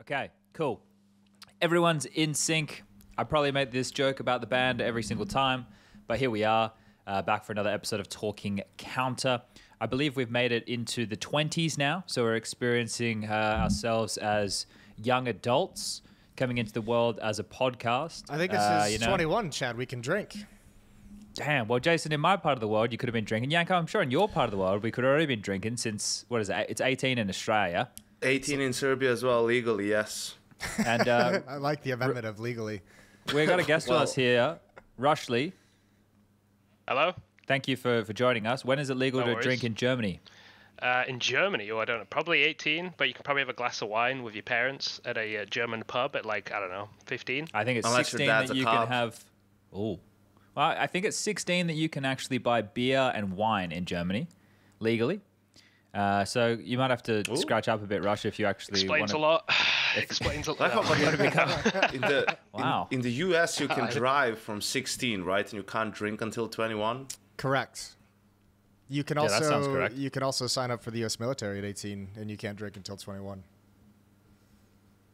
Okay, cool. Everyone's in sync. I probably make this joke about the band every single time, but here we are, back for another episode of Talking Counter. I believe we've made it into the 20s now, so we're experiencing ourselves as young adults coming into the world as a podcast. I think this is 21, Chad. We can drink. Damn. Well, Jason, in my part of the world, you could have been drinking. Yanko, I'm sure in your part of the world, we could have already been drinking since, what is it? It's 18 in Australia. 18 in Serbia as well, legally, yes. And I like the amendment of legally. We've got a guest with us here, Rushley. Hello. Thank you for joining us. When is it legal to drink in Germany? In Germany, I don't know, probably 18, but you can probably have a glass of wine with your parents at a German pub at 15. I think it's Unless 16 your dad's that a you cop. can have. Oh, well, I think it's 16 that you can actually buy beer and wine in Germany legally. So you might have to scratch up a bit, Rush, if you actually Explains want a lot. Explains a lot. Wow. In the US, you can drive from 16, right? And you can't drink until 21. Correct. You can Yeah, that sounds also correct. you can also sign up for the U.S. military at 18, and you can't drink until 21.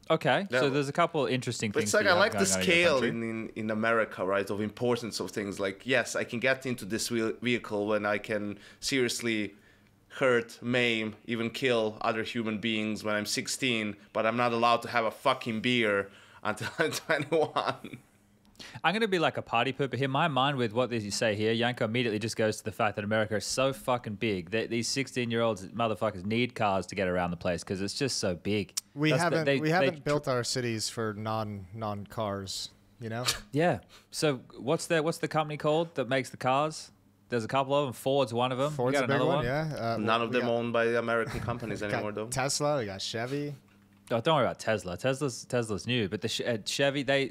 Okay, Yeah. so there's a couple interesting But things. it's like that I you like have the going on in your scale country. in America, right, of importance of things. Like, yes, I can get into this vehicle when I can seriously hurt, maim, even kill other human beings when I'm 16, but I'm not allowed to have a fucking beer until I'm 21. I'm going to be like a party pooper here. My mind with what you say here, Yanko, immediately just goes to the fact that America is so fucking big that these 16-year-olds motherfuckers need cars to get around the place because it's just so big. We That's haven't built our cities for non cars. You know. Yeah. So what's the company called that makes the cars? There's a couple of them. Ford's one of them. Ford's you got a big another one. Yeah. None of we them got- owned by American companies anymore, though. Tesla. We got Chevy. Oh, don't worry about Tesla. Tesla's new, but the Chevy they're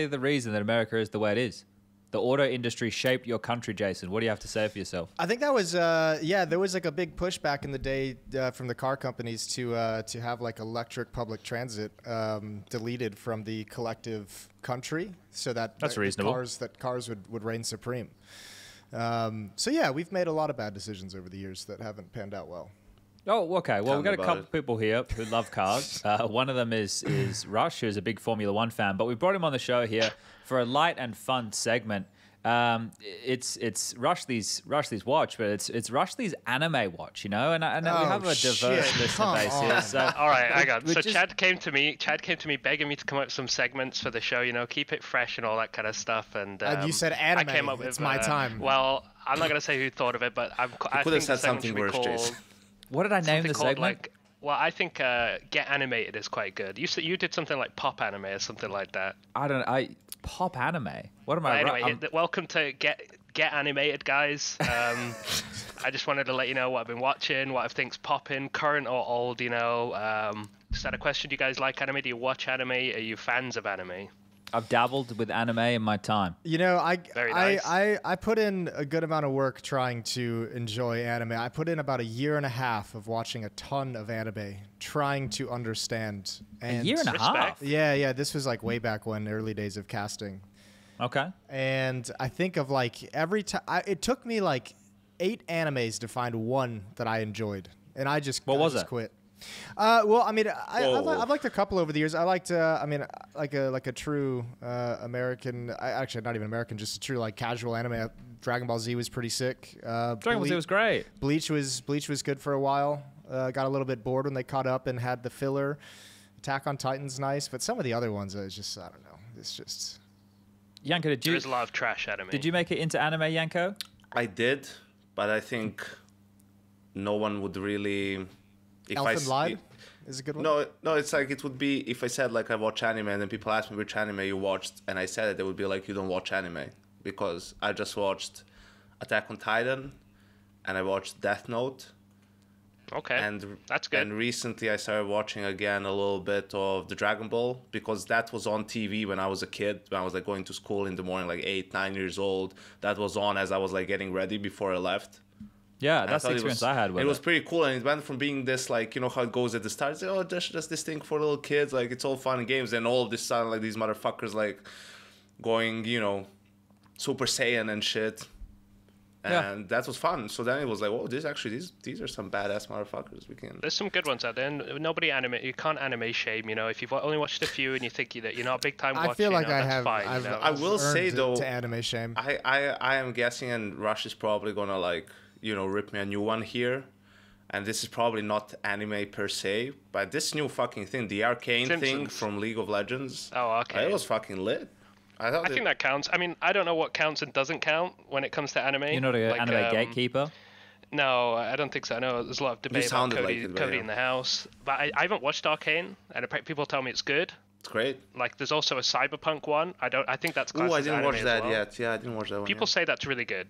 the reason that America is the way it is. The auto industry shaped your country, Jason. What do you have to say for yourself? I think that was there was like a big push back in the day from the car companies to have like electric public transit deleted from the collective country so that That's reasonable. Cars would reign supreme. So yeah, we've made a lot of bad decisions over the years that haven't panned out well. Oh, okay. Well, Tell we've me got a about couple it. people here who love cars. One of them is Rush, who's a big Formula One fan. But we brought him on the show here for a light and fun segment. It's Rushley's watch, but it's Rushley's anime watch, you know. And we have a diverse listener base here. So All right, I got. So just- Chad came to me begging me to come up with some segments for the show. You know, keep it fresh and all that kind of stuff. And you said anime. I came up It's with, my time. Well, I'm not gonna say who thought of it, but I could think have said the segment something should be worse, called- Jason. what did I name the something called segment? I think Get Animated is quite good. You did something like Pop Anime or something like that. Pop anime. What am But I? anyway, welcome to Get Animated, guys. I just wanted to let you know what I've been watching, what I think's popping, current or old. You know, just had a question: do you guys like anime? Do you watch anime? Are you fans of anime? I've dabbled with anime in my time. You know, Very nice. I put in a good amount of work trying to enjoy anime. I put in about a year and a half of watching a ton of anime, trying to understand. And A year and a half. Respect. Yeah. This was like way back when, early days of casting. Okay. And I think of like every time, it took me like 8 animes to find one that I enjoyed. And I just, What was just it? quit. Well, I mean, Whoa. I've liked a couple over the years. I liked, like a true American, actually not even American, just a true like casual anime. Dragon Ball Z was pretty sick. Dragon Ball Z was great. Bleach was good for a while. Got a little bit bored when they caught up and had the filler. Attack on Titan's nice, but some of the other ones, it's just, I don't know. It's just. Yanko, There is a lot of trash anime. did you make it into anime, Yanko? I did, but I think no one would really... Elfen Lied is a good one. No, it's like it would be if I said like I watch anime and then people ask me which anime you watched and I said it, they would be like, you don't watch anime, because I just watched Attack on Titan and I watched Death Note. Okay, And that's good. And recently I started watching again a little bit of the Dragon Ball, because that was on TV when I was a kid, when I was like going to school in the morning, like 8-9 years old. That was on as I was like getting ready before I left. Yeah, And that's the thought experience I had with it. It was pretty cool, and it went from being this, like, you know how it goes at the start, it's like, oh, just this thing for little kids, like, it's all fun and games, and all of this sudden, like, these motherfuckers, like, going, you know, Super Saiyan and shit. And that was fun. So then it was like, oh, these are some badass motherfuckers. There's some good ones out there. And nobody you can't anime shame. If you've only watched a few and you think that you're not a big time watcher, I feel like that's fine. I will say though, to anime shame. I am guessing, and Rush is probably gonna rip me a new one here. And this is probably not anime per se, but this new fucking thing, the Arcane thing from League of Legends. Oh, okay. It was fucking lit. I think that counts. I mean, I don't know what counts and doesn't count when it comes to anime. You're not an anime gatekeeper? No, I don't think so. I know there's a lot of debate about Cody in the house. But I haven't watched Arcane, and people tell me it's good. It's great. Like, there's also a Cyberpunk one. I think that's classed as I didn't watch that yet. Yeah, I didn't watch that one. People say that's really good.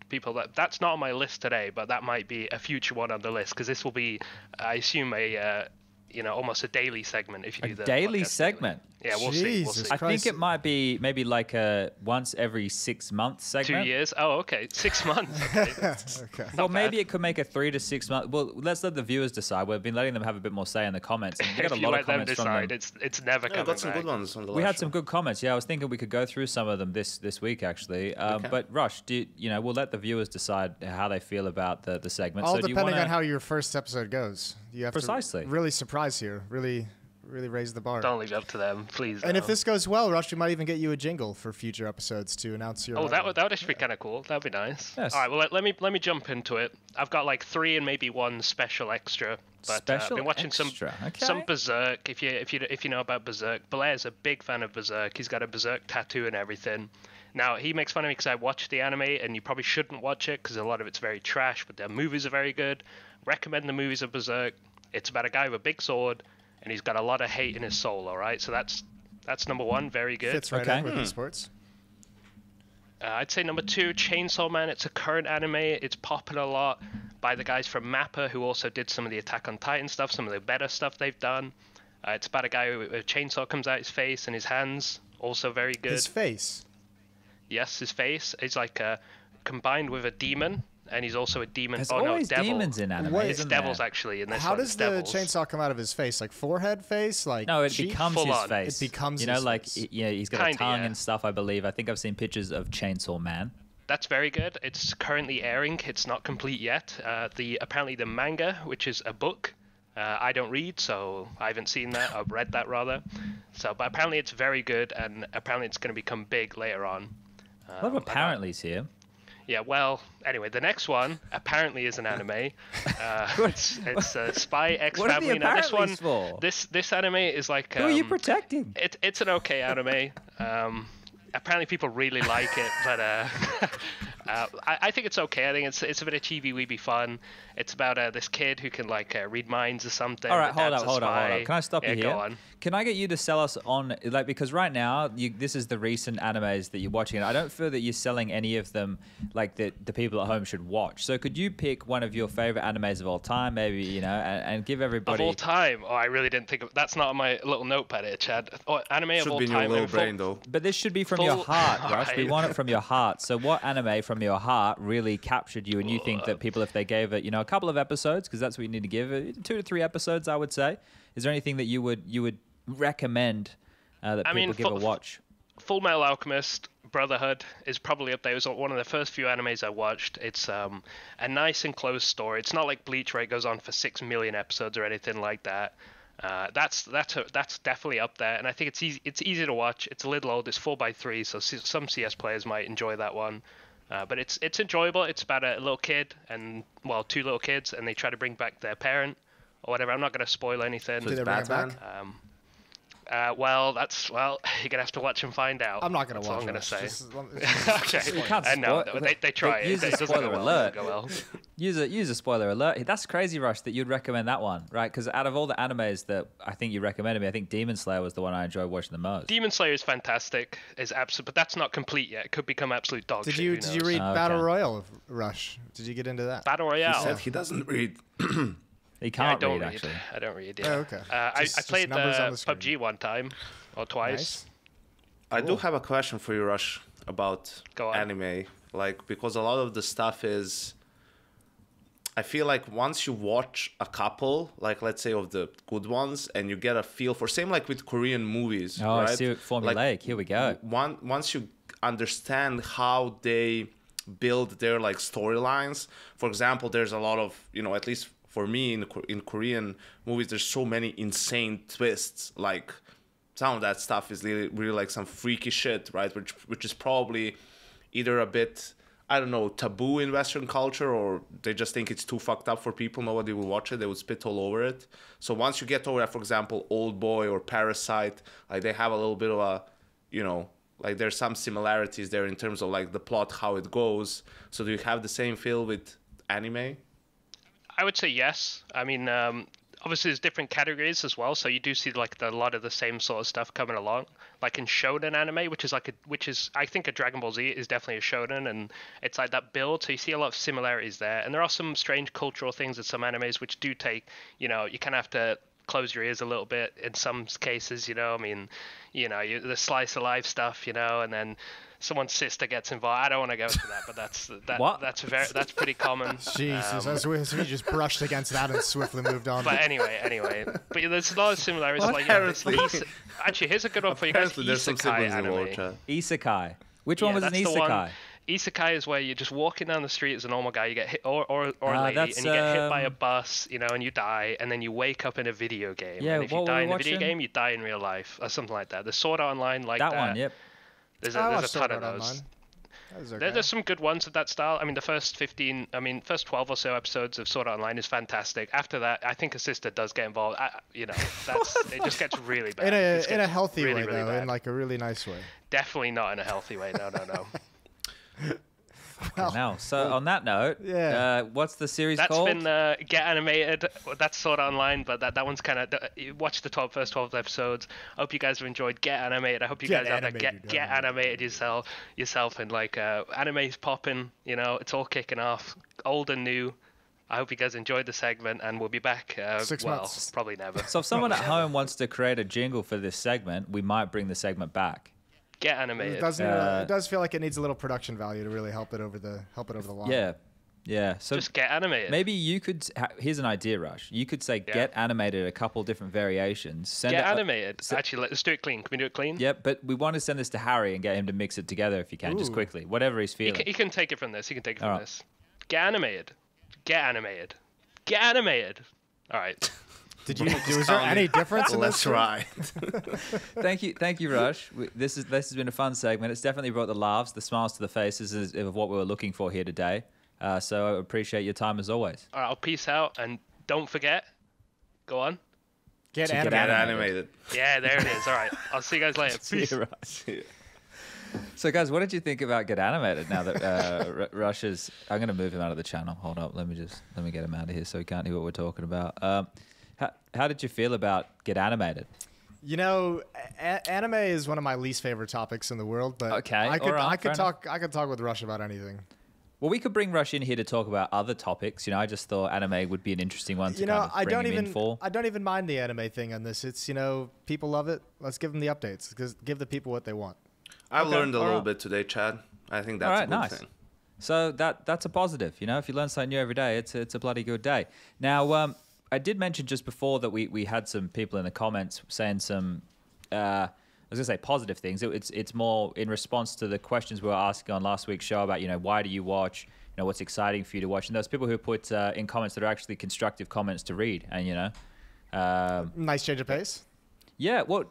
That's not on my list today, but that might be a future one on the list, because this will be, I assume, almost a daily segment if you do the daily segment. Yeah, we'll see. I think it might be maybe like a once every 6 months segment. 2 years? Oh, okay. 6 months. Okay. Okay. Well, maybe it could make a 3 to 6 months. Well, let's let the viewers decide. We've been letting them have a bit more say in the comments. And we got a lot of comments from them. It's never coming got some back. good ones on the last We had some good comments. Yeah, I was thinking we could go through some of them this week actually. Okay. But Rush, we'll let the viewers decide how they feel about the segment. All so depending on how your first episode goes. You have Precisely. to really surprise here. Really raise the bar. Don't leave it up to them, please. And if this goes well, Rush, we might even get you a jingle for future episodes to announce your. Oh, that would actually be kind of cool. That'd be nice. Yes. All right, well let me jump into it. I've got like 3 and maybe 1 special extra. But I've been watching some Berserk. If you know about Berserk, Blair's a big fan of Berserk. He's got a Berserk tattoo and everything. Now, he makes fun of me because I watched the anime, and you probably shouldn't watch it because a lot of it's very trash, but the movies are very good. Recommend the movies of Berserk. It's about a guy with a big sword, and he's got a lot of hate in his soul, all right? So that's number 1, very good. Fits right in with esports. I'd say number 2, Chainsaw Man. It's a current anime. It's popping a lot by the guys from Mappa, who also did some of the Attack on Titan stuff, some of the better stuff they've done. It's about a guy who a chainsaw comes out his face and his hands, also very good. His face? Yes, his face is like combined with a demon, and he's also a demon. There's always devil. Demons in anime, Wait, It's isn't devils there? actually in this How one. does the chainsaw come out of his face? Like forehead face? Like No, it cheek? becomes Full his on. face. It becomes You know, his like face. he's got a Kinda, tongue yeah. and stuff. I believe. I think I've seen pictures of Chainsaw Man. That's very good. It's currently airing. It's not complete yet. Apparently the manga, which is a book. I don't read, so I haven't seen that. I've read that rather. But apparently it's very good, and apparently it's going to become big later on. A lot of apparentlys here. Yeah, well, anyway, the next one apparently is an anime. It's Spy X What are Family. the Now this one, for? this anime is like. Who are you protecting? It's an okay anime. Apparently people really like it, but I think it's okay. I think it's a bit of cheesy weeby fun. It's about this kid who can read minds or something. All right, The dad's hold a on. spy. Can I stop you here? Go on. Can I get you to sell us on because right now this is the recent animes that you're watching, and I don't feel that you're selling any of them like the people at home should watch. So could you pick one of your favorite animes of all time, maybe and give everybody Of all time? Oh, I really didn't think of that's not on my little notepad here, Chad. Oh, anime of all Should be in your time. little brain though. But this should be from your heart, Rush. We Alright. want it from your heart. So what anime from your heart really captured you, and you think that people, if they gave it, a couple of episodes, because that's what you need to give it, 2 to 3 episodes, I would say. Is there anything that you would recommend that people give a watch? Full Metal Alchemist Brotherhood is probably up there. It was one of the first few animes I watched. It's a nice and close story. It's not like Bleach where it goes on for 6 million episodes or anything like that. That's definitely up there, and I think it's easy to watch. It's a little old. It's 4x3, so some CS players might enjoy that one. But it's enjoyable. It's about a little kid and 2 little kids, and they try to bring back their parent or whatever. I'm not going to spoil anything. Did they bring it back? You're gonna have to watch and find out. I'm not gonna watch. That's all I'm gonna it. say. Okay. You can't I know spoil- they try it. Use It a doesn't go spoiler well. alert. It doesn't go well. Use a spoiler alert. That's crazy, Rush, that you'd recommend that one, right? Because out of all the animes that I think you recommended me, I think Demon Slayer was the one I enjoyed watching the most. Demon Slayer is fantastic. But that's not complete yet. It could become absolute dog shit. Did you read Oh, okay. Battle Royale Rush? Did you get into that? Battle He Royale? said he doesn't read. He I can't don't read, read. actually. I don't read. Oh, Yeah. okay. I Just played numbers on the screen. PUBG one time or twice. Nice. I do have a question for you, Rush, about Go on. anime. Because a lot of the stuff is... I feel like once you watch a couple, let's say of the good ones, and you get a feel for... Same like with Korean movies, Oh, right? I see it formulaic. Here we go. Once you understand how they build their like storylines. For example, there's a lot of, at least for me in Korean movies, there's so many insane twists. Like some of that stuff is really, really like some freaky shit, right? Which is probably either a bit, I don't know, taboo in Western culture, or they just think it's too fucked up for people. Nobody will watch it. They would spit all over it. So once you get over that, for example, Old Boy or Parasite, like they have a little bit of a, like there's some similarities there in terms of like the plot, how it goes. So do you have the same feel with anime? I would say yes. I mean, obviously there's different categories as well, so you do see like a lot of the same sort of stuff coming along, like in shonen anime, which is I think a Dragon Ball Z is definitely a shonen, and it's like that build, so you see a lot of similarities there. And there are some strange cultural things in some animes which do take, you kind of have to close your ears a little bit in some cases. I mean, the slice of life stuff, and then someone's sister gets involved. I don't want to go into that, but that's pretty common. Jesus, as we just brushed against that and swiftly moved on. But anyway, but there's a lot of similarities. Actually, here's a good one for you guys. There's some siblings involved. ESIC-K. Which one was an ESIC-K? ESIC-K is where you're just walking down the street as a normal guy, you get hit, or a lady, and you get hit by a bus, and you die, and then you wake up in a video game. Yeah, and if you die in a video game, you die in real life, or something like that. The Sword Art Online, like that. That one, yep. There's a ton of those. Okay. There's some good ones of that style. I mean, the first 12 or so episodes of Sword Art Online is fantastic. After that, I think a sister does get involved. It just gets really bad. In a healthy way, really though, in like a really nice way. Definitely not in a healthy way. No. Now, so on that note, what's the series called? That's been Get Animated. That's Sword Art Online, but that one's kind of watch the first 12 episodes. I hope you guys have enjoyed Get Animated. I hope you guys have get animated yourself, and like anime's popping. It's all kicking off, old and new. I hope you guys enjoyed the segment, and we'll be back. 6 months. Probably never. So if someone at home wants to create a jingle for this segment, we might bring the segment back. Get Animated. It does feel like it needs a little production value to really help it over the line. Yeah. So just Get Animated. Maybe you could. Here's an idea, Rush. You could say Get Animated, a couple different variations. Animated. Actually, let's do it clean. Can we do it clean? Yep, but we want to send this to Harry and get him to mix it together if you can, just quickly, whatever he's feeling. He can take it from this. Get Animated. Get Animated. Get Animated. All right. Was there any difference in this? Let's try. Thank you, Rush. This has been a fun segment. It's definitely brought the laughs, the smiles to the faces of what we were looking for here today. So I appreciate your time as always. All right, I'll peace out, and don't forget. Go on. Get animated. Yeah, there it is. All right, I'll see you guys later. Peace. See you. So, guys, what did you think about Get Animated? Now that Rush is, I'm going to move him out of the channel. Hold up, let me get him out of here so he can't hear what we're talking about. How did you feel about Get Animated? Anime is one of my least favorite topics in the world, but okay, I could talk with Rush about anything. Well, we could bring Rush in here to talk about other topics. I just thought anime would be an interesting one to bring him in for. I don't even mind the anime thing on this. It's, people love it. Let's give them the updates. Give the people what they want. I've learned a little bit today, Chad. I think that's a good thing. So that's a positive. If you learn something new every day, it's a bloody good day. Now, I did mention just before that we had some people in the comments saying some, I was going to say positive things. It's more in response to the questions we were asking on last week's show about, why do you watch, what's exciting for you to watch. And those people who put in comments that are actually constructive comments to read. And, nice change of pace. Yeah, well,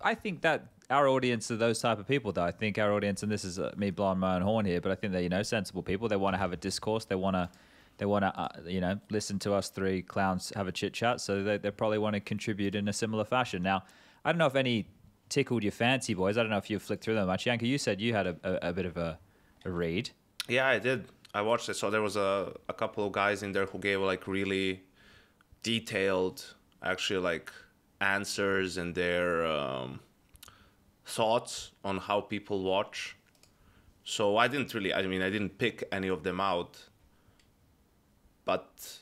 I think that our audience are those type of people, though. I think our audience, and this is me blowing my own horn here, but I think they're, sensible people. They want to have a discourse. They want to, listen to us three clowns have a chit chat. So they probably want to contribute in a similar fashion. Now, I don't know if any tickled your fancy, boys. I don't know if you flicked through them much. Yanka, you said you had a bit of a read. Yeah, I did. I watched it. So there was a couple of guys in there who gave like really detailed, actually like answers and their thoughts on how people watch. So I didn't pick any of them out. But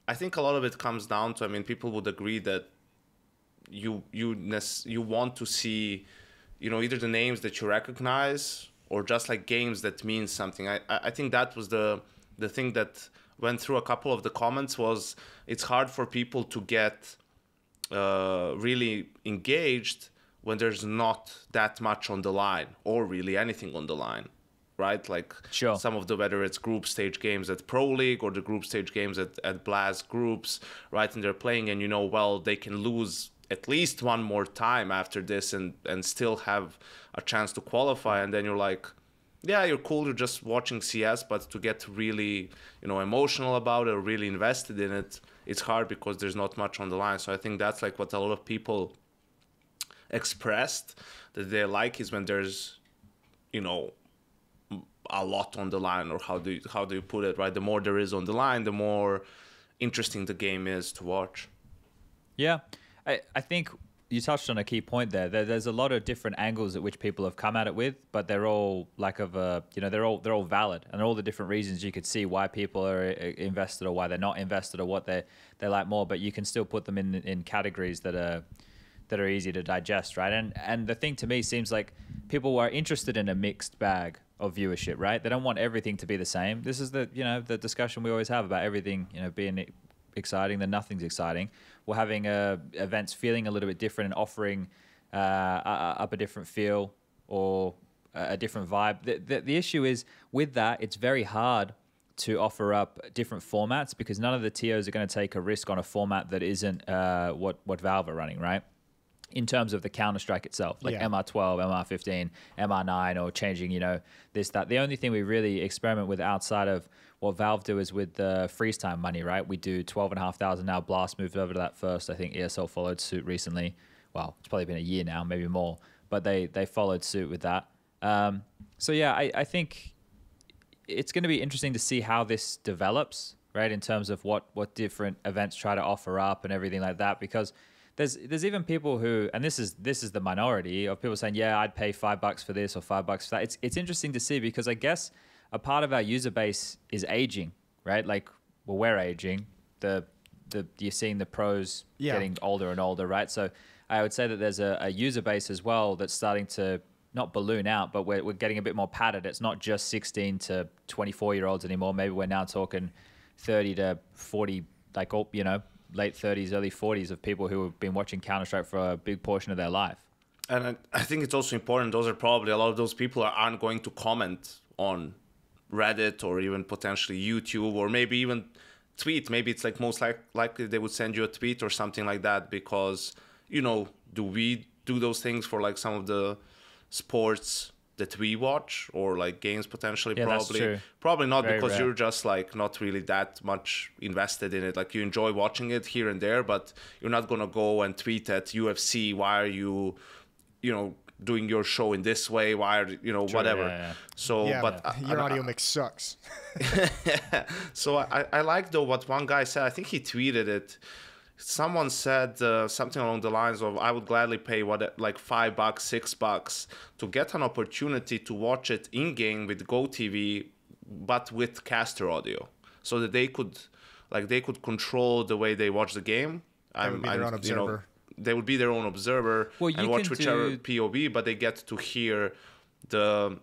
I think a lot of it comes down to, people would agree that you want to see, either the names that you recognize or just like games that mean something. I think that was the thing that went through a couple of the comments was it's hard for people to get really engaged when there's not that much on the line or really anything on the line. right? Like Sure. some of the, whether it's group stage games at Pro League or the group stage games at Blast groups, right? And they're playing, and well, they can lose at least one more time after this and still have a chance to qualify. And then you're like, yeah, you're cool, you're just watching CS, but to get really, emotional about it or really invested in it, it's hard because there's not much on the line. So I think that's like what a lot of people expressed that they like, is when there's, a lot on the line, or how do you put it, right? The more there is on the line, the more interesting the game is to watch. Yeah, I think you touched on a key point there. There's a lot of different angles at which people have come at it with, but they're all they're all valid, and all the different reasons you could see why people are invested or why they're not invested or what they like more. But you can still put them in categories that are easy to digest, right? And the thing to me seems like people are interested in a mixed bag of viewership, right? They don't want everything to be the same. This is the the discussion we always have about everything being exciting, then nothing's exciting. We're having events feeling a little bit different and offering up a different feel or a different vibe. The issue is with that, it's very hard to offer up different formats because none of the TOs are going to take a risk on a format that isn't what Valve are running, right? In terms of the Counter-Strike itself, like MR12, MR15, MR9, or changing, this, that. The only thing we really experiment with outside of what Valve do is with the freeze time money, right? We do 12,500 now. Blast moved over to that first. I think ESL followed suit recently. Well, it's probably been a year now, maybe more. But they followed suit with that. So yeah, I think it's going to be interesting to see how this develops, right? In terms of what different events try to offer up and everything like that, because there's even people who, and this is the minority of people saying, yeah, I'd pay $5 for this or $5 for that. It's interesting to see because I guess a part of our user base is aging, right? Like, well, we're aging. You're seeing the pros getting older and older, right? So I would say that there's a user base as well that's starting to not balloon out, but we're getting a bit more padded. It's not just 16 to 24-year-olds anymore. Maybe we're now talking 30 to 40, like, late 30s, early 40s of people who have been watching Counter-Strike for a big portion of their life. And I think it's also important, those are probably, a lot of those people aren't going to comment on Reddit or even potentially YouTube or maybe even tweet. Maybe it's like most likely they would send you a tweet or something like that because, do we do those things for like some of the sports that we watch or like games potentially? Probably not. Very because rare. You're just like not really that much invested in it. Like you enjoy watching it here and there, but you're not gonna go and tweet at UFC, why are you doing your show in this way, why are whatever. Yeah. So your audio mix sucks. So I like though what one guy said. I think he tweeted it. Someone said something along the lines of, I would gladly pay like $5, $6 to get an opportunity to watch it in game with GoTV, but with caster audio, so that they could control the way they watch the game. They would be their own observer. They would be their own observer and watch whichever POV, but they get to hear the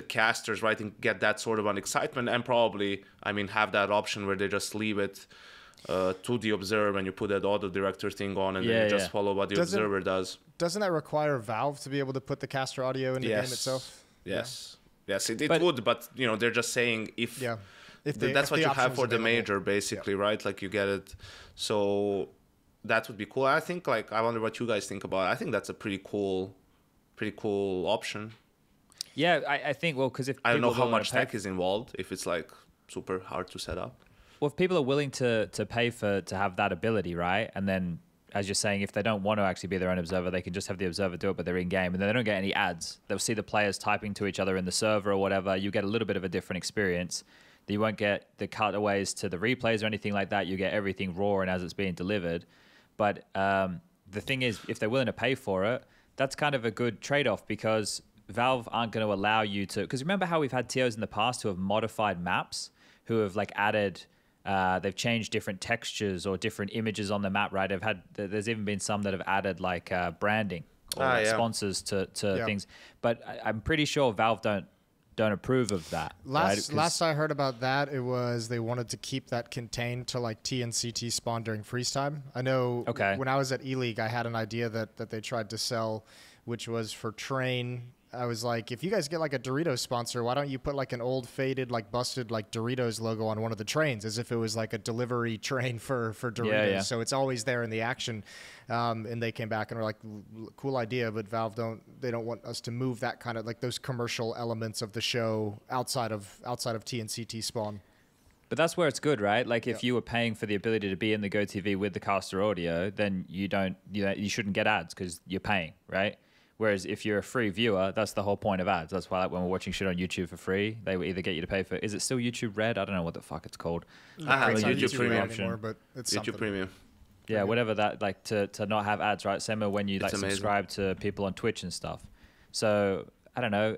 casters, right, and get that sort of an excitement, and probably, have that option where they just leave it to the observer and you put that auto director thing on and then you just follow what the observer does. Doesn't that require Valve to be able to put the caster audio in the game itself? Yes, it would, but they're just saying if that's what you have for the major, basically, right? Like you get it, so that would be cool. I think I wonder what you guys think about it. I think that's a pretty cool option. Yeah, I think because if I don't know how much tech is involved, if it's like super hard to set up. Well, if people are willing to pay to have that ability, right? And then, as you're saying, if they don't want to actually be their own observer, they can just have the observer do it, but they're in game, and then they don't get any ads. They'll see the players typing to each other in the server or whatever. You get a little bit of a different experience. You won't get the cutaways to the replays or anything like that. You get everything raw and as it's being delivered. But the thing is, if they're willing to pay for it, that's kind of a good trade-off because Valve aren't going to allow you to... Because remember how we've had TOs in the past who have modified maps, who have added... they've changed different textures or different images on the map, right? There's even been some that have added branding or sponsors to things. But I'm pretty sure Valve don't approve of that. Last I heard about that, it was they wanted to keep that contained to T and CT spawn during freeze time. I know when I was at E-League, I had an idea that they tried to sell, which was for Train I was like, if you guys get like a Doritos sponsor, why don't you put like an old faded, like busted, like Doritos logo on one of the trains, as if it was like a delivery train for Doritos. Yeah. So it's always there in the action. And they came back and were like, cool idea, but Valve they don't want us to move that kind of like those commercial elements of the show outside of TNCT Spawn. But that's where it's good, right? Like if you were paying for the ability to be in the GoTV with the caster audio, then you shouldn't get ads because you're paying, right? Whereas if you're a free viewer, that's the whole point of ads. That's why, like, when we're watching shit on YouTube for free, they will either get you to pay for. Is it still YouTube Red? I don't know what the fuck it's called. I have It's not YouTube Premium anymore, but it's YouTube something. Premium. Yeah, whatever that, like, to not have ads, right? Same when you like amazing. subscribe to people on Twitch and stuff. So I don't know.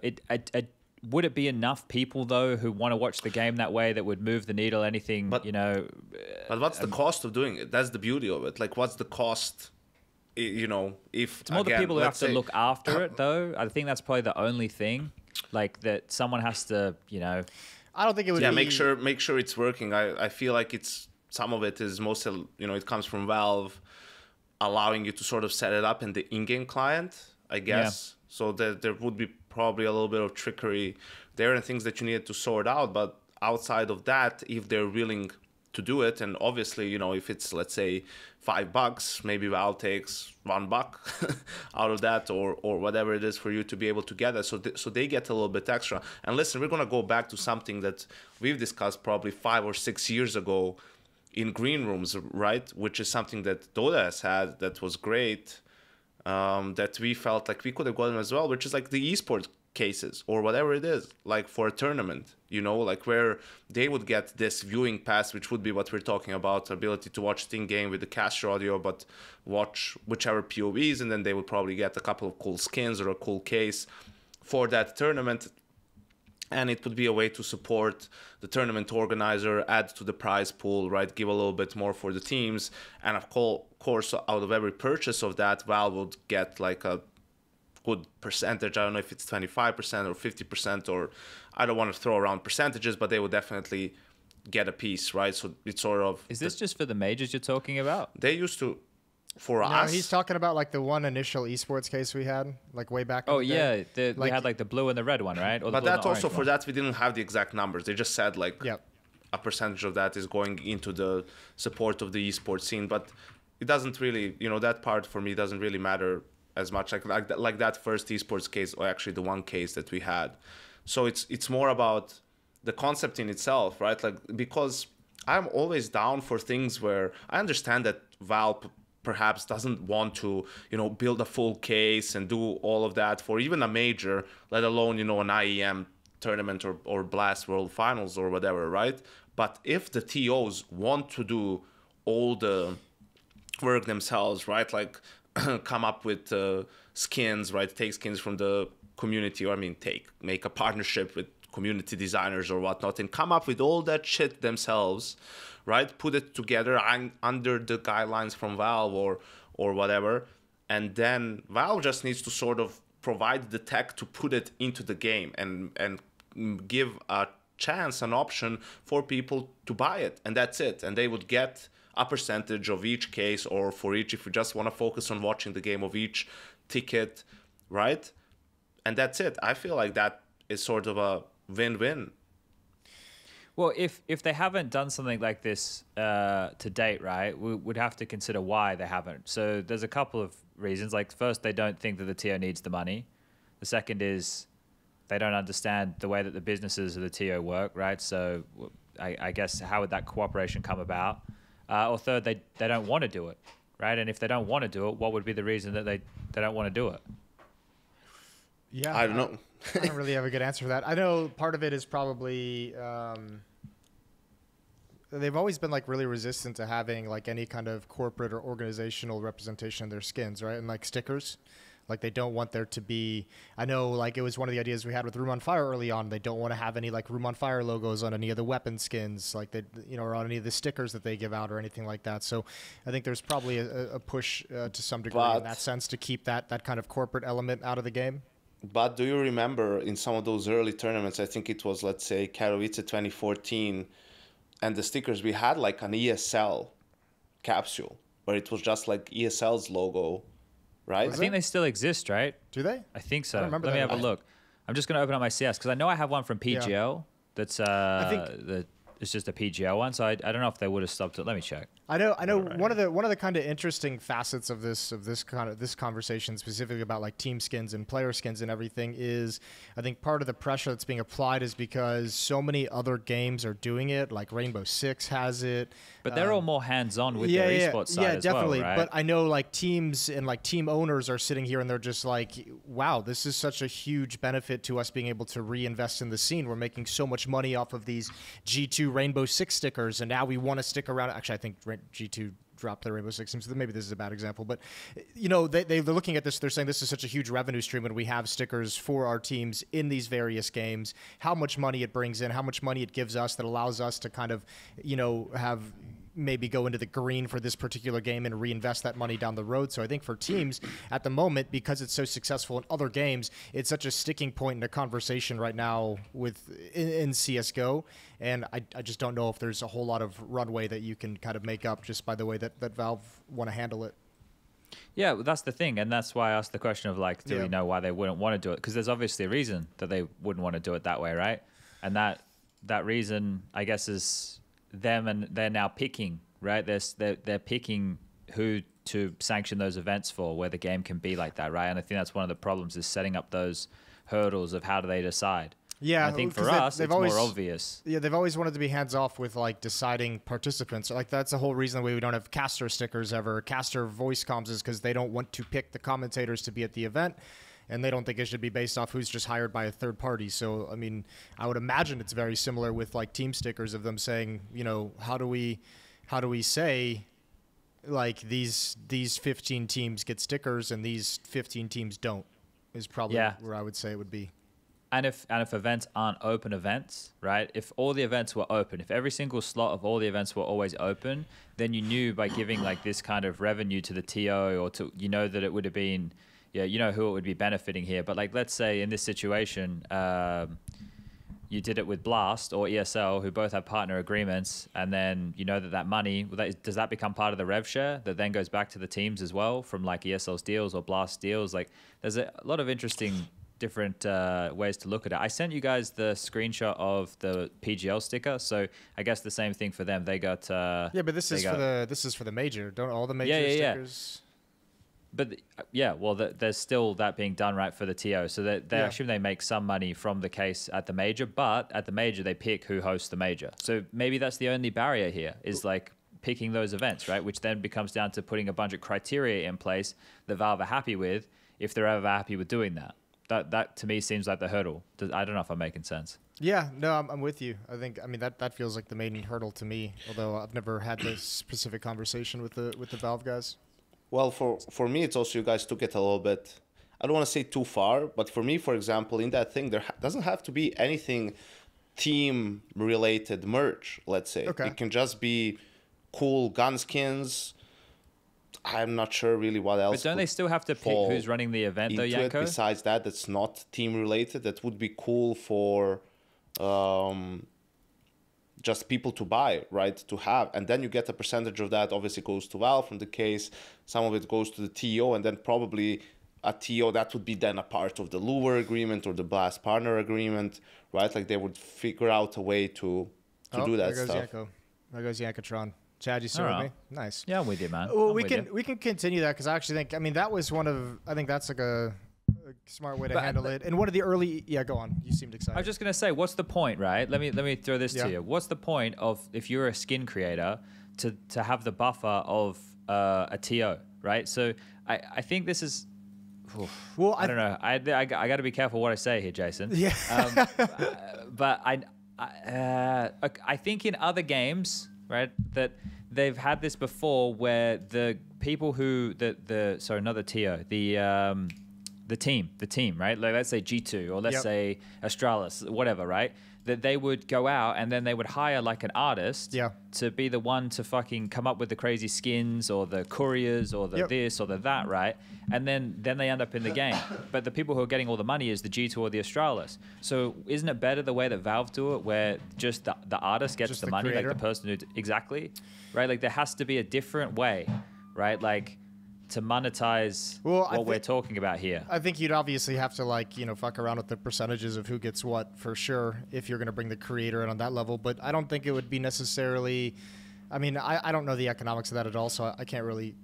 Would it be enough people though who want to watch the game that way that would move the needle? Anything, But what's the cost of doing it? That's the beauty of it. Like, what's the cost? If it's more the people who have to look after it, though. I think that's probably the only thing. Like that, someone has to, I don't think it would. Yeah, be... make sure it's working. I feel like some of it is mostly it comes from Valve, allowing you to sort of set it up in the in-game client, I guess. Yeah. So there would be probably a little bit of trickery there and things that you needed to sort out. But outside of that, if they're willing to do it, and obviously, if it's, let's say, $5, maybe Valve takes $1 out of that, or whatever it is for you to be able to get it. So they get a little bit extra. And listen, we're gonna go back to something that we've discussed probably 5 or 6 years ago in green rooms, right? Which is something that Dota has had that was great, that we felt like we could have gotten as well, which is like the esports cases or whatever it is, like for a tournament, like where they would get this viewing pass, which would be what we're talking about, ability to watch it in game with the caster audio, but watch whichever POVs, and then they would probably get a couple of cool skins or a cool case for that tournament. And it would be a way to support the tournament organizer, add to the prize pool, right? Give a little bit more for the teams. And of course, out of every purchase of that, Valve would get like a good percentage. I don't know if it's 25% or 50%, or I don't want to throw around percentages, but they would definitely get a piece, right? So it's sort of... Is this just for the majors you're talking about? They used to... For No, us, he's talking about like the one initial esports case we had, like way back. Oh in the day. yeah, we had like the blue and the red one, right? Or the but blue and that the also orange for one. that we didn't have the exact numbers. They just said like Yep. a percentage of that is going into the support of the esports scene. But it doesn't really, that part for me doesn't really matter as much. Like that first esports case, or actually the one case that we had. So it's more about the concept in itself, right? Like, because I'm always down for things where I understand that Valve perhaps doesn't want to, build a full case and do all of that for even a major, let alone, an IEM tournament or Blast World Finals or whatever, right? But if the TOs want to do all the work themselves, right? Like come up with skins, right? Take skins from the community, or make a partnership with community designers or whatnot, and come up with all that shit themselves, right? Put it together under the guidelines from Valve or whatever, and then Valve just needs to sort of provide the tech to put it into the game and give a chance, an option for people to buy it, and that's it. And they would get a percentage of each case, or for each, if you just want to focus on watching the game, of each ticket, right? And that's it. I feel like that is sort of a win-win. Well, if they haven't done something like this to date, right, we would have to consider why they haven't. So there's a couple of reasons. Like, first, they don't think that the TO needs the money. The second is they don't understand the way that the businesses of the TO work, right? So I guess how would that cooperation come about? Or third, they don't want to do it, right? And if they don't want to do it, what would be the reason that they don't want to do it? Yeah, I don't know. I don't really have a good answer for that. I know part of it is probably they've always been like really resistant to having like any kind of corporate or organizational representation in their skins, right? And like stickers, like they don't want there to be. I know like it was one of the ideas we had with Room on Fire early on. They don't want to have any like Room on Fire logos on any of the weapon skins, like they, or on any of the stickers that they give out or anything like that. So I think there's probably a push to some degree in that sense to keep that kind of corporate element out of the game. But do you remember in some of those early tournaments, I think it was, let's say, Katowice 2014, and the stickers, we had like an ESL capsule where it was just like ESL's logo right? I think they still exist, right? Do they? I think so. I remember Let me that. have a look. I'm just going to open up my CS because I know I have one from PGL that's it's just a PGL one. So I don't know if they would have stopped it. Let me check. I know. One of the kind of interesting facets of this conversation, specifically about like team skins and player skins and everything, is I think part of the pressure that's being applied is because so many other games are doing it. Like Rainbow Six has it, but they're all more hands-on with their esports side as definitely. well, right? But I know like teams and like team owners are sitting here and they're just like, wow, this is such a huge benefit to us being able to reinvest in the scene. We're making so much money off of these G2 Rainbow Six stickers, and now we want to stick around. Actually, I think G2 dropped their Rainbow Six, so maybe this is a bad example, but you know, they're looking at this, they're saying this is such a huge revenue stream when we have stickers for our teams in these various games, how much money it brings in, how much money it gives us that allows us to kind of, you know, have maybe go into the green for this particular game and reinvest that money down the road. So I think for teams at the moment, because it's so successful in other games, it's such a sticking point in a conversation right now in CSGO. And I just don't know if there's a whole lot of runway that you can kind of make up just by the way that Valve want to handle it. Yeah, well, that's the thing. And that's why I asked the question of like, do we know why they wouldn't want to do it? Because there's obviously a reason that they wouldn't want to do it that way, right? And that reason, I guess, is them, and they're now picking, right? They're picking who to sanction those events for, where the game can be like that, right? And I think that's one of the problems, is setting up those hurdles of how do they decide. Yeah, and I think for us, it's more obvious. Yeah, they've always wanted to be hands off with like deciding participants. Like that's the whole reason why we don't have caster stickers ever. Caster voice comms is because they don't want to pick the commentators to be at the event, and they don't think it should be based off who's just hired by a third party. So, I mean, I would imagine it's very similar with like team stickers of them saying, you know, how do we say like these 15 teams get stickers and these 15 teams don't, is probably where I would say it would be. And if events aren't open events, right? If all the events were open, if every single slot of all the events were always open, then you knew by giving like this kind of revenue to the TO, or to, you know, that it would have been, yeah, you know who it would be benefiting here. But like, let's say in this situation, you did it with Blast or ESL, who both have partner agreements, and then you know that money, does that become part of the rev share that then goes back to the teams as well from like ESL's deals or Blast deals? Like, there's a lot of interesting different ways to look at it. I sent you guys the screenshot of the PGL sticker, so I guess the same thing for them. They got yeah, but this is for the major. Don't all the major stickers? But well, there's still that being done, right, for the TO. So they assume they make some money from the case at the major, but at the major they pick who hosts the major. So maybe that's the only barrier here, is like picking those events, right? Which then becomes down to putting a bunch of criteria in place that Valve are happy with, if they're ever happy with doing that. That to me seems like the hurdle. I don't know if I'm making sense. Yeah, no, I'm with you. I mean that feels like the main hurdle to me. Although I've never had this specific conversation with the Valve guys. Well, for me, it's also, you guys took it a little bit, I don't want to say too far, but for me, for example, in that thing, there doesn't have to be anything team-related merch, let's say. Okay. It can just be cool gun skins. I'm not sure really what else. But don't they still have to pick who's running the event, though, Yanko? Besides that, that's not team-related. That would be cool for just people to buy, right, to have. And then you get a percentage of that, obviously goes to Valve from the case. Some of it goes to the TO, and then probably a TO, that would be then a part of the Lure agreement or the Blast partner agreement, right? Like they would figure out a way to do that stuff. There goes Yankatron. Chad, you still with me? Nice. Yeah, I'm with you, man. Well, we can continue that, because I actually think, I mean, that was I think that's like a smart way to handle it. And one of the early, go on. You seemed excited. I was just gonna say, what's the point, right? Let me throw this to you. What's the point of, if you're a skin creator, to have the buffer of a TO, right? So I think this is. Well, I don't know. I got to be careful what I say here, Jason. Yeah. But I think in other games, right, that they've had this before, where the people who another TO, the team, right? Like, let's say G2 or let's say Astralis, whatever, right? That they would go out and then they would hire like an artist to be the one to fucking come up with the crazy skins or the couriers or the this or the that, right? And then they end up in the game. But the people who are getting all the money is the G2 or the Astralis. So isn't it better the way that Valve do it, where just the artist gets the money, creator. Like the person who exactly, right? Like there has to be a different way, right? Like to monetize what we're talking about here? I think you'd obviously have to like, fuck around with the percentages of who gets what for sure if you're going to bring the creator in on that level. But I don't think it would be necessarily, I mean, I don't know the economics of that at all, so I can't really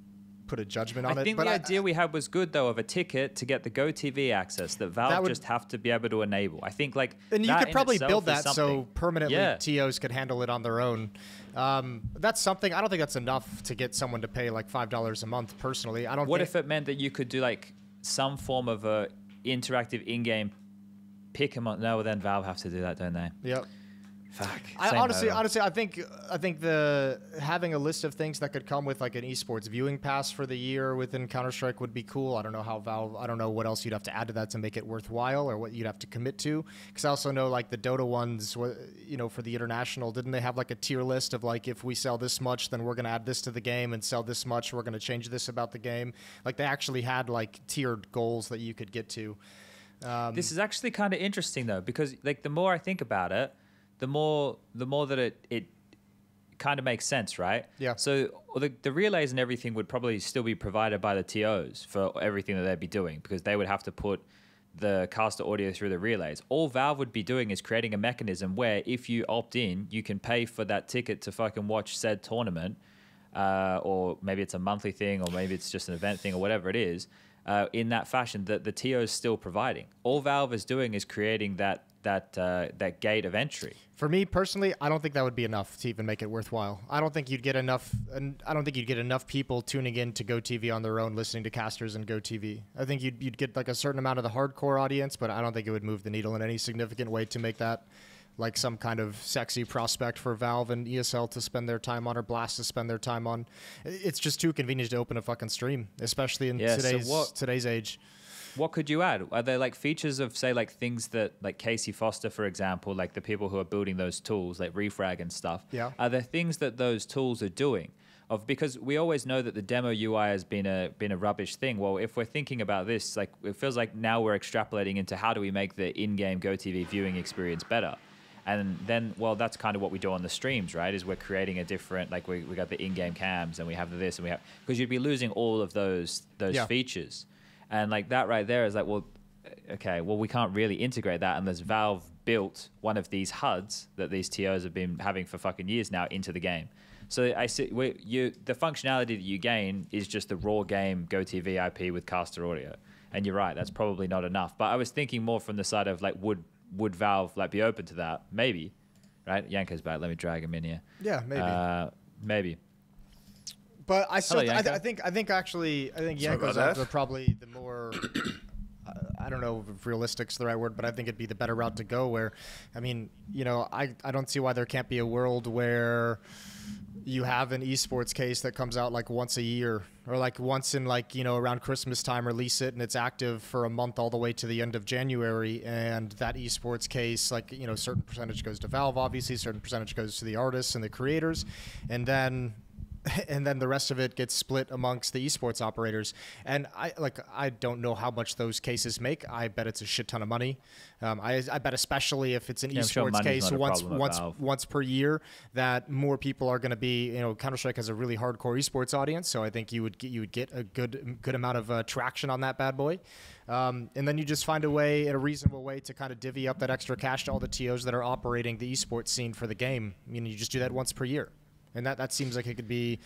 put a judgment on it. I think the idea we had was good though, of a ticket to get the Go TV access that Valve just have to be able to enable. I think like, and you could probably build that so permanently Yeah. TOs could handle it on their own. That's something, I don't think that's enough to get someone to pay like $5 a month personally. What if it meant that you could do like some form of a interactive in-game pick 'em up? No, then Valve have to do that, don't they? Yep. Fuck. Honestly, I think the having a list of things that could come with like an esports viewing pass for the year within Counter-Strike would be cool. I don't know how Valve. I don't know what else you'd have to add to that to make it worthwhile, or what you'd have to commit to. Because I also know like the Dota ones, for the international, didn't they have like a tier list of like, if we sell this much, then we're gonna add this to the game, and sell this much, we're gonna change this about the game. Like they actually had like tiered goals that you could get to. This is actually kind of interesting though, because like the more I think about it, the more that it kind of makes sense, right? Yeah. So the relays and everything would probably still be provided by the TOs for everything that they'd be doing, because they would have to put the caster audio through the relays. All Valve would be doing is creating a mechanism where if you opt in, you can pay for that ticket to fucking watch said tournament, or maybe it's a monthly thing, or maybe it's just an event thing, or whatever it is, in that fashion that the TO is still providing. All Valve is doing is creating that gate of entry. For me personally, I don't think that would be enough to even make it worthwhile. I don't think you'd get enough, and I don't think you'd get enough people tuning in to Go TV on their own, listening to casters and Go TV. I think you'd get like a certain amount of the hardcore audience, but I don't think it would move the needle in any significant way to make that like some kind of sexy prospect for Valve and ESL to spend their time on, or Blast to spend their time on. It's just too convenient to open a fucking stream, especially in today's age. What could you add? Are there like features of, say, like things that like Casey Foster, for example, like the people who are building those tools like Refrag and stuff? Yeah. Are there things that those tools are doing? Because we always know that the demo UI has been a rubbish thing. Well, if we're thinking about this, like it feels like now we're extrapolating into how do we make the in-game Go TV viewing experience better? And then, well, that's kind of what we do on the streams, right? Is we're creating a different, like we got the in-game cams and we have this and we have, because you'd be losing all of those features. And like that right there is like, well, okay, well, we can't really integrate that unless Valve built one of these HUDs that these TOs have been having for fucking years now into the game. So I see the functionality that you gain is just the raw game Go TV IP with caster audio. And you're right, that's probably not enough. But I was thinking more from the side of like, would Valve like be open to that? Maybe, right? Yanko's back. Let me drag him in here. Yeah, maybe. Maybe. But I still, Hello, I think Yanko's probably the more, I don't know if realistic's the right word, but I think it'd be the better route to go. Where, I mean, I don't see why there can't be a world where you have an esports case that comes out like once a year, or like once in like, around Christmas time, release it and it's active for a month all the way to the end of January. And that esports case, like, certain percentage goes to Valve, obviously, certain percentage goes to the artists and the creators. And then the rest of it gets split amongst the esports operators. And I don't know how much those cases make. I bet it's a shit ton of money. I bet especially if it's an esports case once per year, that more people are going to be, Counter-Strike has a really hardcore esports audience. So I think you would get a good amount of traction on that bad boy. And then you just find a reasonable way to kind of divvy up that extra cash to all the TOs that are operating the esports scene for the game. You just do that once per year. And that seems like it could be,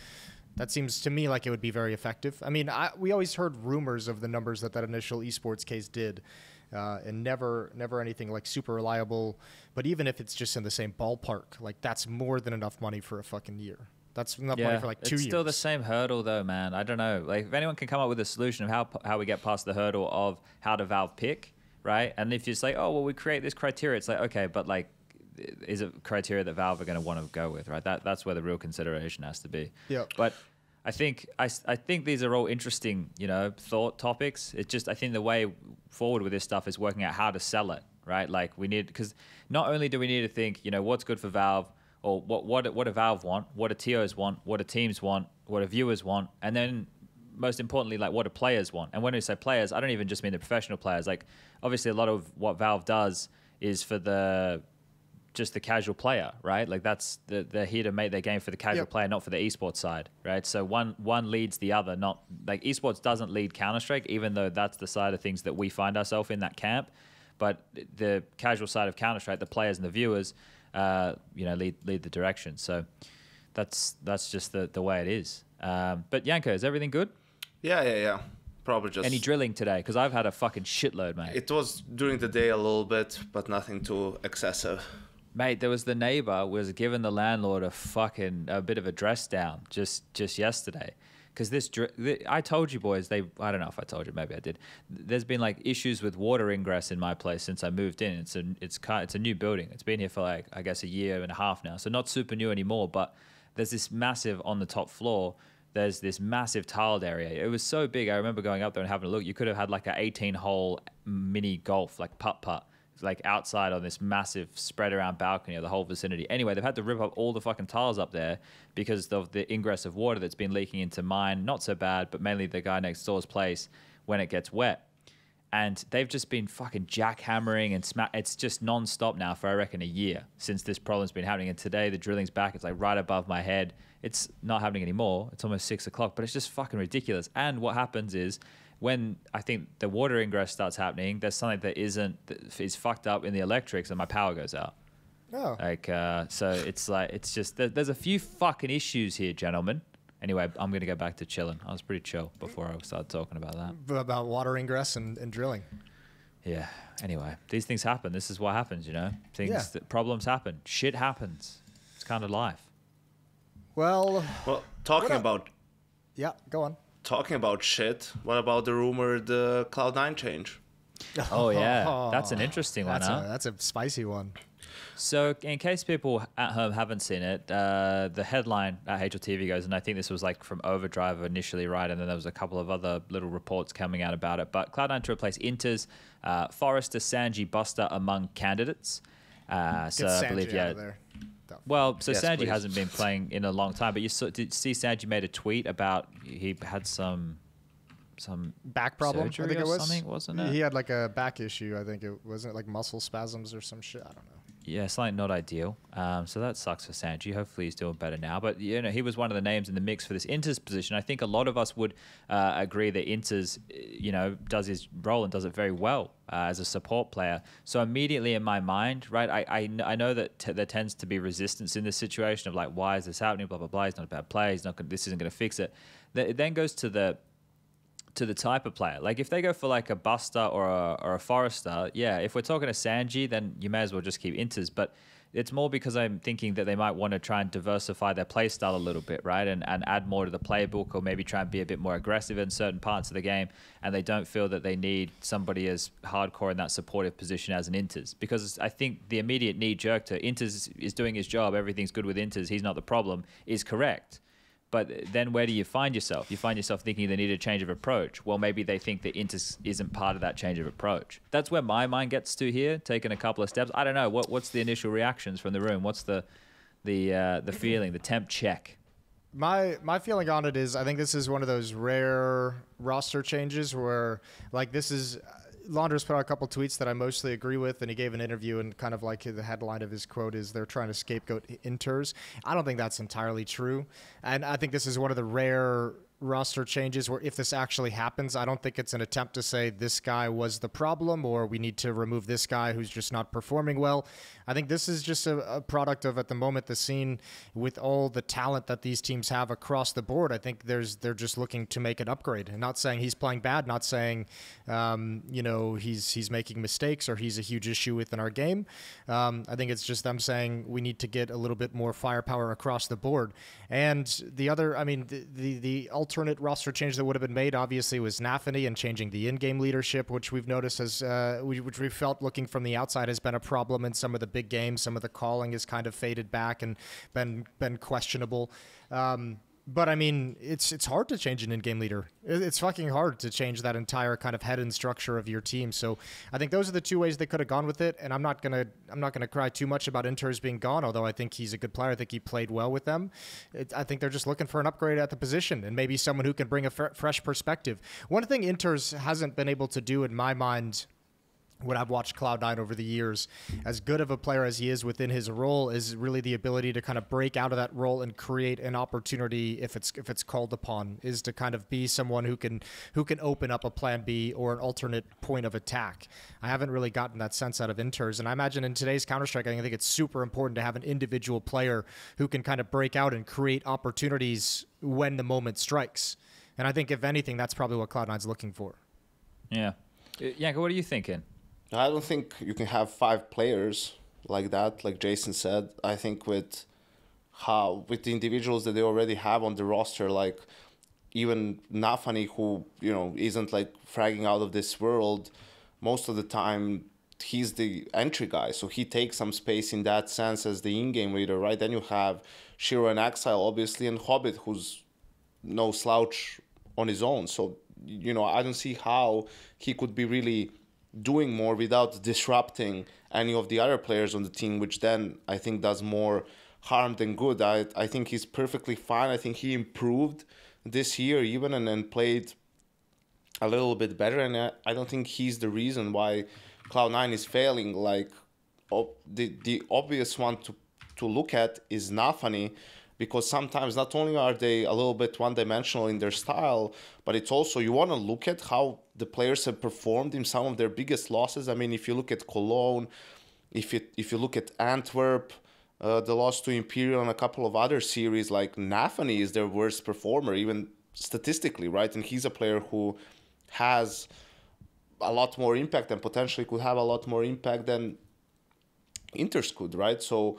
that seems to me like it would be very effective. I mean, we always heard rumors of the numbers that initial esports case did, and never anything like super reliable. But even if it's just in the same ballpark, like that's more than enough money for a fucking year. That's enough money for like 2 years. It's still the same hurdle though, man. I don't know. Like if anyone can come up with a solution of how we get past the hurdle of how to Valve pick, right? And if you say, oh, well, we create this criteria, it's like, okay, but like, is it criteria that Valve are going to want to go with, right? That's where the real consideration has to be. Yeah. But I think these are all interesting, thought topics. It's just I think the way forward with this stuff is working out how to sell it, right? Like we need, because not only do we need to think, what's good for Valve, or what do Valve want, what do TOs want, what do teams want, what do viewers want, and then most importantly, like what do players want? And when we say players, I don't even just mean the professional players. Like obviously a lot of what Valve does is for the just the casual player, right? Like that's they're here to make their game for the casual player, not for the esports side, right? So one leads the other, not like esports doesn't lead Counter-Strike, even though that's the side of things that we find ourselves in that camp. But the casual side of Counter-Strike, the players and the viewers, lead the direction. So that's just the way it is. But Yanko, is everything good? Yeah. Probably just... Any drilling today? Because I've had a fucking shitload, mate. It was during the day a little bit, but nothing too excessive. Mate, there was the neighbor was giving the landlord a bit of a dress down just yesterday. Because I told you boys, I don't know if I told you, maybe I did. There's been like issues with water ingress in my place since I moved in. It's a new building. It's been here for like, I guess, a year and a half now. So not super new anymore, but there's this massive on the top floor. There's this massive tiled area. It was so big. I remember going up there and having a look. You could have had like an 18-hole mini golf, like putt-putt, like outside on this massive spread around balcony of the whole vicinity. Anyway, they've had to rip up all the fucking tiles up there because of the ingress of water that's been leaking into mine. Not so bad, but mainly the guy next door's place when it gets wet. And they've just been fucking jackhammering and it's just non-stop now for, I reckon, a year since this problem's been happening. And today the drilling's back. It's like right above my head. It's not happening anymore. It's almost 6 o'clock, but it's just fucking ridiculous. And what happens is when I think the water ingress starts happening, there's something that is fucked up in the electrics and my power goes out. Oh. So it's like, it's just, there's a few fucking issues here, gentlemen. Anyway, I'm going to go back to chilling. I was pretty chill before I started talking about that. About water ingress and drilling. Yeah. Anyway, these things happen. This is what happens, problems happen. Shit happens. It's kind of life. Well, talking about... Yeah, go on. Talking about shit, what about the rumored Cloud9 change? Oh, yeah. That's an interesting one, huh? That's a spicy one. So in case people at home haven't seen it, the headline at HLTV goes, and I think this was like from Overdrive initially, right? And then there was a couple of other little reports coming out about it. But Cloud9 to replace Inter's Forrester, Sanji, Buster among candidates. So I believe, out of there. Well, so yes, Sanji please. hasn't been playing in a long time, but did see Sanji made a tweet about he had some back problem, I think it was. Something, wasn't it? He had like a back issue, I think. It wasn't like muscle spasms or some shit. I don't know. Yeah, something not ideal. So that sucks for Sanji. Hopefully he's doing better now. But, he was one of the names in the mix for this Inters position. I think a lot of us would agree that Inters, does his role and does it very well as a support player. So immediately in my mind, right, I know that there tends to be resistance in this situation of like, why is this happening? Blah, blah, blah. He's not a bad player. This isn't going to fix it. It then goes to the type of player. Like if they go for like a Buster or a Forrester, yeah, if we're talking to Sanji, then you may as well just keep Inters. But it's more because I'm thinking that they might want to try and diversify their play style a little bit, right? And add more to the playbook, or maybe try and be a bit more aggressive in certain parts of the game. And they don't feel that they need somebody as hardcore in that supportive position as an Inters. Because I think the immediate knee jerk to Inters is doing his job, everything's good with Inters, he's not the problem, is correct. But then where do you find yourself? You find yourself thinking they need a change of approach. Well, maybe they think that Inters isn't part of that change of approach. That's where my mind gets to here, taking a couple of steps. I don't know. What's the initial reactions from the room? What's the feeling, the temp check? My feeling on it is I think this is one of those rare roster changes where like this is... Launders put out a couple tweets that I mostly agree with, and he gave an interview, and kind of like the headline of his quote is they're trying to scapegoat Inters. I don't think that's entirely true, and I think this is one of the rare roster changes where if this actually happens, I don't think it's an attempt to say this guy was the problem or we need to remove this guy who's just not performing well. I think this is just a product of, at the moment, the scene with all the talent that these teams have across the board. I think they're just looking to make an upgrade, and not saying he's playing bad, not saying he's making mistakes or he's a huge issue within our game. I think it's just them saying we need to get a little bit more firepower across the board. And the other, I mean, the alternate roster change that would have been made obviously was Nafany and changing the in-game leadership, which we've noticed which we felt looking from the outside has been a problem in some of the big games. Some of the calling has kind of faded back and been questionable. But I mean, it's hard to change an in-game leader. It's fucking hard to change that entire kind of head and structure of your team. So I think those are the two ways they could have gone with it. And I'm not gonna cry too much about Inters being gone, although I think he's a good player. I think he played well with them. I think they're just looking for an upgrade at the position and maybe someone who can bring a fresh perspective. One thing Inters hasn't been able to do, in my mind, when I've watched Cloud9 over the years, as good of a player as he is within his role, is really the ability to kind of break out of that role and create an opportunity if it's called upon, is to kind of be someone who can open up a plan B or an alternate point of attack. I haven't really gotten that sense out of Inters, and I imagine in today's Counter-Strike, I think it's super important to have an individual player who can kind of break out and create opportunities when the moment strikes. And I think if anything, that's probably what Cloud9's looking for. Yeah. Yanko, what are you thinking? I don't think you can have 5 players like that, like Jason said. I think with the individuals that they already have on the roster, like even Nafani, who, you know, isn't like fragging out of this world, most of the time he's the entry guy. So he takes some space in that sense as the in-game leader, right? Then you have Shiro and Exile, obviously, and Hobbit, who's no slouch on his own. So, you know, I don't see how he could be really doing more without disrupting any of the other players on the team, which then I think does more harm than good. I think he's perfectly fine. I think he improved this year even and played a little bit better, and I don't think he's the reason why Cloud9 is failing. Like, the obvious one to look at is Nafani, because sometimes not only are they a little bit one-dimensional in their style, but it's also, you want to look at how the players have performed in some of their biggest losses. I mean, if you look at Cologne, if you look at Antwerp, the loss to Imperial and a couple of other series, like Nafani is their worst performer, even statistically, right? And he's a player who has a lot more impact and potentially could have a lot more impact than Inters could, right? So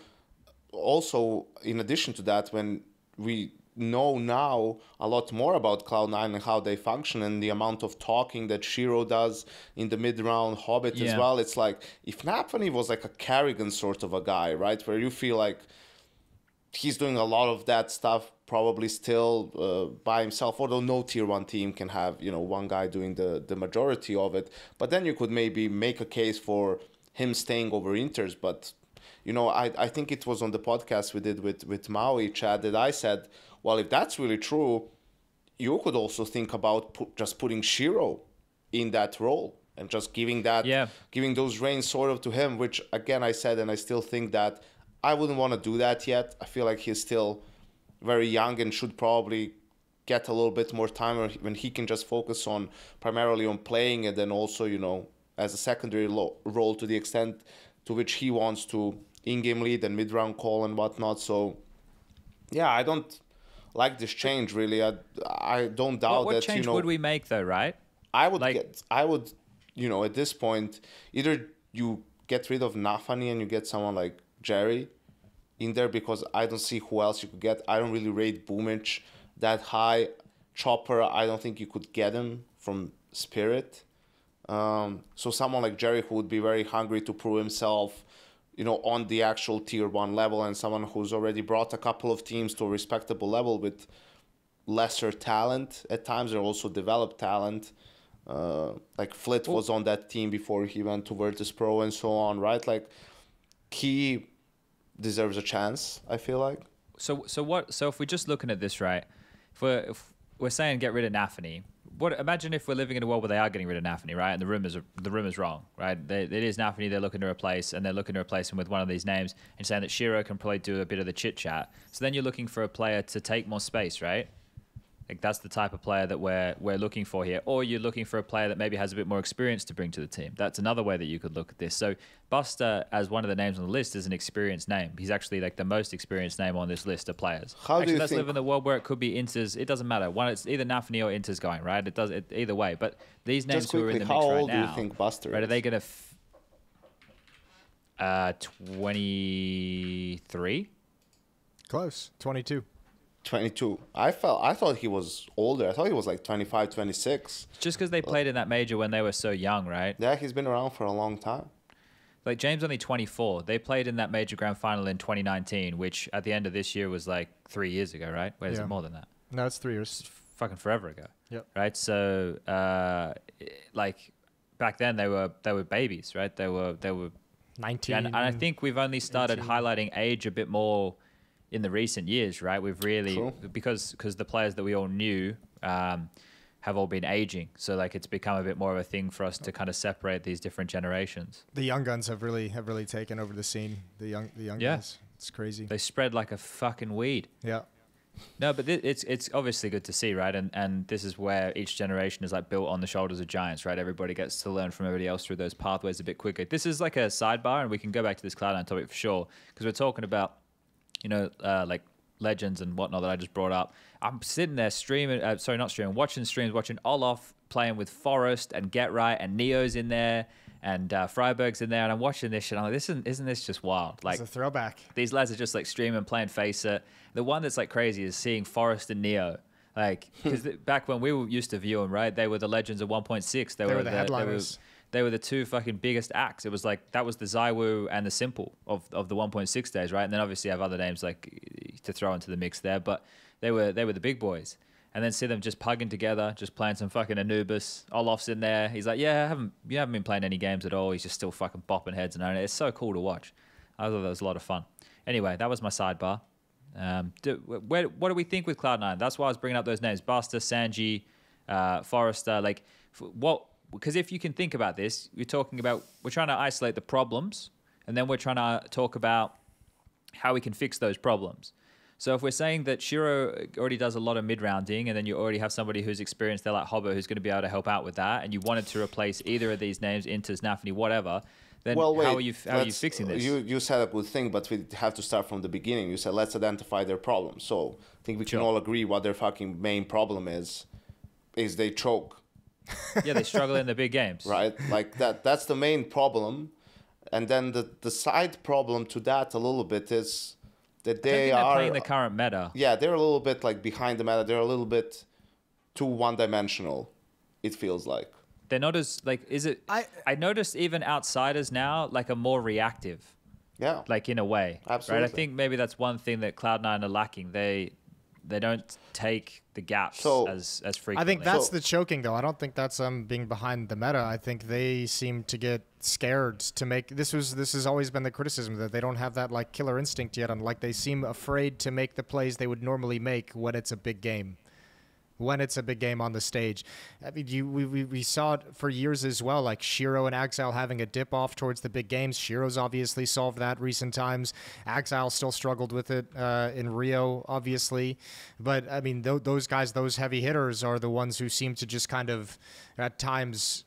also, in addition to that, when we know now a lot more about Cloud9 and how they function and the amount of talking that Shiro does in the mid-round, Hobbit as well, it's like, if Nafani was like a Carrigan sort of a guy, right, where you feel like he's doing a lot of that stuff probably still by himself, although no tier 1 team can have, you know, one guy doing the majority of it. But then you could maybe make a case for him staying over Inters. But, you know, I think it was on the podcast we did with Maui, Chad, that I said, well, if that's really true, you could also think about just putting Shiro in that role and just giving those reins sort of to him, which, again, I said, and I still think that I wouldn't want to do that yet. I feel like he's still very young and should probably get a little bit more time when he can just focus on primarily on playing, and then also, you know, as a secondary role to the extent to which he wants to in-game lead and mid-round call and whatnot. So, yeah, I don't like this change, really. I don't doubt what that, change you know, would we make, though, right? I would, you know, at this point, either you get rid of Nafani and you get someone like Jerry in there, because I don't see who else you could get. I don't really rate Boomich that high. Chopper, I don't think you could get him from Spirit. So someone like Jerry, who would be very hungry to prove himself, you know, on the actual tier 1 level, and someone who's already brought a couple of teams to a respectable level with lesser talent at times, or also developed talent. Like Flit was on that team before he went to Virtus Pro and so on, right? Like, he deserves a chance, I feel like. So if we're just looking at this, right, if we're saying get rid of Nafani, imagine if we're living in a world where they are getting rid of Nafani, right, and the rumor's wrong, right? It is Nafani they're looking to replace, and they're looking to replace him with one of these names, and saying that Shiro can probably do a bit of the chit chat. So then you're looking for a player to take more space, right? Like, that's the type of player that we're looking for here. Or you're looking for a player that maybe has a bit more experience to bring to the team. That's another way that you could look at this. So Buster, as one of the names on the list, is an experienced name. He's actually like the most experienced name on this list of players. Let's live in the world where it could be Inters. It doesn't matter. It's either Nafani or Inters going, right? It does it either way. But these names who are in the mix right now, how old do you think Buster is? Are they going to 23? Close. 22. 22. I thought he was older. I thought he was like 25, 26. Just because they played in that major when they were so young, right? Yeah, he's been around for a long time. Like, James only 24. They played in that major grand final in 2019, which at the end of this year was like 3 years ago, right? Wait, is it more than that? No, it's 3 years. It's fucking forever ago. Yep. Right? So, like, back then they were babies, right? They were 19. And I think we've only started 18. highlighting age a bit more in the recent years, right? We've really, because the players that we all knew, have all been aging. So like it's become a bit more of a thing for us to kind of separate these different generations. The young guns have really taken over the scene. The young guys. It's crazy. They spread like a fucking weed. Yeah. No, but it's obviously good to see, right? And this is where each generation is like built on the shoulders of giants, right? Everybody gets to learn from everybody else through those pathways a bit quicker. This is like a sidebar, and we can go back to this Cloud9 topic for sure, because we're talking about, like legends and whatnot that I just brought up. I'm sitting there watching streams, watching Olaf playing with Forest and Get Right, and Neo's in there, and Freiberg's in there, and I'm watching this shit. I'm like, isn't this just wild? Like, it's a throwback. These lads are just like streaming, playing Facer. The one that's like crazy is seeing Forest and Neo. Like, because back when we used to view them, right? They were the legends of 1.6. They were the headliners. They were the two fucking biggest acts. It was like, that was the Zywoo and the Simple of the 1.6 days, right? And then obviously you have other names like to throw into the mix there, but they were the big boys. And then see them just pugging together, just playing some fucking Anubis. Olaf's in there. He's like, yeah, you haven't been playing any games at all. He's just still fucking bopping heads and owning it. It's so cool to watch. I thought that was a lot of fun. Anyway, that was my sidebar. What do we think with Cloud9? That's why I was bringing up those names. Buster, Sanji, Forrester. Like, because if you can think about this, we're trying to isolate the problems, and then we're trying to talk about how we can fix those problems. So if we're saying that Shiro already does a lot of mid-rounding, and then you already have somebody who's experienced there like Hobbo who's going to be able to help out with that, and you wanted to replace either of these names into Snafany, whatever, then how are you fixing this? You said a good thing, but we have to start from the beginning. You said, let's identify their problem. So I think we can all agree what their fucking main problem is they choke. Yeah, they struggle in the big games. Right? Like that's the main problem. And then the side problem to that a little bit is that they're playing the current meta. Yeah, they're a little bit like behind the meta. They're a little bit too one-dimensional, it feels like. They're not as, like, I noticed even outsiders now, like, are more reactive. Yeah. Like, in a way. Absolutely. Right? I think maybe that's one thing that Cloud9 are lacking. They don't take the gaps as frequently. I think that's the choking, though. I don't think that's being behind the meta. I think they seem to get scared to make this has always been the criticism, that they don't have that like killer instinct yet, and like they seem afraid to make the plays they would normally make when it's a big game. When it's a big game on the stage. I mean, we saw it for years as well, like Shiro and Axile having a dip off towards the big games. Shiro's obviously solved that recent times. Axile still struggled with it in Rio, obviously. But, I mean, those guys, those heavy hitters are the ones who seem to just kind of, at times,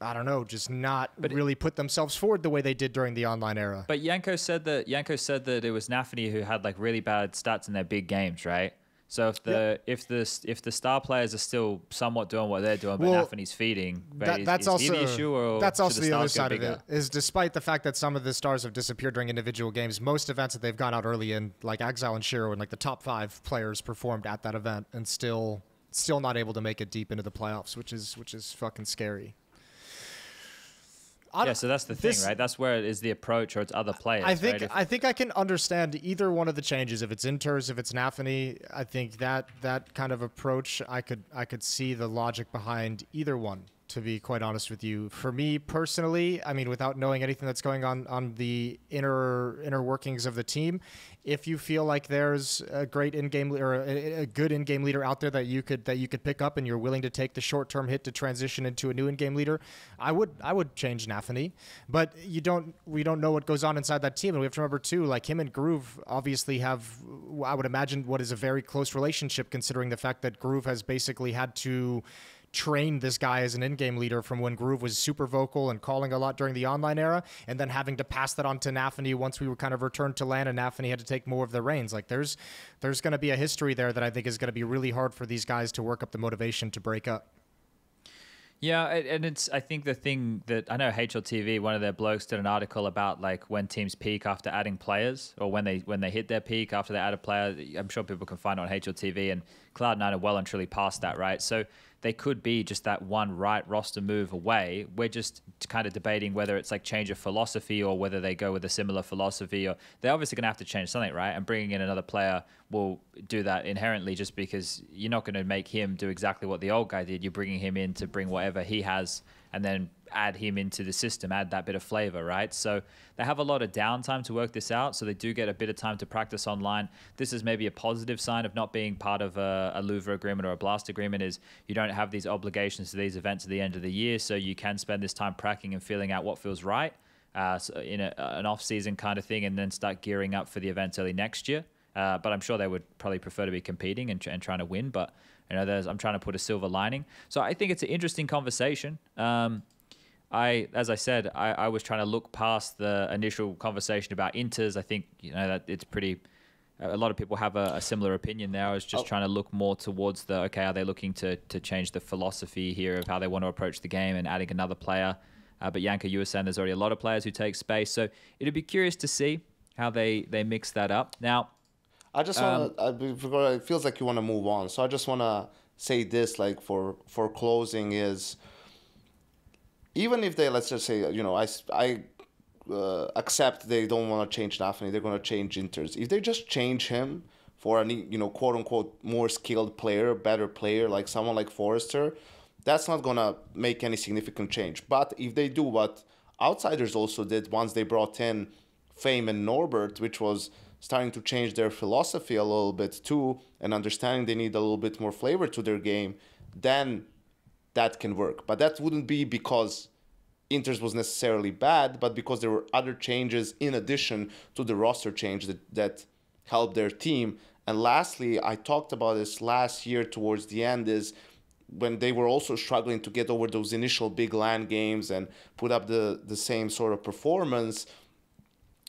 I don't know, just not really put themselves forward the way they did during the online era. But Yanko said that it was Nafany who had like really bad stats in their big games, right? So if the star players are still somewhat doing what they're doing, but Nafany's feeding, that's also the issue, or that's also the other side of it. Is despite the fact that some of the stars have disappeared during individual games, most events that they've gone out early in, like Exile and Shiro, and like the top 5 players performed at that event, and still not able to make it deep into the playoffs, which is fucking scary. Yeah, so that's the thing, right? That's where it is the approach, or it's other players. I think I can understand either one of the changes. If it's Inters, if it's Nafany, I think that kind of approach, I could see the logic behind either one, to be quite honest with you. For me personally, I mean, without knowing anything that's going on the inner workings of the team, if you feel like there's a great in-game or a good in-game leader out there that you could pick up, and you're willing to take the short-term hit to transition into a new in-game leader, I would change Nafany. But we don't know what goes on inside that team, and we have to remember too, like him and Groove obviously have, I would imagine, what is a very close relationship, considering the fact that Groove has basically had to train this guy as an in-game leader from when Groove was super vocal and calling a lot during the online era, and then having to pass that on to Nafany once we were kind of returned to LAN, and Nafany had to take more of the reins. Like there's going to be a history there that I think is going to be really hard for these guys to work up the motivation to break up. Yeah, and I think the thing that I know HLTV, one of their blokes did an article about like when teams peak after adding players, or when they hit their peak after they add a player. I'm sure people can find it on HLTV, and Cloud9 are well and truly past that, right? So they could be just that one right roster move away. We're just kind of debating whether it's like change of philosophy, or whether they go with a similar philosophy, or they're obviously going to have to change something, right? And bringing in another player will do that inherently, just because you're not going to make him do exactly what the old guy did. You're bringing him in to bring whatever he has, and then add him into the system, add that bit of flavor, right? So they have a lot of downtime to work this out, so they do get a bit of time to practice online. This is maybe a positive sign of not being part of a Louvre agreement or a Blast agreement, is you don't have these obligations to these events at the end of the year, so you can spend this time practicing and feeling out what feels right so in an off-season kind of thing, and then start gearing up for the events early next year. But I'm sure they would probably prefer to be competing and trying to win, but I'm trying to put a silver lining. So I think it's an interesting conversation. As I said, I was trying to look past the initial conversation about Inters. I think that it's pretty. A lot of people have a similar opinion there. I was just trying to look more towards are they looking to change the philosophy here of how they want to approach the game and adding another player? But Yanka, you were saying there's already a lot of players who take space, so it'd be curious to see how they mix that up. Now, I just want to. It feels like you want to move on, so I just want to say this, like for closing, is even if they, let's just say, I accept they don't want to change Nafany, they're going to change Inters. If they just change him for a quote unquote more skilled player, better player, like someone like Forrester, that's not going to make any significant change. But if they do what Outsiders also did once they brought in Fame and Norbert, which was starting to change their philosophy a little bit too, and understanding they need a little bit more flavor to their game, then that can work. But that wouldn't be because Inters was necessarily bad, but because there were other changes in addition to the roster change that helped their team. And lastly, I talked about this last year towards the end, is when they were also struggling to get over those initial big LAN games and put up the same sort of performance,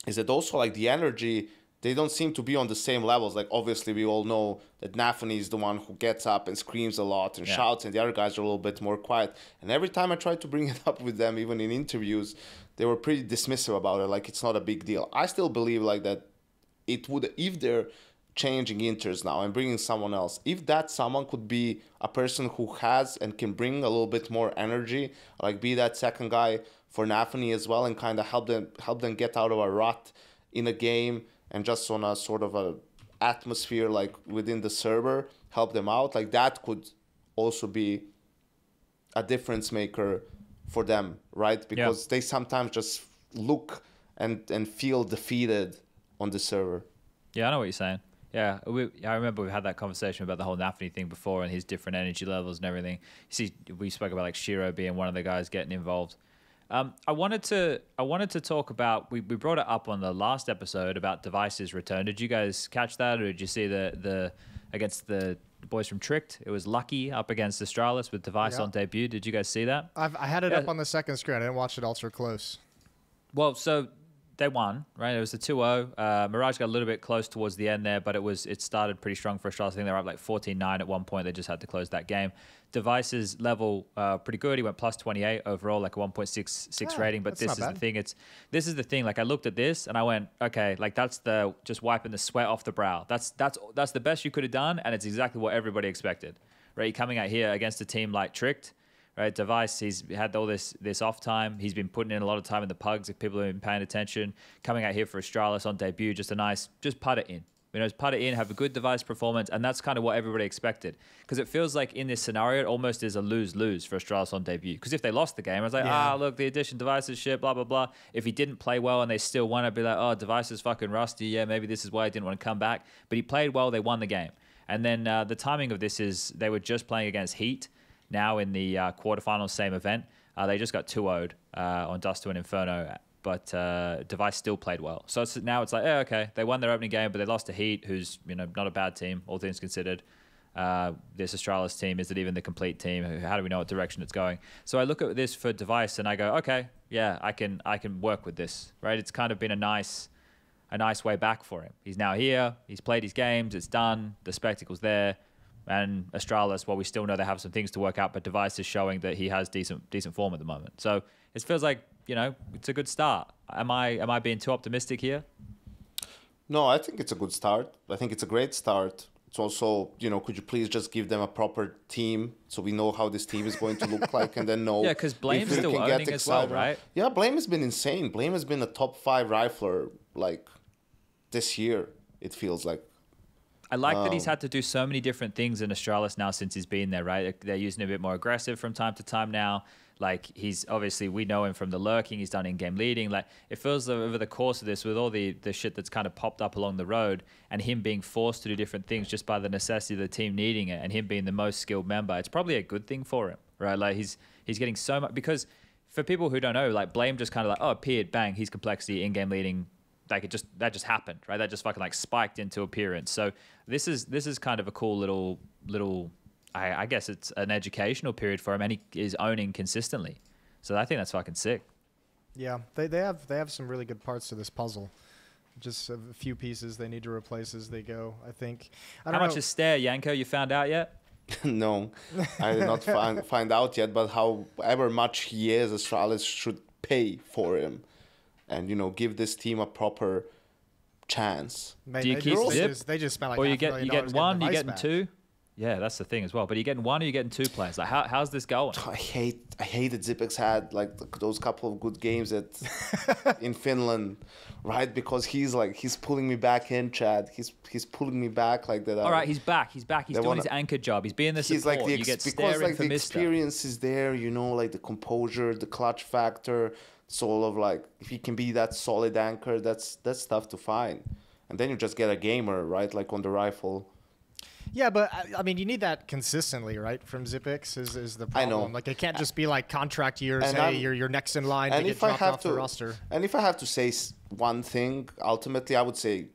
is that also like the energy, they don't seem to be on the same levels. Like obviously we all know that Nafany is the one who gets up and screams a lot and shouts, and the other guys are a little bit more quiet. And every time I tried to bring it up with them, even in interviews, they were pretty dismissive about it, like it's not a big deal. I still believe like that it would, if they're changing Inters now and bringing someone else, if that someone could be a person who has and can bring a little bit more energy, like be that second guy for Nafany as well, and kind of help them get out of a rut in a game, and just on a sort of a atmosphere like within the server, help them out, like that could also be a difference maker for them, right? Because they sometimes just look and feel defeated on the server. Yeah, I know what you're saying. Yeah, I remember we had that conversation about the whole Nafany thing before and his different energy levels and everything. You see, we spoke about like Shiro being one of the guys getting involved. I wanted to talk about, we brought it up on the last episode about Device's return. Did you guys catch that, or did you see the against the boys from Tricked? It was Lucky up against Astralis with Device on debut. Did you guys see that? I had it up on the second screen. I didn't watch it ultra close. Well, so they won, right? It was a 2-0. Mirage got a little bit close towards the end there, but it started pretty strong for Astralis. I think they were up like 14-9 at one point. They just had to close that game. Device's level pretty good. He went plus 28 overall, like a 1.66 rating. But this is the thing. This is the thing. Like I looked at this and I went, okay, like that's the just wiping the sweat off the brow. That's the best you could have done, and it's exactly what everybody expected, right? Coming out here against a team like Tricked. Right, Device, he's had all this off time. He's been putting in a lot of time in the pugs if people have been paying attention. Coming out here for Astralis on debut, just put it in. Just put it in, have a good Device performance, and that's kind of what everybody expected. Because it feels like in this scenario, it almost is a lose-lose for Astralis on debut. Because if they lost the game, I was like, look, the addition Device is shit, blah, blah, blah. If he didn't play well and they still won, I'd be like, oh, Device is fucking rusty. Yeah, maybe this is why he didn't want to come back. But he played well, they won the game. And then the timing of this is they were just playing against Heat. Now in the quarterfinals, same event, they just got 2-0'd on Dust to an Inferno, but Device still played well. So now it's like, okay, they won their opening game, but they lost to Heat, who's not a bad team, all things considered. This Astralis team, is it even the complete team? How do we know what direction it's going? So I look at this for Device and I go, okay, yeah, I can work with this, right? It's kind of been a nice way back for him. He's now here. He's played his games. It's done. The spectacle's there. And Astralis, well, we still know they have some things to work out, but Device is showing that he has decent form at the moment. So it feels like, it's a good start. Am I being too optimistic here? No, I think it's a good start. I think it's a great start. It's also, could you please just give them a proper team so we know how this team is going to look like, and then know. Yeah, because Blame's still owning as well, right? Yeah, Blame has been insane. Blame has been a top 5 rifler like this year, it feels like. I like that he's had to do so many different things in Astralis now since he's been there, right? They're using a bit more aggressive from time to time now. Like, he's obviously, we know him from the lurking. He's done in-game leading. Like, it feels that over the course of this, with all the shit that's kind of popped up along the road, and him being forced to do different things just by the necessity of the team needing it, and him being the most skilled member, it's probably a good thing for him, right? Like, he's getting so much, because for people who don't know, like, Blame just kind of like, oh, appeared, bang, he's complexity, in-game leading. Like, that just happened, right? That just fucking like spiked into appearance. So this is kind of a cool little. I guess it's an educational period for him, and he is owning consistently. So I think that's fucking sick. Yeah, they have some really good parts to this puzzle. Just a few pieces they need to replace as they go, I think. How much is Stare, Yanko? You found out yet? No, I did not find out yet. But however much he is, Astralis should pay for him, and give this team a proper chance. Do you keep Zip? They just spent like or you $500,000 get one, you getting back. two. Yeah, that's the thing as well. But are you getting one or are you getting two players? Like, how's this going? I hated Zipex had like those couple of good games in Finland, right? Because he's pulling me back in, Chad. He's pulling me back like that. All right, he's back. He's doing his anchor job. He's being the support. He's like you get because staring like for the Mister. experience is there, like the composure, the clutch factor. Sort of like if he can be that solid anchor, that's tough to find. And then you just get a gamer, right? Like on the rifle. Yeah, but I mean, you need that consistently, right? From Zipix is the problem. I know. Like, it can't just be like contract years. And hey, you're next in line to get dropped off the roster. And if I have to say one thing, ultimately, I would say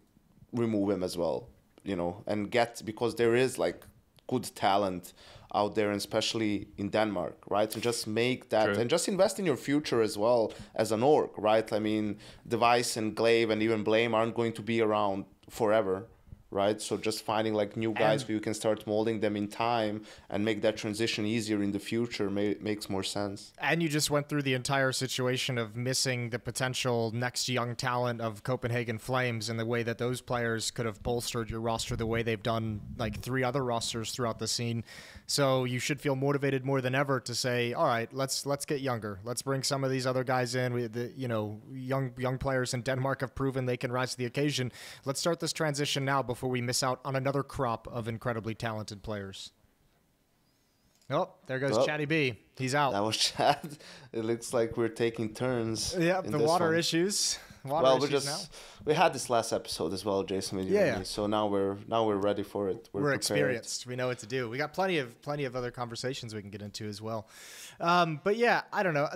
remove him as well. And because there is like good talent out there, and especially in Denmark, right? And just make that, True. and just invest in your future as well as an org, right? I mean, Device and Glaive and even Blame aren't going to be around forever. Right, so just finding like new guys who you can start molding them in time and make that transition easier in the future makes more sense. And you just went through the entire situation of missing the potential next young talent of Copenhagen Flames, and the way that those players could have bolstered your roster the way they've done like 3 other rosters throughout the scene. So you should feel motivated more than ever to say, all right, let's get younger. Let's bring some of these other guys in. Young players in Denmark have proven they can rise to the occasion. Let's start this transition now before we miss out on another crop of incredibly talented players. Oh, there goes Chatty B. He's out. That was Chad. It looks like we're taking turns. Yeah, the water issues. We had this last episode as well, Jason. Yeah. So now we're ready for it. We're experienced. We know what to do. We got plenty of other conversations we can get into as well. But yeah, I don't know.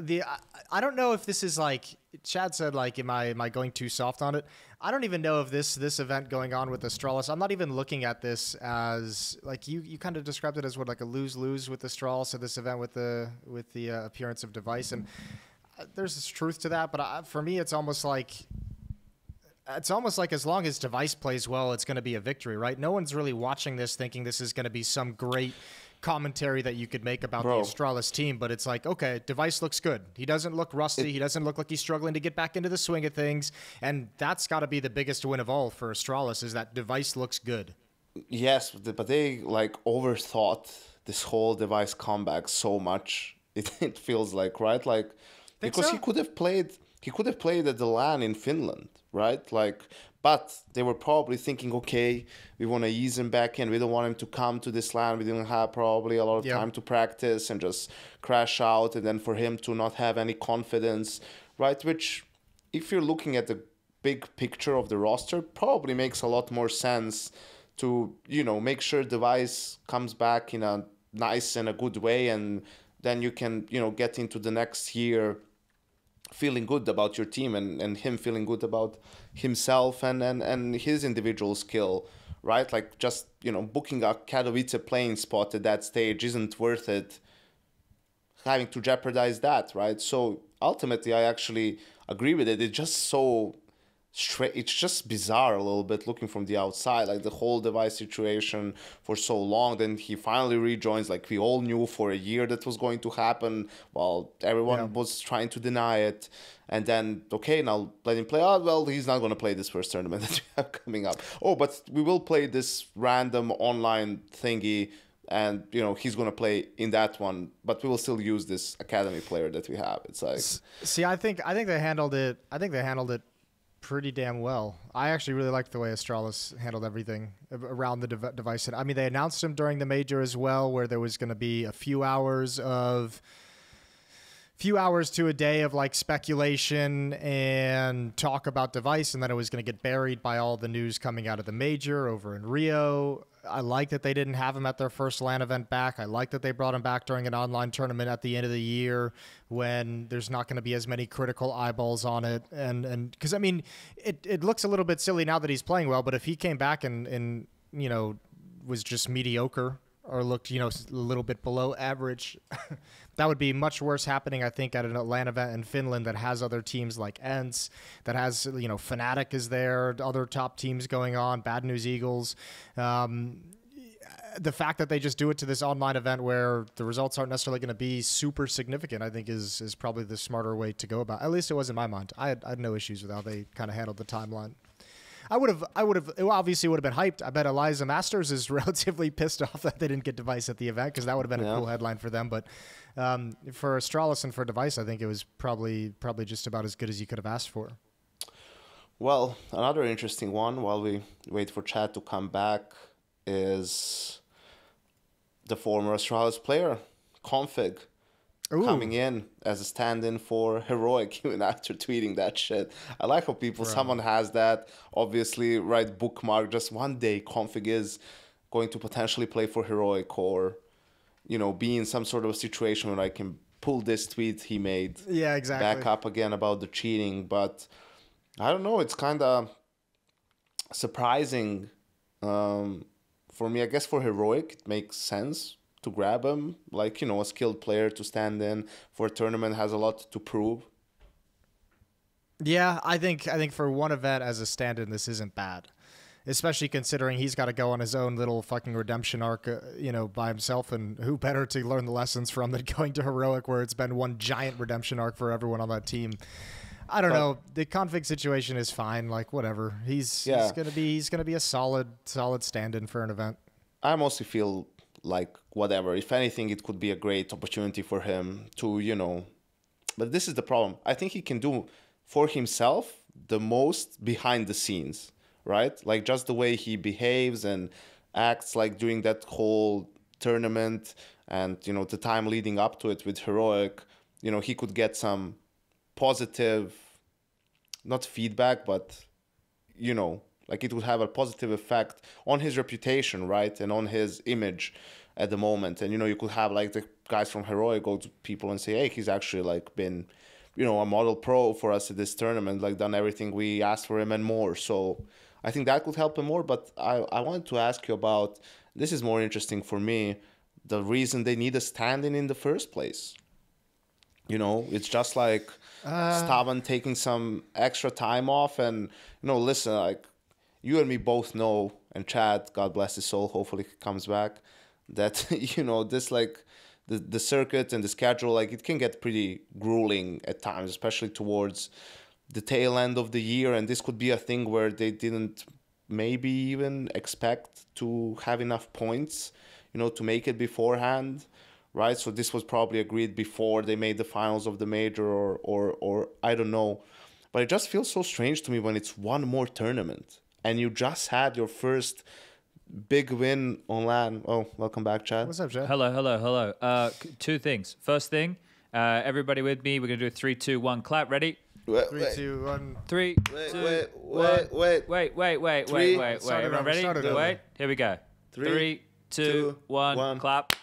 I don't know if this is like Chad said. Like, am I going too soft on it? I don't even know if this event going on with Astralis. I'm not even looking at this as like you kind of described it as what, like a lose-lose with Astralis. So this event with the appearance of Device, and there's truth to that. But for me, it's almost like as long as Device plays well, it's going to be a victory, right? No one's really watching this thinking this is going to be some great commentary that you could make about the Astralis team, but it's like, okay, Device looks good. He doesn't look rusty. He doesn't look like he's struggling to get back into the swing of things, and that's got to be the biggest win of all for Astralis, is that Device looks good. Yes, but they like overthought this whole Device comeback so much. It feels like, right? Like, because he could have played at the LAN in Finland, right? Like, but they were probably thinking, okay, we want to ease him back in. We don't want him to come to this LAN. We didn't have probably a lot of time to practice and just crash out, and then for him to not have any confidence, right? Which, if you're looking at the big picture of the roster, probably makes a lot more sense to, make sure Device comes back in a nice and a good way, and then you can, get into the next year feeling good about your team, and him feeling good about himself and his individual skill, right? Like, just, booking a Katowice playing spot at that stage isn't worth it, having to jeopardize that, right? So ultimately, I actually agree with it. It's just so it's just bizarre a little bit looking from the outside, like the whole Device situation for so long. Then he finally rejoins, like we all knew for a year that was going to happen while everyone was trying to deny it. And then, okay, now let him play. Oh, well, he's not going to play this first tournament that we have coming up. Oh, but we will play this random online thingy, and he's going to play in that one, but we will still use this academy player that we have. It's like, see, I think they handled it. I think they handled it pretty damn well. I actually really liked the way Astralis handled everything around the Device. I mean, they announced him during the major as well, where there was going to be a few hours of few hours to a day of like speculation and talk about device, and then it was going to get buried by all the news coming out of the major over in Rio. I like that they didn't have him at their first LAN event back. I like that they brought him back during an online tournament at the end of the year when there's not going to be as many critical eyeballs on it. And because, I mean, it looks a little bit silly now that he's playing well, but if he came back and you know, was just mediocre or looked, you know, a little bit below average, that would be much worse happening, I think, at an LAN event in Finland that has other teams like ENCE, that has, you know, Fnatic is there, other top teams going on, Bad News Eagles. The fact that they just do it to this online event where the results aren't necessarily going to be super significant, I think is probably the smarter way to go about it. At least it was in my mind. I had no issues with how they kind of handled the timeline. I would have, it obviously would have been hyped. I bet Eliza Masters is relatively pissed off that they didn't get Device at the event, because that would have been a cool headline for them. But for Astralis and for Device, I think it was probably just about as good as you could have asked for. Well, another interesting one while we wait for Chad to come back is the former Astralis player, Config, coming in as a stand-in for Heroic even after tweeting that shit. I like how someone has that, obviously, right, bookmark, just one day Config is going to potentially play for Heroic, or, you know, be in some sort of situation where I can pull this tweet he made back up again about the cheating. But I don't know, it's kind of surprising for me. I guess for Heroic, it makes sense to grab him, like, you know, a skilled player to stand in for a tournament, has a lot to prove. Yeah, I think for one event as a stand-in, this isn't bad, especially considering he's got to go on his own little fucking redemption arc, you know, by himself, and who better to learn the lessons from than going to Heroic, where it's been one giant redemption arc for everyone on that team. I don't know. The Config situation is fine. Like, whatever. He's gonna be a solid stand-in for an event. I mostly feel like whatever. If anything, it could be a great opportunity for him to, you know. But this is the problem. I think he can do for himself the most behind the scenes, right? Like just the way he behaves and acts, like during that whole tournament and, you know, the time leading up to it with Heroic, you know, he could get some positive, not feedback, but, you know, like it would have a positive effect on his reputation, right? And on his image at the moment. And, you know, you could have like the guys from Heroic go to people and say, hey, he's actually like been, you know, a model pro for us at this tournament, like done everything we asked for him and more. So I think that could help him more. But I wanted to ask you about, this is more interesting for me, the reason they need a stand-in in the first place. You know, it's just like Stavan taking some extra time off. And, you know, listen, like, you and me both know, and Chad, God bless his soul, hopefully he comes back, that, you know, this, like, the circuit and the schedule, like, it can get pretty grueling at times, especially towards the tail end of the year. And this could be a thing where they didn't maybe even expect to have enough points, you know, to make it beforehand, right? So this was probably agreed before they made the finals of the major, or I don't know. But it just feels so strange to me when it's one more tournament and you just had your first big win on LAN. Oh, welcome back, Chad. What's up, Chad? Hello. Two things. First thing, everybody with me. We're going to do a 3, 2, 1 clap. Ready? 3, 2, 1. 3, Wait. 2, 1. Wait. Everyone ready? Wait. Here we go. 3, 2, 1 clap.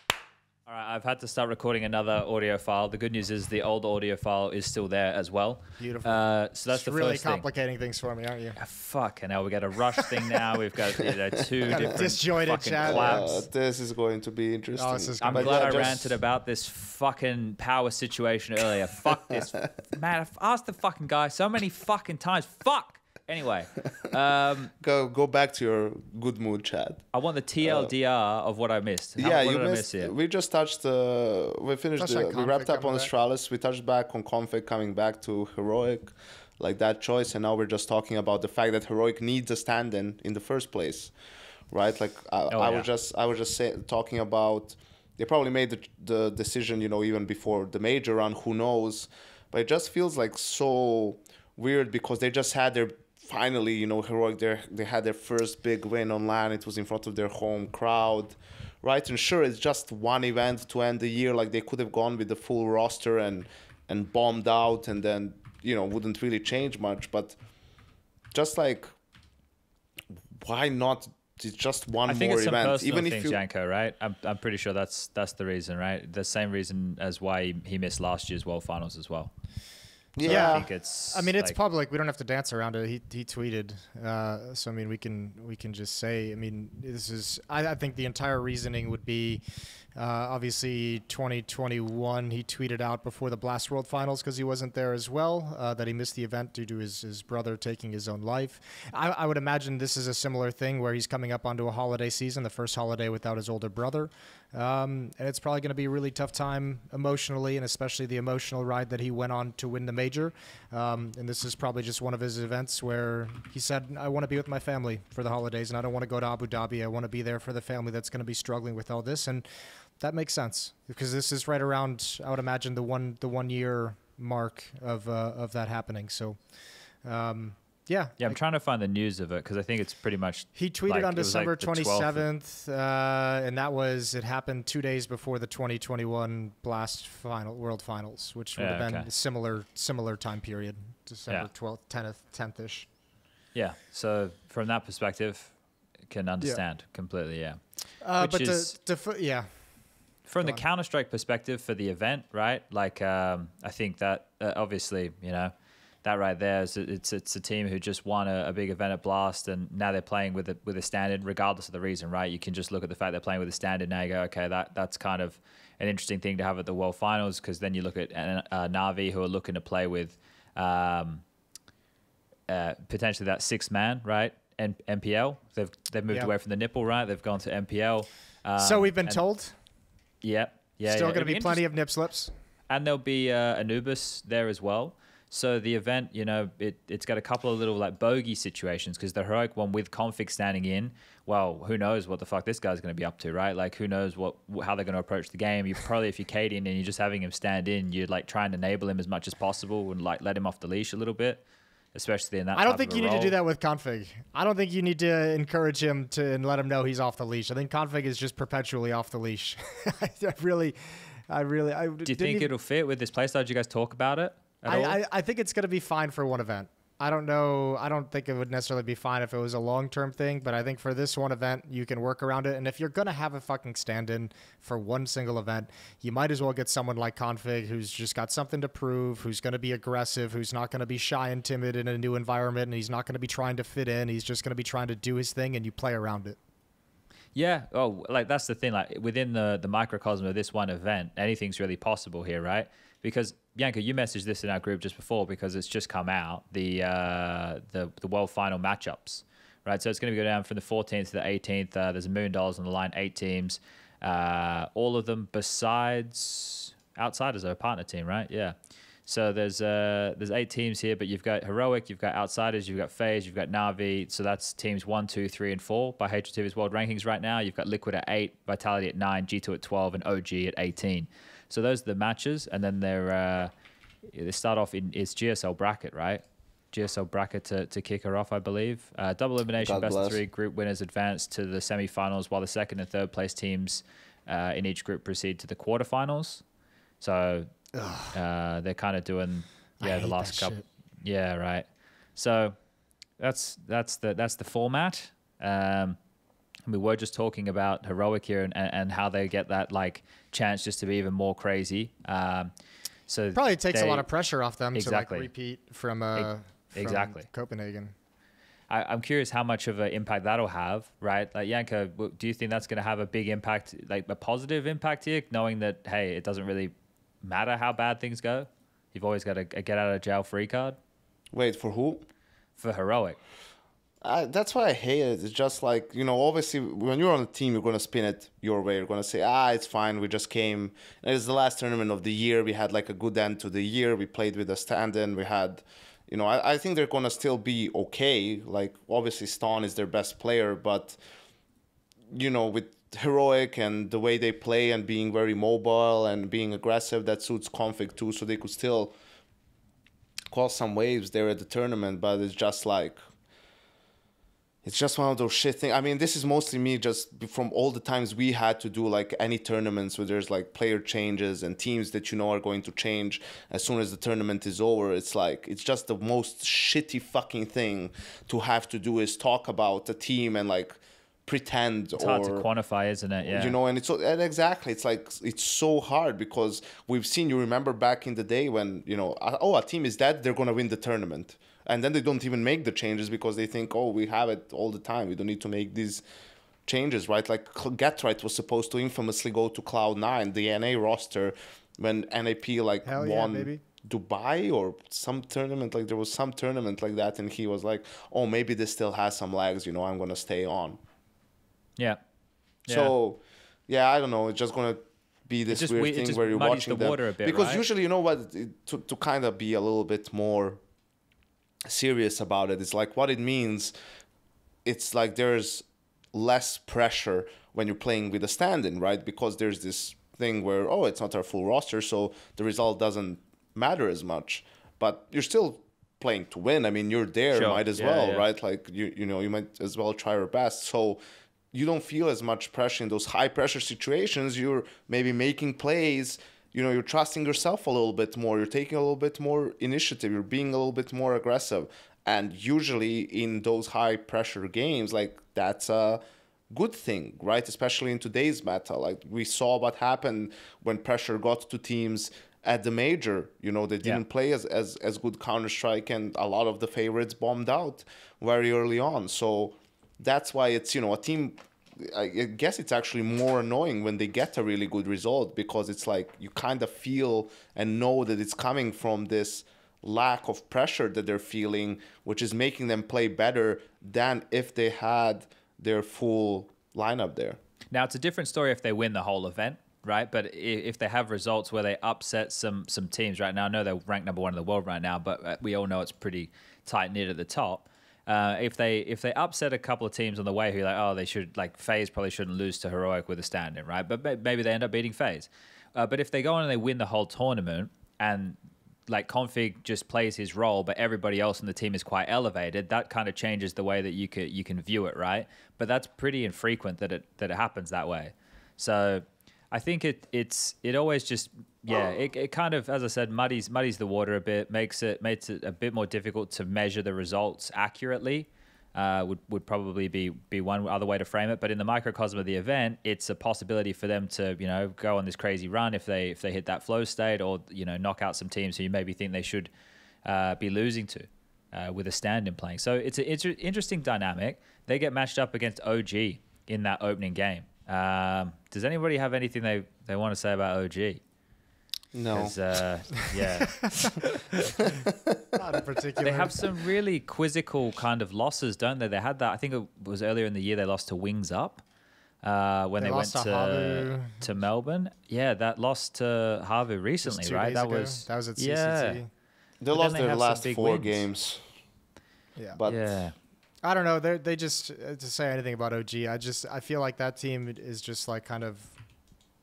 All right, I've had to start recording another audio file. The good news is the old audio file is still there as well. Beautiful. So that's the really first thing. complicating things for me, aren't you? Fuck, and now we got a rush thing now. We've got, you know, two different disjointed fucking chat. claps. This is going to be interesting. Oh, this is I'm But glad yeah, I just- ranted about this fucking power situation earlier. Fuck this. Man, I've asked the fucking guy so many fucking times. Fuck! Anyway, Go back to your good mood, Chad. I want the TLDR of what I missed. Yeah, what you did I miss missed. here? We just touched. We finished. Touched on We wrapped Config up on coming back. Astralis. We touched back on Config coming back to Heroic, like that choice, and now we're just talking about the fact that Heroic needs a stand-in in the first place, right? Like I was just talking about. They probably made the decision, you know, even before the major run. Who knows? But it just feels like so weird because they just had their. Finally, you know, Heroic, they had their first big win on LAN. It was in front of their home crowd, right? And sure, it's just one event to end the year. Like, they could have gone with the full roster and and bombed out, and then wouldn't really change much. But just like, why not? It's just one I think more it's some event. personal Even things, if you, Janko, right? I'm pretty sure that's the reason, right? The same reason as why he missed last year's World Finals as well. So Yeah. I think it's. I mean, it's like, public. We don't have to dance around it. He tweeted. So I mean, we can just say. I mean, this is. I think the entire reasoning would be, obviously 2021. He tweeted out before the Blast World Finals because he wasn't there as well. That he missed the event due to his brother taking his own life. I would imagine this is a similar thing where he's coming up onto a holiday season, the first holiday without his older brother. And it's probably going to be a really tough time emotionally, and especially the emotional ride that he went on to win the major. And this is probably just one of his events where he said, I want to be with my family for the holidays, and I don't want to go to Abu Dhabi. I want to be there for the family that's going to be struggling with all this. And that makes sense because this is right around, I would imagine, the 1 year mark of that happening. So, yeah, I'm trying to find the news of it because I think it's pretty much. He tweeted on December the 12th. 27th, and it happened 2 days before the 2021 Blast World Finals, which would have been a similar time period, December 12th, 10th-ish. Yeah, so from that perspective, can understand completely, yeah. But from the Counter-Strike perspective for the event, right? Like, I think that obviously, that right there is it's a team who just won a big event at Blast, and now they're playing with a stand-in, regardless of the reason, right? You can just look at the fact they're playing with a stand-in. Now you go, okay, that's kind of an interesting thing to have at the World Finals, because then you look at Na'Vi, who are looking to play with potentially that 6-man, right? And MPL. They've moved away from the nipple, right? They've gone to MPL. So we've been told. Yeah. Still going to be plenty of nip slips. And there'll be Anubis there as well. So the event, it's got a couple of little like bogey situations, because the heroic one with Config standing in, well, who knows what the fuck this guy's going to be up to, right? Like, who knows how they're going to approach the game. You probably, if you're Cadian and you're just having him stand in, you'd like try and enable him as much as possible and like let him off the leash a little bit, especially in that. I don't think you need to do that with Config. I don't think you need to encourage him and let him know he's off the leash. I think Config is just perpetually off the leash. Do you think it'll fit with this playstyle? Did you guys talk about it? I think it's going to be fine for one event. I don't know. I don't think it would necessarily be fine if it was a long-term thing, but I think for this one event, you can work around it. And if you're going to have a fucking stand-in for one single event, you might as well get someone like Config, who's just got something to prove, who's going to be aggressive, who's not going to be shy and timid in a new environment, and he's not going to be trying to fit in. He's just going to be trying to do his thing, and you play around it. Yeah. Oh, like that's the thing. Like within the microcosm of this one event, anything's really possible here, right? Because Bianca, you messaged this in our group just before, because it's just come out, the world final matchups, right? So it's going to go down from the 14th to the 18th. There's $1 million on the line, 8 teams, all of them besides Outsiders are a partner team, right? Yeah. So there's 8 teams here, but you've got Heroic, you've got Outsiders, you've got FaZe, you've got Na'Vi. So that's teams 1, 2, 3, and 4 by HTV's world rankings right now. You've got Liquid at 8, Vitality at 9, G2 at 12, and OG at 18. So those are the matches, and then they start off in it's GSL bracket, right? GSL bracket to kick her off, I believe. Double elimination, best of 3 group winners advance to the semifinals, while the second and third place teams in each group proceed to the quarterfinals. So they're kind of doing the last couple. Shit. Yeah, right. So that's the format. We were just talking about Heroic here and how they get that like chance just to be even more crazy. So it probably takes a lot of pressure off them to like repeat from Copenhagen. I'm curious how much of an impact that'll have, right? Like Janko, do you think that's going to have a big impact, like a positive impact here, knowing that, hey, it doesn't really matter how bad things go? You've always got a get out of jail free card. Wait, for who? For Heroic. That's why I hate it. It's just like, obviously when you're on a team, you're going to spin it your way. You're going to say, it's fine. We just came. And it's the last tournament of the year. We had like a good end to the year. We played with a stand-in. We had, I think they're going to still be okay. Like, obviously Ston is their best player, but, with Heroic and the way they play and being very mobile and being aggressive, that suits Config too. So they could still cause some waves there at the tournament, but it's just like, it's just one of those shit things. I mean, this is mostly me just from all the times we had to do like any tournaments where there's like player changes and teams that you know are going to change as soon as the tournament is over. It's like, it's just the most shitty fucking thing to have to do is talk about a team and like pretend. It's hard to quantify, isn't it? Yeah. You know, and and exactly, it's like, it's so hard because we've seen, you remember back in the day when, you know, oh, a team is dead, they're going to win the tournament. And then they don't even make the changes because they think, oh, we have it all the time. We don't need to make these changes, right? Like Getright was supposed to infamously go to Cloud9, the NA roster, when NAP like won Dubai or some tournament. Like there was some tournament like that. And he was like, oh, maybe this still has some legs. You know, I'm going to stay on. Yeah. So, yeah, I don't know. It's just going to be this weird thing where you're watching them. Water a bit, because right? usually, you know what, to kind of be a little bit more serious about it, it's like what it means, it's like there's less pressure when you're playing with a stand-in, right? Because there's this thing where, oh, it's not our full roster, so the result doesn't matter as much, but you're still playing to win. I mean, you're there, Sure. might as well, right? Like you know, you might as well try your best. So you don't feel as much pressure in those high pressure situations. You're maybe making plays, you know, you're trusting yourself a little bit more. You're taking a little bit more initiative. You're being a little bit more aggressive. And usually in those high pressure games, like that's a good thing, right? Especially in today's meta. Like we saw what happened when pressure got to teams at the major. You know, they didn't play as good Counter-Strike, and a lot of the favorites bombed out very early on. So that's why it's, you know, a team, I guess it's actually more annoying when they get a really good result, because it's like you kind of feel and know that it's coming from this lack of pressure that they're feeling, which is making them play better than if they had their full lineup there. Now, it's a different story if they win the whole event, right? But if they have results where they upset some teams right now, I know they're ranked number 1 in the world right now, but we all know it's pretty tight-knit at the top. If they upset a couple of teams on the way who are like, oh, they should, like FaZe probably shouldn't lose to Heroic with a stand-in, right? But maybe they end up beating FaZe. But if they go on and they win the whole tournament and like Config just plays his role, but everybody else in the team is quite elevated, that kind of changes the way that you can view it, right? But that's pretty infrequent that it happens that way. So I think it always just it kind of, as I said, muddies the water a bit, makes it a bit more difficult to measure the results accurately. Would probably be one other way to frame it. But in the microcosm of the event, it's a possibility for them to, you know, go on this crazy run if they hit that flow state, or, you know, knock out some teams who you maybe think they should be losing to with a stand-in playing. So it's an interesting dynamic. They get matched up against OG in that opening game. Does anybody have anything they want to say about OG? No. Yeah. Not in particular. They have some really quizzical kind of losses, don't they? They had that, I think it was earlier in the year, they lost to Wings Up when they went to Melbourne. Yeah, that lost to Havu recently, right? That was at CCC. Yeah. They lost their last 4 games. Yeah. But I don't know. They just, to say anything about OG, I feel like that team is just like kind of,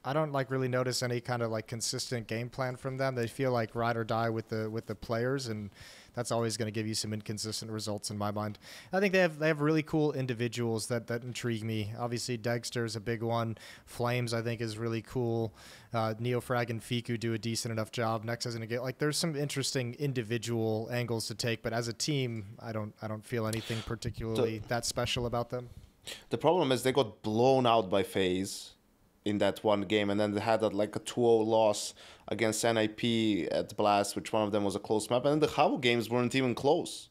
I don't like really notice any kind of like consistent game plan from them. They feel like ride or die with the players, and that's always going to give you some inconsistent results in my mind. I think they have really cool individuals that intrigue me. Obviously, Dexter's a big one. Flames, I think, is really cool. Neofrag and Fiku do a decent enough job. Next is going to get, like, there's some interesting individual angles to take, but as a team, I don't feel anything particularly that special about them. The problem is they got blown out by FaZe in that one game, and then they had a 2-0 loss against NIP at Blast, which one of them was a close map, and then the Havu games weren't even close.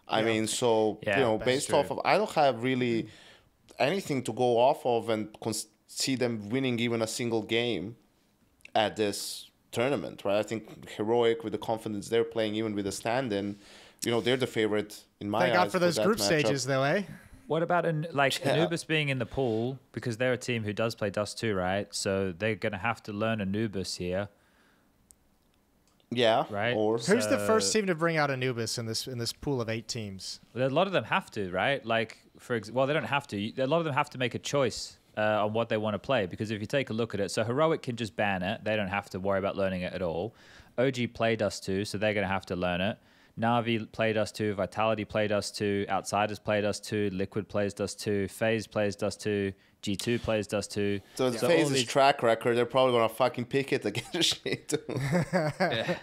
I mean, so, you know, based off of, I don't have really anything to go off of and see them winning even a single game at this tournament, right? I think Heroic, with the confidence they're playing, even with a stand-in, you know, they're the favorite in my eyes. Thank God for those group stages, though, eh? What about Anubis being in the pool, because they're a team who does play Dust 2, right? So they're going to have to learn Anubis here. Yeah. Right. Who's the first team to bring out Anubis in this pool of 8 teams? A lot of them have to, right? Like, well, they don't have to. A lot of them have to make a choice on what they want to play, because if you take a look at it, so Heroic can just ban it. They don't have to worry about learning it at all. OG play Dust 2, so they're going to have to learn it. Na'Vi played us 2, Vitality played us 2, Outsiders played us 2, Liquid plays us 2, FaZe plays us 2, G2 plays us 2. So the FaZe's track record, they're probably gonna fucking pick it against G2. Yeah.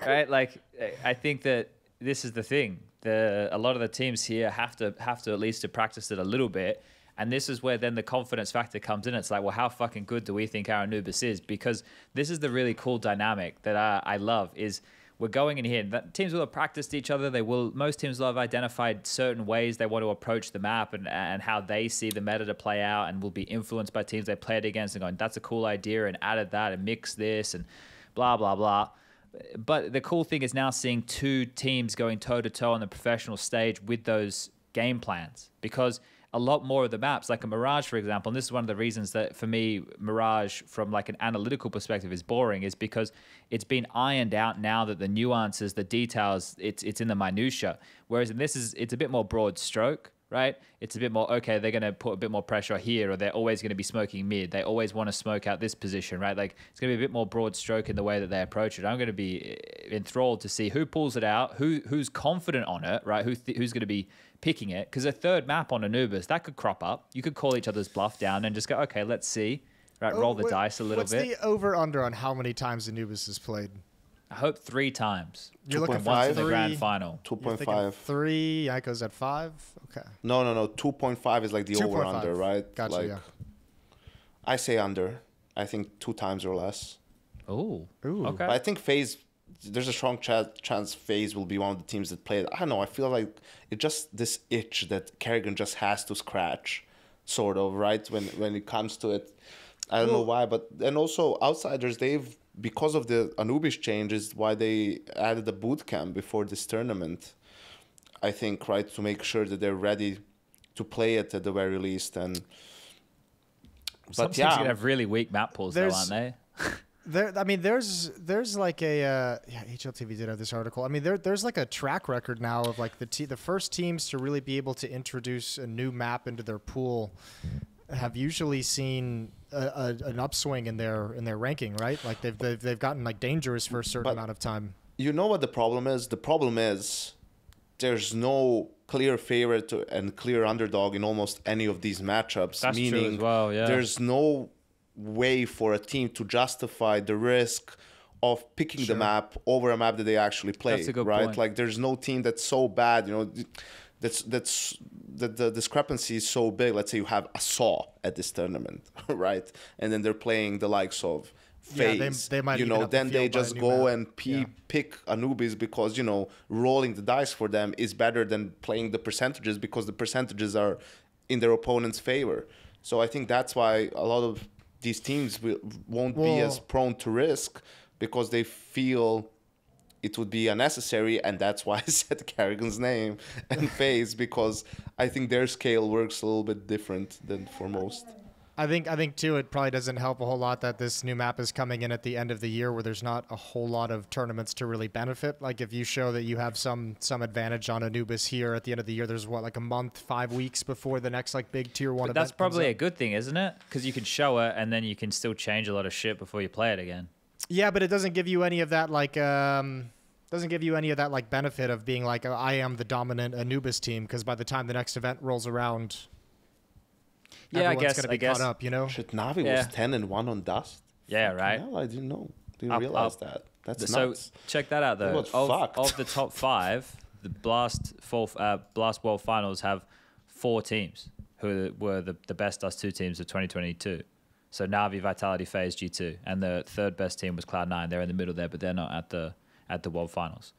Right? Like, I think that this is the thing. A lot of the teams here have to at least to practice it a little bit. And this is where then the confidence factor comes in. It's like, well, how fucking good do we think our Anubis is? Because this is the really cool dynamic that I love is we're going in here. That teams will have practiced each other. Most teams will have identified certain ways they want to approach the map and how they see the meta to play out, and will be influenced by teams they played against and going, that's a cool idea, and added that and mixed this and blah, blah, blah. But the cool thing is now seeing 2 teams going toe-to-toe on the professional stage with those game plans, because a lot more of the maps, like a Mirage, for example, and this is one of the reasons that for me, Mirage from like an analytical perspective is boring, is because it's been ironed out now that the nuances, the details, it's in the minutia. Whereas in this it's a bit more broad stroke, right? It's a bit more, okay, they're going to put a bit more pressure here, or they're always going to be smoking mid. They always want to smoke out this position, right? Like it's going to be a bit more broad stroke in the way that they approach it. I'm going to be enthralled to see who pulls it out, who's confident on it, right? Who's going to be picking it, because a third map on Anubis that could crop up. You could call each other's bluff down and just go, okay, let's see, right? Roll the dice a little bit. What's the over/under on how many times Anubis is played? I hope 3 times. You're looking for once in the grand final. 2.5. 3. Yanko's at 5. Okay. No. 2.5 is like the over/under, right? Gotcha. Like, yeah. I say under. I think 2 times or less. Ooh. Okay. But I think FaZe, there's a strong chance FaZe will be one of the teams that play it. I don't know. I feel like it's just this itch that Kerrigan just has to scratch, sort of, right? When it comes to it. I don't know why, but and also Outsiders, because of the Anubis changes, why they added a boot camp before this tournament, I think, right, to make sure that they're ready to play it at the very least. And Some teams are gonna have really weak map pools, though, aren't they? There's like a HLTV did have this article. I mean, there's like a track record now of like the first teams to really be able to introduce a new map into their pool have usually seen an upswing in their ranking, right? Like they've gotten like dangerous for a certain amount of time. You know what the problem is? The problem is there's no clear favorite and clear underdog in almost any of these matchups. That's meaning true as well, yeah. There's no way for a team to justify the risk of picking the map over a map that they actually play. That's a good right? point. Like there's no team that's so bad, the discrepancy is so big. Let's say you have a Saw at this tournament, right? And then they're playing the likes of FaZe. They might then they just go and pick Anubis because, rolling the dice for them is better than playing the percentages because the percentages are in their opponent's favor. So I think that's why a lot of these teams won't be as prone to risk because they feel it would be unnecessary, and that's why I said Kerrigan's name and FaZe, because I think their scale works a little bit different than for most. I think too, it probably doesn't help a whole lot that this new map is coming in at the end of the year where there's not a whole lot of tournaments to really benefit. Like if you show that you have some advantage on Anubis here at the end of the year, there's like a month, 5 weeks before the next like big tier 1 event. That's probably a good thing, isn't it? Because you can show it and then you can still change a lot of shit before you play it again. Yeah, but it doesn't give you any of that benefit of being like, I am the dominant Anubis team, because by the time the next event rolls around, everyone's going to be caught up, Shit, Na'Vi was 10-1 on Dust. Yeah, right. Hell, I didn't know. Didn't realize that. That's so nuts. Check that out, though. Fucked. Of the top 5, the Blast World Finals have 4 teams who were the best Dust 2 teams of 2022. So Na'Vi, Vitality, FaZe, G2, and the third best team was Cloud9. They're in the middle there, but they're not at the World Finals.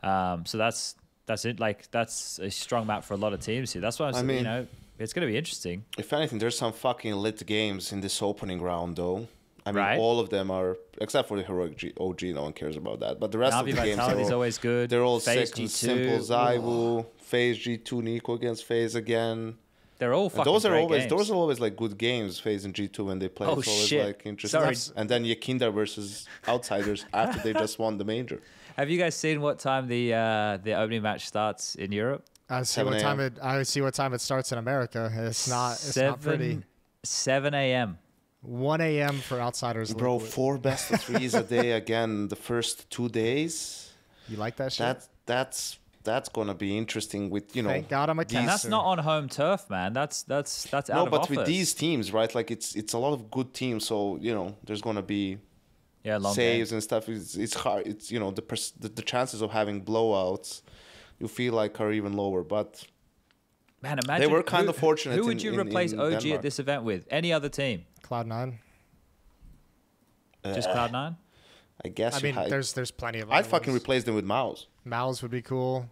So that's it. Like that's a strong map for a lot of teams here. That's why I mean, it's going to be interesting. If anything, there's some fucking lit games in this opening round, though. I mean, right? All of them are, except for the Heroic OG, no one cares about that. But the rest Na'Vi of the games Vitality's always good. They're all FaZe sick and G2. simple. Zaiwu, FaZe G2, Nico against FaZe again. They're all fucking those are great always games. Those are always like good games, FaZe and G2 when they play. Oh, it's always shit. like interesting. Sorry. And then Yakinda versus Outsiders after they just won the major. Have you guys seen what time the opening match starts in Europe? I see what time it starts in America. It's not pretty. 7 a.m. 1 a.m. for Outsiders. Bro, 4 best of 3s a day again the first 2 days. You like that shit? that's gonna be interesting with Thank God I'm a And that's Cancer. not on home turf, man. That's out no, of but office. with these teams, right? Like it's a lot of good teams, so there's gonna be long saves games. and stuff. It's hard. It's the chances of having blowouts, you feel like are even lower. But Man, imagine were kind of fortunate Who would in- you in- replace in OG Denmark. at this event with? Any other team? Cloud9. Just Cloud9? I guess I you mean, had- there's plenty of. I'd other fucking ones. replace them with Mouse. Mouse would be cool.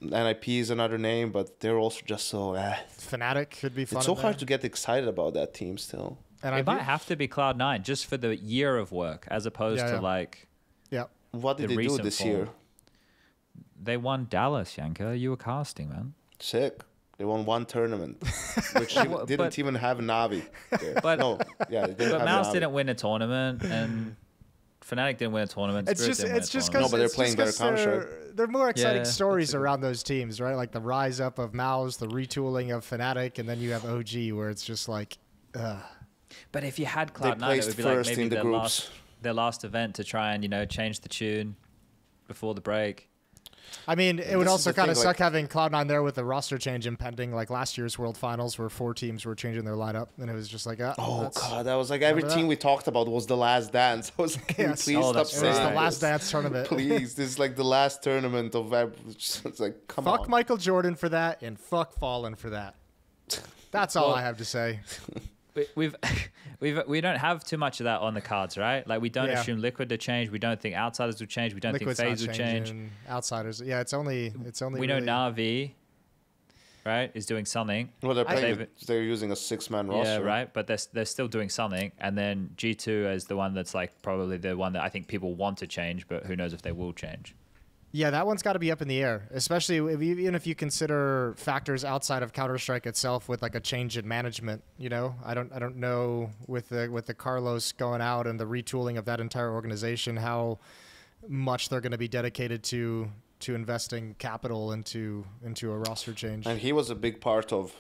NIP is another name, but they're also just so. Fnatic could be fun. It's so hard to get excited about that team still. And It might have to be Cloud9 just for the year of work, as opposed Yeah, to yeah. like Yeah. What did The they do recent this form. year? they won Dallas, Yanka. You were casting, man. Sick. They won one tournament, which didn't even have Navi. there. But- no, yeah, they didn't But have Mouse Navi. didn't win a tournament, and Fnatic didn't win a tournament. It's Spirit just didn't win it's a just tournament. No, but they're because playing better Counter-Strike. they're more exciting Yeah, stories that's a- around those teams, right? Like the rise up of Mouse, the retooling of Fnatic, and then you have OG, where it's just like, But if you had They Cloud9, it placed would be like first maybe in the their groups. last event to try and change the tune before the break. I mean, it would this is also the kind of thing, suck like- having Cloud9 there with the roster change impending, like last year's World Finals, where 4 teams were changing their lineup, and it was just like, Oh that's- god, that was like every Remember team that? we talked about was the last dance. I was like, can we Yes. please Oh, stop that's It saying was the right. last this? dance tournament. Please, this is like the last tournament of. It's like, come Fuck on. Michael Jordan for that, and fuck Fallen for that. That's all Well- I have to say. We don't have too much of that on the cards, right? Like we don't Yeah. assume Liquid to change. We don't think Outsiders will change. We don't Liquid's think not FaZe will change. changing. Outsiders, yeah, it's only. We know really- Na'Vi, right, is doing something. Well, they're playing. David- They're using a 6-man roster. Yeah, right. But they're still doing something. And then G2 is the one that's like probably the one that I think people want to change, but who knows if they will change. Yeah, that one's got to be up in the air, especially even if you consider factors outside of Counter-Strike itself, with like a change in management. I don't know with the Carlos going out and the retooling of that entire organization how much they're going to be dedicated to investing capital into a roster change. And he was a big part of,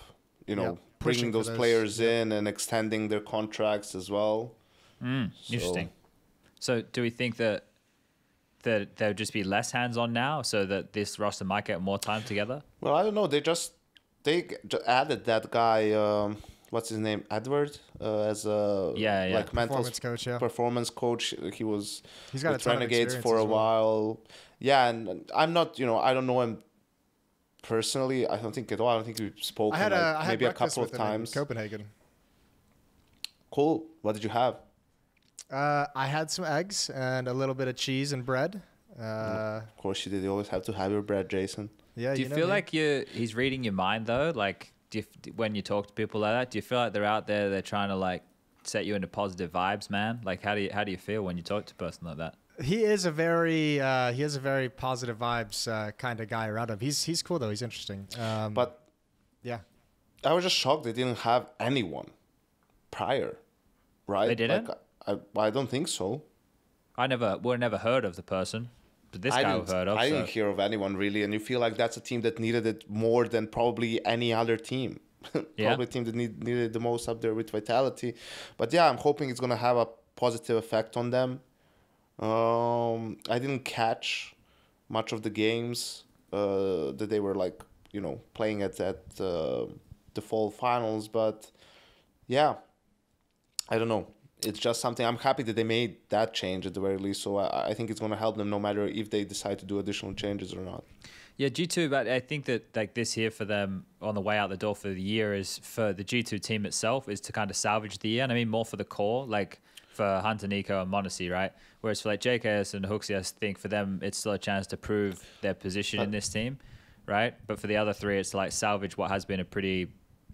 Yeah, pushing bringing for those those, players yeah. in and extending their contracts as well. Interesting. So do we think that there'll just be less hands-on now, so that this roster might get more time together? Well, I don't know. They just added that guy. What's his name? Edward, as a Yeah. like mental Performance coach, yeah. performance coach. He was He's got a with ton of Renegades experience for a as well. while. Yeah, and I'm not. I don't know him personally. I don't think at all. I don't think we've spoken I had maybe a breakfast couple of with him in times. Copenhagen. Cool. What did you have? I had some eggs and a little bit of cheese and bread. Of course you did. You always have to have your bread, Jason. Yeah, Do you know feel me. like he's reading your mind though? Like, when you talk to people like that, do you feel like they're out there, they're trying to like set you into positive vibes, man? Like, how do you feel when you talk to a person like that? He is a very positive vibes kind of guy around him. He's cool though. He's interesting. But yeah, I was just shocked they didn't have anyone prior, right? They didn't? Like, I don't think so. We're never heard of the person, but this guy we've heard of. I so- didn't hear of anyone really, and you feel like that's a team that needed it more than probably any other team. Yeah. Probably a team that needed it the most up there with Vitality. But yeah, I'm hoping it's gonna have a positive effect on them. I didn't catch much of the games that they were like playing at the fall finals, but yeah, I don't know. It's just something. I'm happy that they made that change at the very least. So I think it's going to help them no matter if they decide to do additional changes or not. Yeah, G2, but I think that like this year for them on the way out the door for the year is for the G2 team itself is to kind of salvage the year. And I mean more for the core, like for Hunter, Nico, and Monacy, right? Whereas for like JKS and Hooksy, I think for them it's still a chance to prove their position in this team, right? But for the other three, it's to like salvage what has been a pretty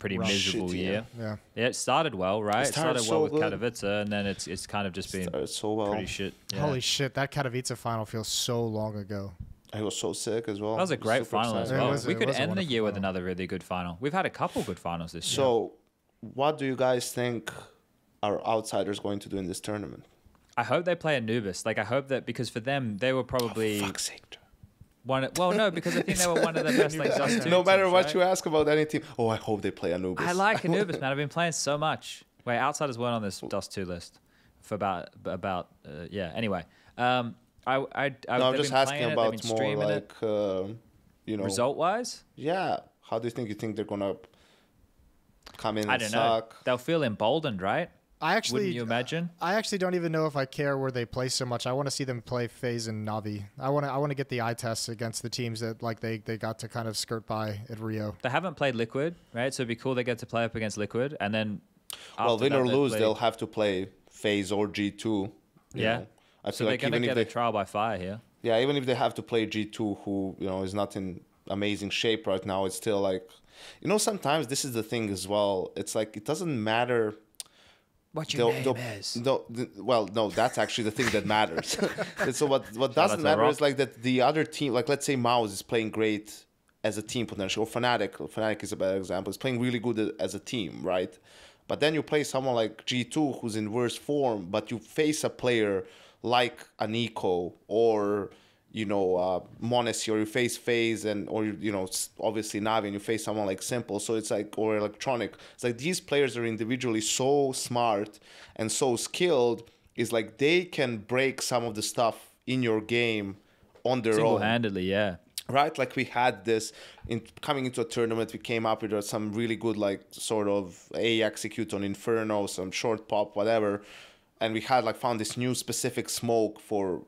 Rough miserable shit, year. yeah. Yeah, it started well, right? It started so well with good. Katowice, and then it's kind of just been Started so well. pretty shit. Yeah. Holy shit, that Katowice final feels so long ago. I was so sick as well. That was a great Super final as excited. well. was We a- could was a end the wonderful year with final. another really good final. We've had a couple good finals this year. So, what do you guys think are outsiders going to do in this tournament? I hope they play Anubis. Like I hope that because for them they were probably For fuck's sake. one. Well, no, because I think they were one of the best like Dust 2 No matter teams, what right? you ask about any team, I hope they play Anubis. I like Anubis, man. I've been playing so much. Wait, outsiders weren't on this Dust 2 list for about yeah. Anyway, No, I'm just asking about more like, result wise. Yeah. How do you think they're gonna come in I and don't suck? know. They'll feel emboldened, right? Wouldn't you imagine? I actually don't even know if I care where they play so much. I want to see them play FaZe and Navi. I want to get the eye tests against the teams that like they got to kind of skirt by at Rio. They haven't played Liquid, right? So it'd be cool they get to play up against Liquid, and then Well, win or lose, they'll have to play FaZe or G2. You know? I feel so like they're going to even get if a trial by fire here. Yeah, even if they have to play G2, who is not in amazing shape right now, it's still like, sometimes this is the thing as well. It's like it doesn't matter what your name is. Well, no, that's actually the thing that matters. So what doesn't matter is like that the other team, like let's say Mouse is playing great as a team potentially, or Fnatic is a better example, is playing really good as a team, right? But then you play someone like G2 who's in worse form, but you face a player like a Nico or Monacy, or you face FaZe or obviously Navi, and you face someone like Simple. So it's like, or Electronic. It's like these players are individually so smart and so skilled. It's like they can break some of the stuff in your game on their own. Single-handedly, yeah. Right, like we had this coming into a tournament. We came up with some really good, like sort of execute on Inferno, some short pop, whatever, and we had found this new specific smoke for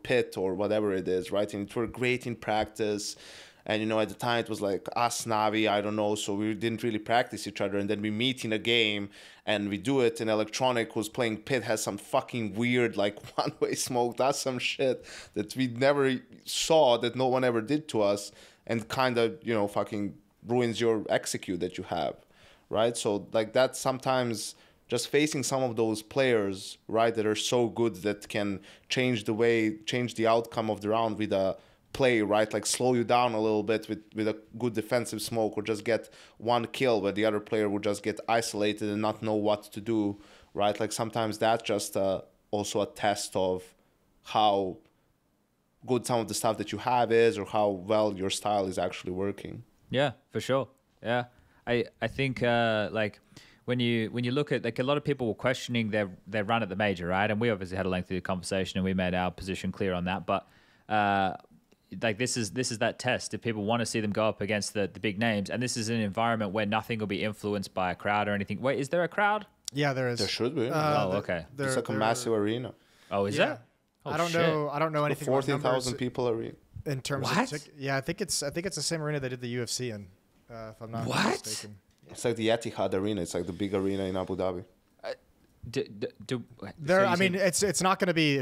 Pit or whatever it is, right? And it were great in practice, and at the time it was like us, Navi, I don't know, so we didn't really practice each other, and then we meet in a game and we do it, and Electronic, who's playing Pit, has some fucking weird one-way smoke, does some shit that we never saw, that no one ever did to us, and kind of fucking ruins your execute that you have, right? So that sometimes just facing some of those players, right, that are so good that can change the outcome of the round with a play, right, like slow you down a little bit with a good defensive smoke, or just get one kill where the other player would just get isolated and not know what to do, right? Like sometimes that's just also a test of how good some of the stuff that you have is, or how well your style is actually working. Yeah, for sure. Yeah, I think when you look at, a lot of people were questioning their run at the major, right? And we obviously had a lengthy conversation and we made our position clear on that. But this is that test. If people want to see them go up against the big names, and this is an environment where nothing will be influenced by a crowd or anything. Wait, is there a crowd? Yeah, there is. There should be. Okay. It's like a massive arena. Oh, is that? Oh, I don't know anything about 14,000 people arena. In terms what? of I think it's the same arena they did the UFC in, if I'm not mistaken. It's like the Etihad Arena. It's like the big arena in Abu Dhabi. It's not going to be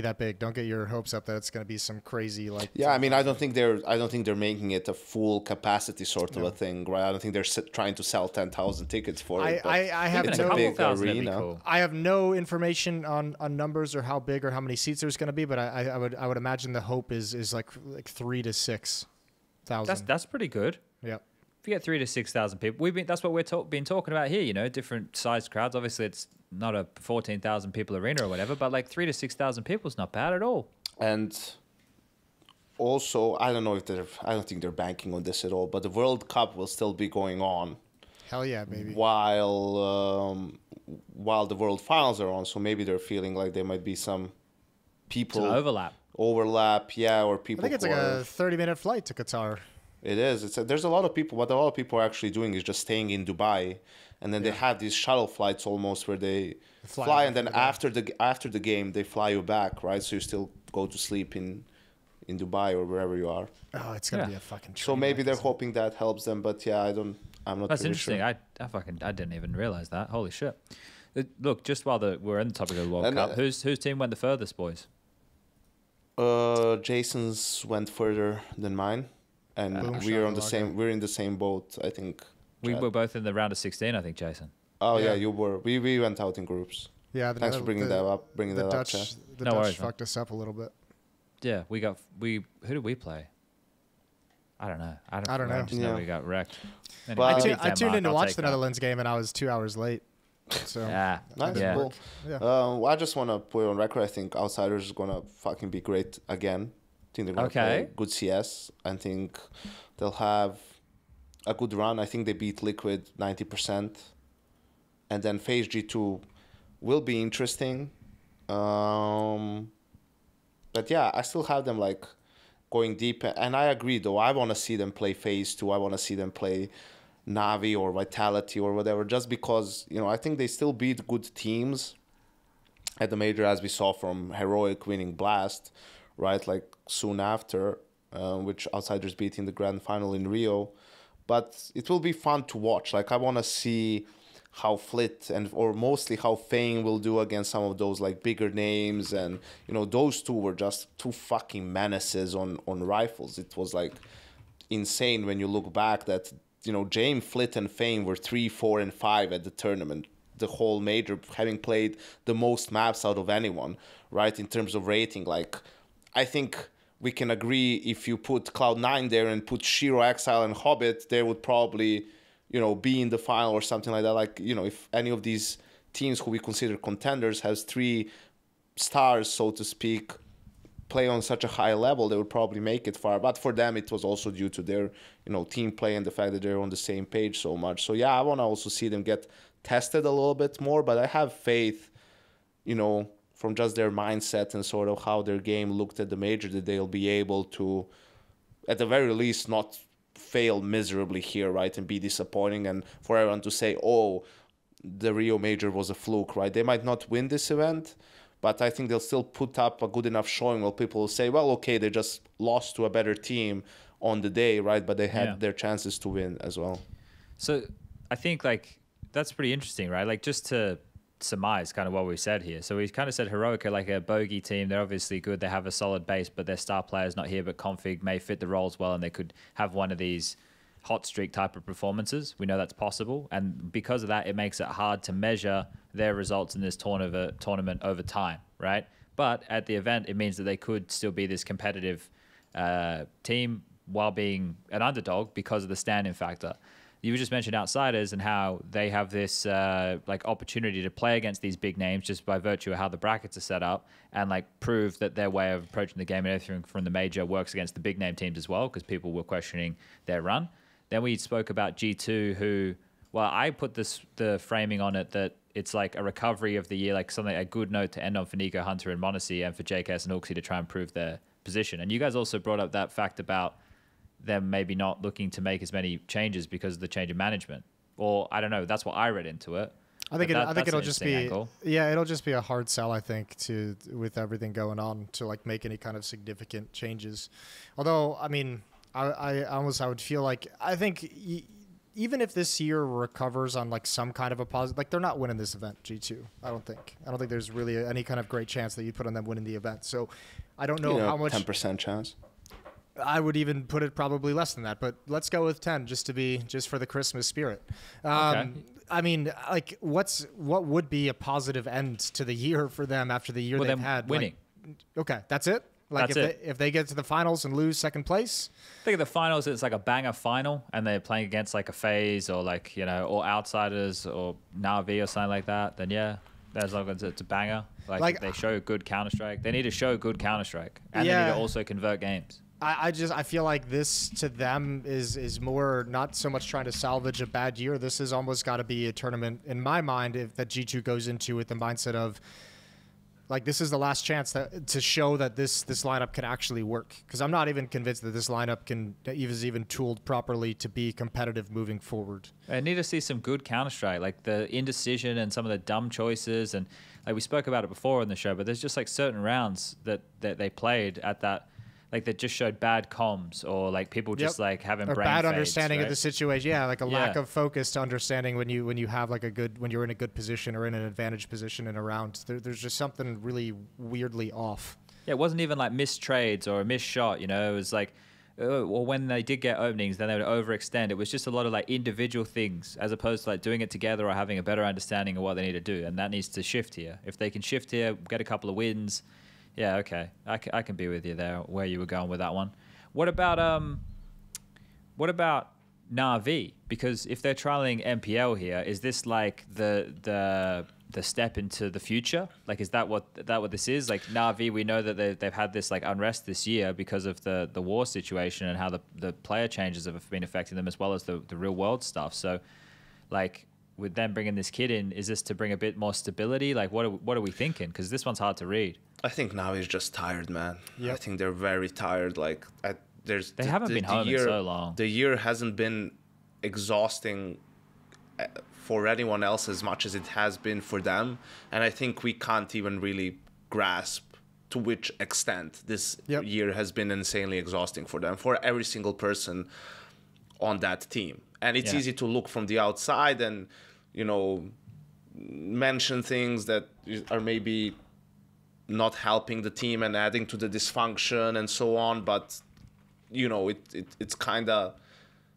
that big. Don't get your hopes up that it's going to be some crazy Yeah, I mean, I don't think they're making it a full capacity sort of a thing, right? I don't think they're trying to sell 10,000 tickets for it. I have it's a big arena. Cool. I have no information on numbers or how big or how many seats there's going to be, but I would imagine the hope is like 3,000 to 6,000. That's pretty good. Yeah. If you get 3,000 to 6,000 people, that's what we've been talking about here. Different sized crowds. Obviously, it's not a 14,000 people arena or whatever, but 3,000 to 6,000 people is not bad at all. And also, I don't think they're banking on this at all, but the World Cup will still be going on. Hell yeah, baby. While the World Finals are on, so maybe they're feeling like there might be some people overlap, yeah, or people. I think it's like a 30-minute flight to Qatar. It is. There's a lot of people. What a lot of people are actually doing is just staying in Dubai, and then they have these shuttle flights almost where they fly and then after the game they fly you back, right? So you still go to sleep in Dubai or wherever you are. Oh, it's gonna be a fucking. So maybe they're hoping that helps them, but yeah, I'm not. That's really interesting. Sure. I didn't even realize that. Holy shit! Look, just while we're on the topic of the World Cup, whose team went the furthest, boys? Jason's went further than mine. And we're in the same boat, I think. We were both in the round of 16, I think, Jason. Oh yeah, you were. We went out in groups. Yeah. Thanks for bringing that up. The Dutch worries, fucked us up a little bit. Yeah, who did we play? I don't know. I don't know. I just know we got wrecked. Anyway, I tuned in to watch the Netherlands game, and I was 2 hours late. So yeah, nice, cool. Yeah. I just want to put on record. I think Outsiders is gonna fucking be great again. I think they're gonna play good CS. I think they'll have a good run. I think they beat Liquid 90%, and then FaZe G2 will be interesting. But yeah, I still have them like going deep. And I agree, though. I want to see them play Phase 2. I want to see them play Navi or Vitality or whatever, just because, I think they still beat good teams at the major, as we saw from Heroic winning Blast, right? Like soon after, which Outsiders beat in the grand final in Rio. But it will be fun to watch. Like, I want to see how Flit or mostly how Fane will do against some of those like bigger names. And, those two were just two fucking menaces on rifles. It was like insane when you look back that, James, Flit, and Fane were 3, 4, and 5 at the tournament, the whole major, having played the most maps out of anyone, right? In terms of rating, like, I think we can agree if you put Cloud9 there and put Shiro, Exile, and Hobbit, they would probably, be in the final or something like that. Like, if any of these teams who we consider contenders has 3 stars, so to speak, play on such a high level, they would probably make it far. But for them, it was also due to their, team play and the fact that they're on the same page so much. So yeah, I want to also see them get tested a little bit more, but I have faith, from just their mindset and sort of how their game looked at the major, that they'll be able to, at the very least, not fail miserably here, right, and be disappointing, and for everyone to say, oh, the Rio major was a fluke, right? They might not win this event, but I think they'll still put up a good enough showing where people will say, well, okay, they just lost to a better team on the day, right? But they had their chances to win as well. So I think, like, that's pretty interesting, right? Like, just to surmise kind of what we said here. So we kind of said Heroic are like a bogey team. They're obviously good. They have a solid base, but their star player's not here, but Config may fit the roles well, and they could have one of these hot streak type of performances. We know that's possible. And because of that, it makes it hard to measure their results in this tournament over time, right? But at the event, it means that they could still be this competitive team while being an underdog because of the stand-in factor. You just mentioned Outsiders and how they have this like opportunity to play against these big names just by virtue of how the brackets are set up, and like prove that their way of approaching the game and everything from the major works against the big name teams as well, because people were questioning their run. Then we spoke about G2, who, well, I put the framing on it that it's like a recovery of the year, like something, a good note to end on for Nico, Hunter, and Monacy, and for JKS and Uxie to try and prove their position. And you guys also brought up that fact about them maybe not looking to make as many changes because of the change of management, or I don't know. That's what I read into it. I think it'll just be angle. Yeah, it'll just be a hard sell, I think, with everything going on, to like make any kind of significant changes. Although, I mean, I would feel like, I think even if this year recovers on like some kind of a positive, like, they're not winning this event, G2. I don't think there's really any kind of great chance that you put on them winning the event. So I don't know how much. 10% chance. I would even put it probably less than that, but let's go with 10 just for the Christmas spirit. Okay. I mean, like, what would be a positive end to the year for them after the year they've had? Winning. Like, okay, that's it? Like, if they get to the finals and lose second place? I think of the finals, it's like a banger final, and they're playing against like a FaZe or like, or Outsiders or Navi or something like that, then yeah, as long as it's a banger. Like if they show good Counter-Strike. They need to show good Counter-Strike, and they need to also convert games. I feel like this to them is more not so much trying to salvage a bad year. This has almost got to be a tournament in my mind that G2 goes into with the mindset of, like, this is the last chance to show that this lineup can actually work. Because I'm not even convinced that this lineup is even tooled properly to be competitive moving forward. I need to see some good Counter-Strike, like the indecision and some of the dumb choices. And like we spoke about it before on the show, but there's just like certain rounds that they played at that, like, that just showed bad comms, or like people just like having brain bad fades, understanding of the situation. Yeah, like a lack Yeah. of focus to understanding when you have like when you're in a good position or in an advantage position in a round. There's just something really weirdly off. Yeah, it wasn't even like missed trades or a missed shot. It was like, or when they did get openings, then they would overextend. It was just a lot of like individual things, as opposed to like doing it together or having a better understanding of what they need to do. And that needs to shift here. If they can shift here, get a couple of wins. Yeah, okay. I can be with you there, where you were going with that one. What about Na'Vi? Because if they're trialing MPL here, is this like the step into the future? Like, is that what this is? Like, Na'Vi, we know that they've had this like unrest this year because of the war situation and how the player changes have been affecting them, as well as the real world stuff. So, like, with them bringing this kid in, is this to bring a bit more stability? Like, what are we thinking? Because this one's hard to read. I think Navi's just tired, man. Yep. I think they're very tired. Like, They haven't been home in so long. The year hasn't been exhausting for anyone else as much as it has been for them, and I think we can't even really grasp to which extent this year has been insanely exhausting for them, for every single person on that team. And it's easy to look from the outside and, mention things that are maybe not helping the team and adding to the dysfunction and so on, but it's kind of,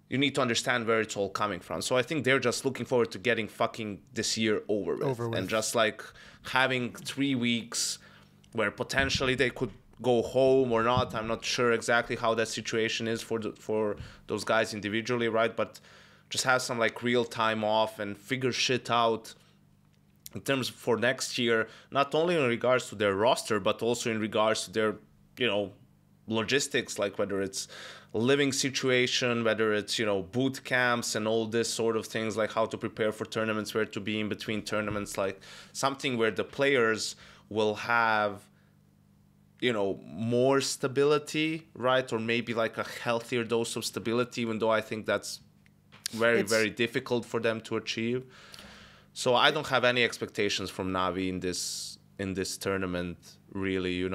you need to understand where it's all coming from. So I think they're just looking forward to getting fucking this year over with. And just like having 3 weeks where potentially they could go home or not. I'm not sure exactly how that situation is for those guys individually, right? But just have some like real time off and figure shit out in terms for next year, not only in regards to their roster, but also in regards to their, logistics, like whether it's living situation, whether it's, boot camps and all this sort of things, like how to prepare for tournaments, where to be in between tournaments, like something where the players will have, more stability, right? Or maybe like a healthier dose of stability, even though I think that's very, very difficult for them to achieve. So I don't have any expectations from Navi in this tournament, really,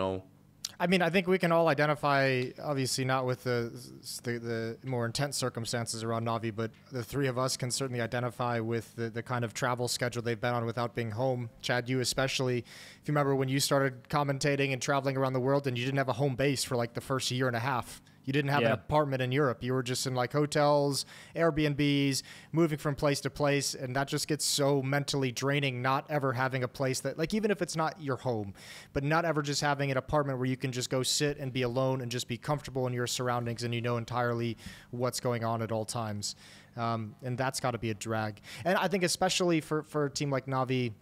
I mean, I think we can all identify, obviously not with the more intense circumstances around Navi, but the three of us can certainly identify with the kind of travel schedule they've been on without being home. Chad, you especially, if you remember when you started commentating and traveling around the world and you didn't have a home base for like the first year and a half. You didn't have an apartment in Europe. You were just in like hotels, Airbnbs, moving from place to place. And that just gets so mentally draining, not ever having a place that, like, even if it's not your home, but not ever just having an apartment where you can just go sit and be alone and just be comfortable in your surroundings and you know entirely what's going on at all times. And that's got to be a drag. And I think especially for a team like Navi,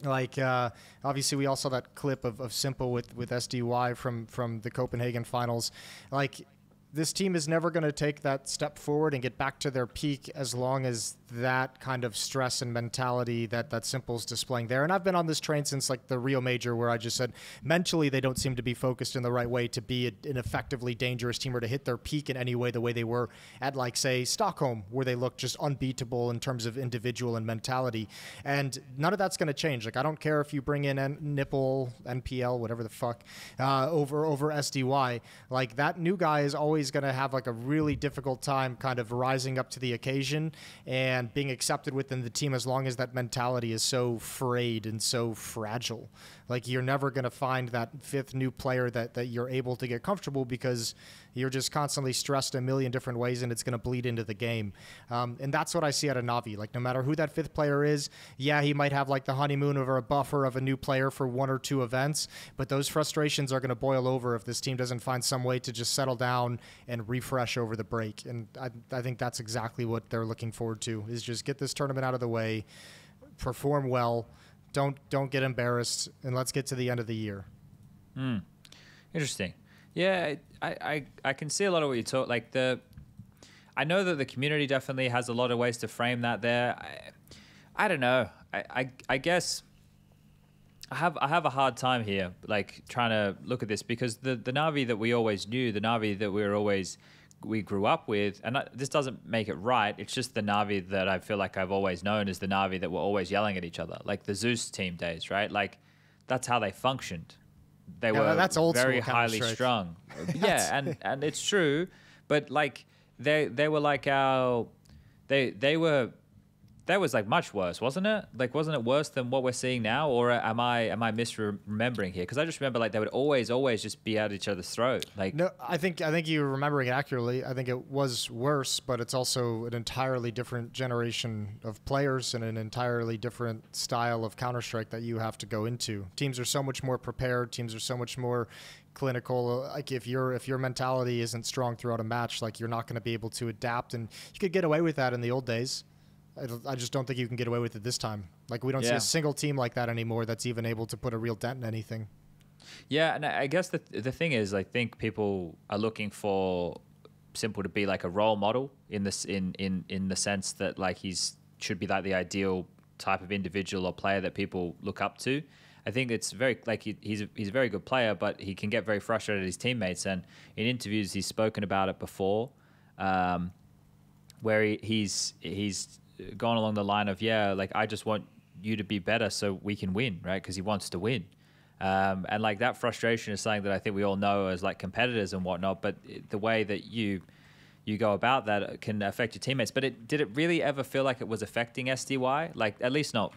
like obviously we all saw that clip of Simple with SDY from the Copenhagen finals. Like, this team is never going to take that step forward and get back to their peak as long as that kind of stress and mentality that Simple's displaying there. And I've been on this train since like the Rio Major, where I just said mentally they don't seem to be focused in the right way to be an effectively dangerous team or to hit their peak in any way the way they were at, like, say, Stockholm, where they looked just unbeatable in terms of individual and mentality. And none of that's going to change. Like, I don't care if you bring in Nipple, NPL, whatever the fuck, over SDY. Like, that new guy is always going to have like a really difficult time kind of rising up to the occasion and being accepted within the team as long as that mentality is so frayed and so fragile. Like, you're never going to find that fifth new player that you're able to get comfortable because you're just constantly stressed a million different ways and it's going to bleed into the game. And that's what I see out of Navi. Like, no matter who that fifth player is, yeah, he might have like the honeymoon or a buffer of a new player for one or two events, but those frustrations are going to boil over if this team doesn't find some way to just settle down and refresh over the break. And I think that's exactly what they're looking forward to, is just get this tournament out of the way, perform well, don't get embarrassed, and let's get to the end of the year. Interesting. Yeah, I can see a lot of what you talk. Like, I know that the community definitely has a lot of ways to frame that there. I don't know. I guess I have a hard time here, like, trying to look at this, because the Navi that we always knew, the Navi that we grew up with, and this doesn't make it right. It's just the Navi that I feel like I've always known is the Navi that were always yelling at each other, like the Zeus team days, right? Like, that's how they functioned. They were that's old very school highly strung. Yeah, and it's true, but like they were like they were. That was like much worse, wasn't it? Like, wasn't it worse than what we're seeing now, or am I misremembering here? Because I just remember like they would always just be at each other's throat. Like, no, I think you're remembering it accurately. I think it was worse, but it's also an entirely different generation of players and an entirely different style of Counter-Strike that you have to go into. Teams are so much more prepared. Teams are so much more clinical. Like, if your mentality isn't strong throughout a match, like, you're not going to be able to adapt. And you could get away with that in the old days. I just don't think you can get away with it this time. Like, we don't see a single team like that anymore that's even able to put a real dent in anything. Yeah, and I guess the thing is, I think people are looking for Simple to be like a role model in this in the sense that, like, he's should be like the ideal type of individual or player that people look up to. I think it's very like he's a very good player, but he can get very frustrated at his teammates. And in interviews, he's spoken about it before, where he's gone along the line of, yeah, like I just want you to be better so we can win, right? Because he wants to win. And like that frustration is something that I think we all know as like competitors and whatnot. But the way that you go about that can affect your teammates. But did it really ever feel like it was affecting SDY? Like at least not,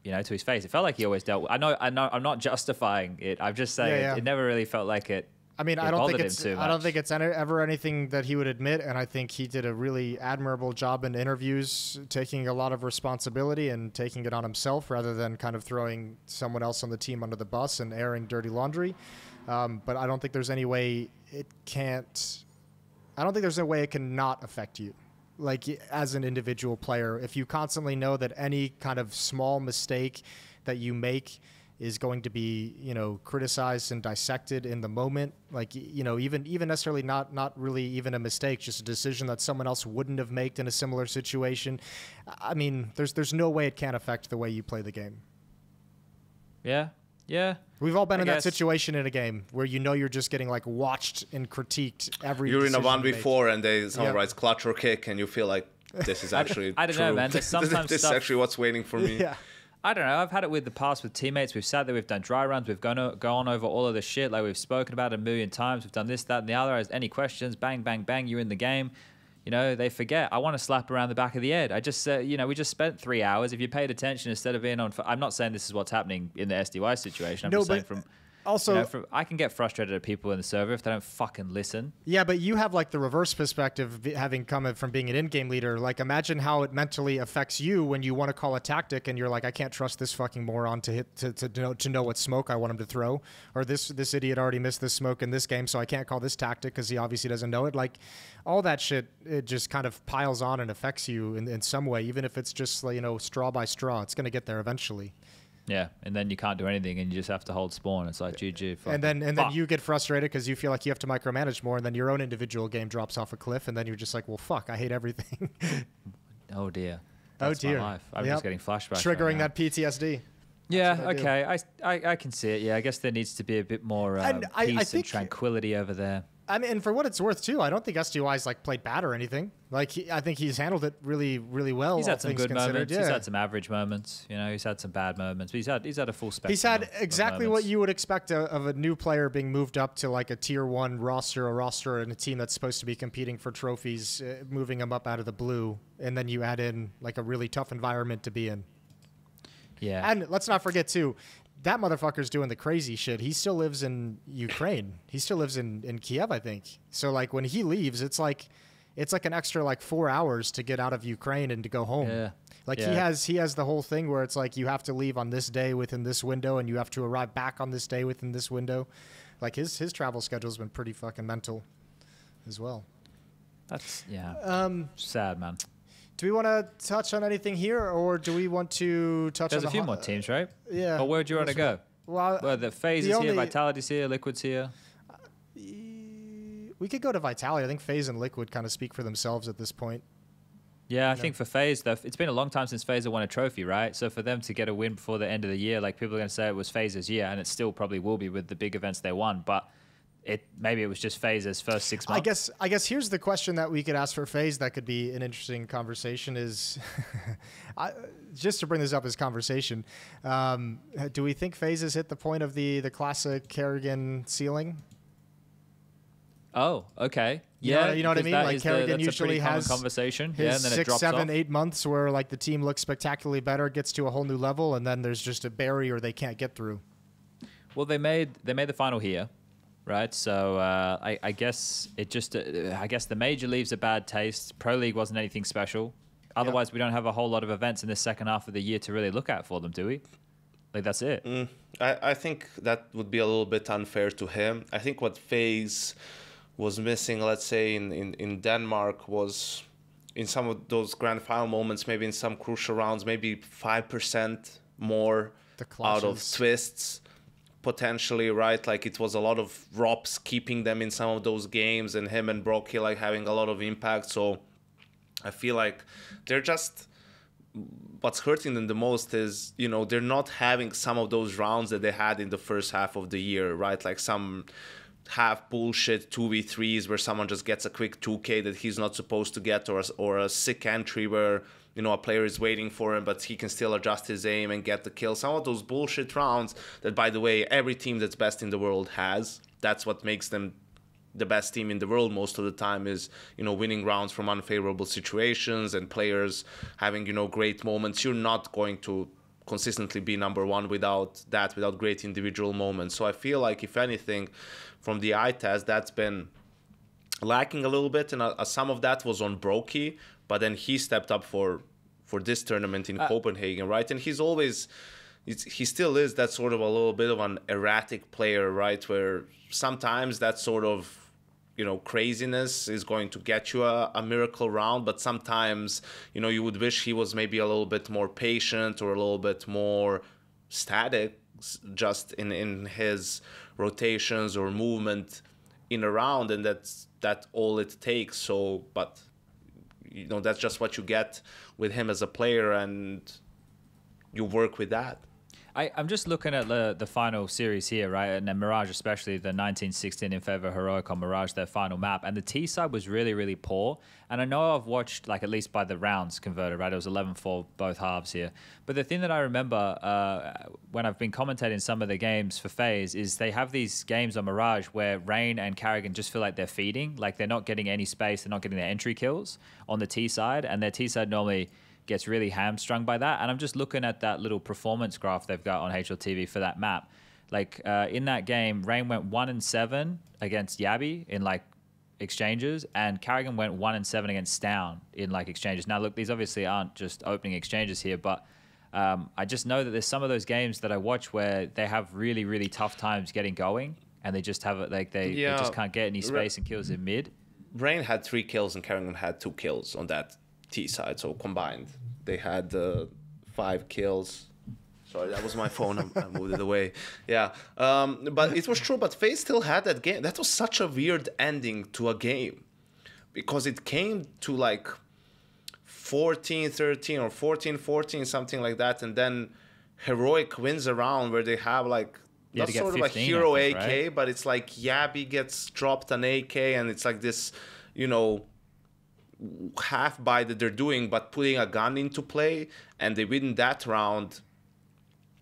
to his face. It felt like he always dealt with. I know. I'm not justifying it. I'm just saying it never really felt like it. I mean, I don't think it's ever anything that he would admit, and I think he did a really admirable job in interviews, taking a lot of responsibility and taking it on himself rather than kind of throwing someone else on the team under the bus and airing dirty laundry. But I don't think there's any way it can't. I don't think there's a way it can not affect you, like as an individual player. If you constantly know that any kind of small mistake that you make is going to be, criticized and dissected in the moment, like, even necessarily not really even a mistake, just a decision that someone else wouldn't have made in a similar situation. I mean, there's no way it can't affect the way you play the game. Yeah. We've all been in that situation in a game where you're just getting like watched and critiqued every. You're in a 1v4 and someone writes clutch or kick, and you feel like this is actually. I don't know, man. There's sometimes this is actually what's waiting for me. Yeah. I don't know. I've had it with the past with teammates. We've sat there, we've done dry runs, we've gone over all of this shit. Like we've spoken about it a million times. We've done this, that, and the other. Any questions? Bang, bang, bang. You're in the game. They forget. I want to slap around the back of the head. I just said, we just spent 3 hours. If you paid attention instead of being on, I'm not saying this is what's happening in the SDY situation. I'm just saying from. Also, I can get frustrated at people in the server if they don't fucking listen. Yeah, but you have like the reverse perspective, having come from being an in-game leader. Like, imagine how it mentally affects you when you want to call a tactic and you're like, I can't trust this fucking moron to know what smoke I want him to throw, or this idiot already missed this smoke in this game, so I can't call this tactic because he obviously doesn't know it. Like, all that shit, it just kind of piles on and affects you in some way, even if it's just straw by straw. It's going to get there eventually. Yeah, and then you can't do anything, and you just have to hold spawn. It's like GG. And then you get frustrated because you feel like you have to micromanage more, and then your own individual game drops off a cliff, and then you're just like, well, fuck, I hate everything. Oh dear. That's my life. I'm just getting flashbacks. Triggering that PTSD. Yeah. Okay. I can see it. Yeah. I guess there needs to be a bit more peace and tranquility over there. I mean, and for what it's worth, too, I don't think SDY's played bad or anything. I think he's handled it really, really well. He's had some good moments. Yeah. He's had some average moments. He's had some bad moments. But he's had a full spectrum. He's had exactly what you would expect of a new player being moved up to like a tier 1 roster and a team that's supposed to be competing for trophies, moving him up out of the blue, and then you add in like a really tough environment to be in. Yeah. And let's not forget, too, that motherfucker's doing the crazy shit. He still lives in Ukraine. He still lives in Kiev, I think. So, when he leaves, it's like an extra, 4 hours to get out of Ukraine and to go home. Yeah. He has the whole thing where it's like you have to leave on this day within this window and you have to arrive back on this day within this window. His travel schedule's been pretty fucking mental as well. That's, sad, man. Do we want to touch on anything here, or do we want to touch on There's a few more teams, right? Yeah. Or where do you want to go? Well, the FaZe is here, Vitality's here, Liquid's here. We could go to Vitality. I think FaZe and Liquid kind of speak for themselves at this point. Yeah, I think for FaZe, it's been a long time since FaZe have won a trophy, right? So for them to get a win before the end of the year, people are going to say it was FaZe's year, and it still probably will be with the big events they won, but maybe it was just FaZe's first 6 months. I guess here's the question that we could ask for FaZe that could be an interesting conversation is, just to bring this up as conversation, do we think FaZe has hit the point of the classic Kerrigan ceiling? Oh, okay. Yeah, you know what I mean? Kerrigan usually has conversation. His and then 6, 7, 8 months where the team looks spectacularly better, gets to a whole new level, and then there's just a barrier they can't get through. Well, they made the final here. Right, so I guess it just I guess the major leaves a bad taste. Pro League wasn't anything special. Otherwise, we don't have a whole lot of events in the second half of the year to really look at for them, do we? That's it. I think that would be a little bit unfair to him. I think what FaZe was missing, let's say in Denmark, was in some of those grand final moments, maybe in some crucial rounds, maybe 5% more out of twists. Potentially, right? It was a lot of ROPs keeping them in some of those games, and him and Brocky having a lot of impact. So I feel like they're just what's hurting them the most is, they're not having some of those rounds that they had in the first half of the year, right? Like some half bullshit 2v3s where someone just gets a quick 2k that he's not supposed to get, or a sick entry where a player is waiting for him but he can still adjust his aim and get the kill. Some of those bullshit rounds that, by the way, every team that's best in the world has. That's what makes them the best team in the world most of the time, is winning rounds from unfavorable situations and players having great moments. You're not going to consistently be number one without great individual moments. So I feel like, if anything, from the eye test, that's been lacking a little bit, and some of that was on Brokey, but then he stepped up for this tournament in Copenhagen, right? And he still is that sort of a little bit of an erratic player, right? Where sometimes that sort of craziness is going to get you a miracle round, but sometimes you would wish he was maybe a little bit more patient or a little bit more static just in his rotations or movement in a round, and that's all it takes. So, but that's just what you get with him as a player, and you work with that. I'm just looking at the final series here, right? And then Mirage, especially the 1916 in favor of Heroic on Mirage, their final map. And the T side was really, really poor. And I know I've watched, like, at least by the rounds converted, right? It was 11-4 both halves here. But the thing that I remember when I've been commentating some of the games for FaZe is they have these games on Mirage where Rain and Carrigan just feel like they're feeding. Like, they're not getting any space. They're not getting their entry kills on the T side. And their T side normally gets really hamstrung by that. And I'm just looking at that little performance graph they've got on HLTV for that map. Like, in that game, Rain went 1-7 against Yabby in, like, exchanges, and Carrigan went 1-7 against Stown in, like, exchanges. Now, look, these obviously aren't just opening exchanges here, but I just know that there's some of those games that I watch where they have really, really tough times getting going, and they just have it, like, they just can't get any space and kills in mid. Rain had 3 kills and Carrigan had 2 kills on that T side, so combined they had 5 kills. Sorry, that was my phone. I moved it away. Yeah, but it was true. But FaZe still had that game. That was such a weird ending to a game, because it came to like 14-13 or 14-14, something like that, and then Heroic wins a round where they have like not sort of 15, a hero AK, right? But it's like Yabby gets dropped an AK, and it's like this, half buy that they're doing, but putting a gun into play, and they win that round.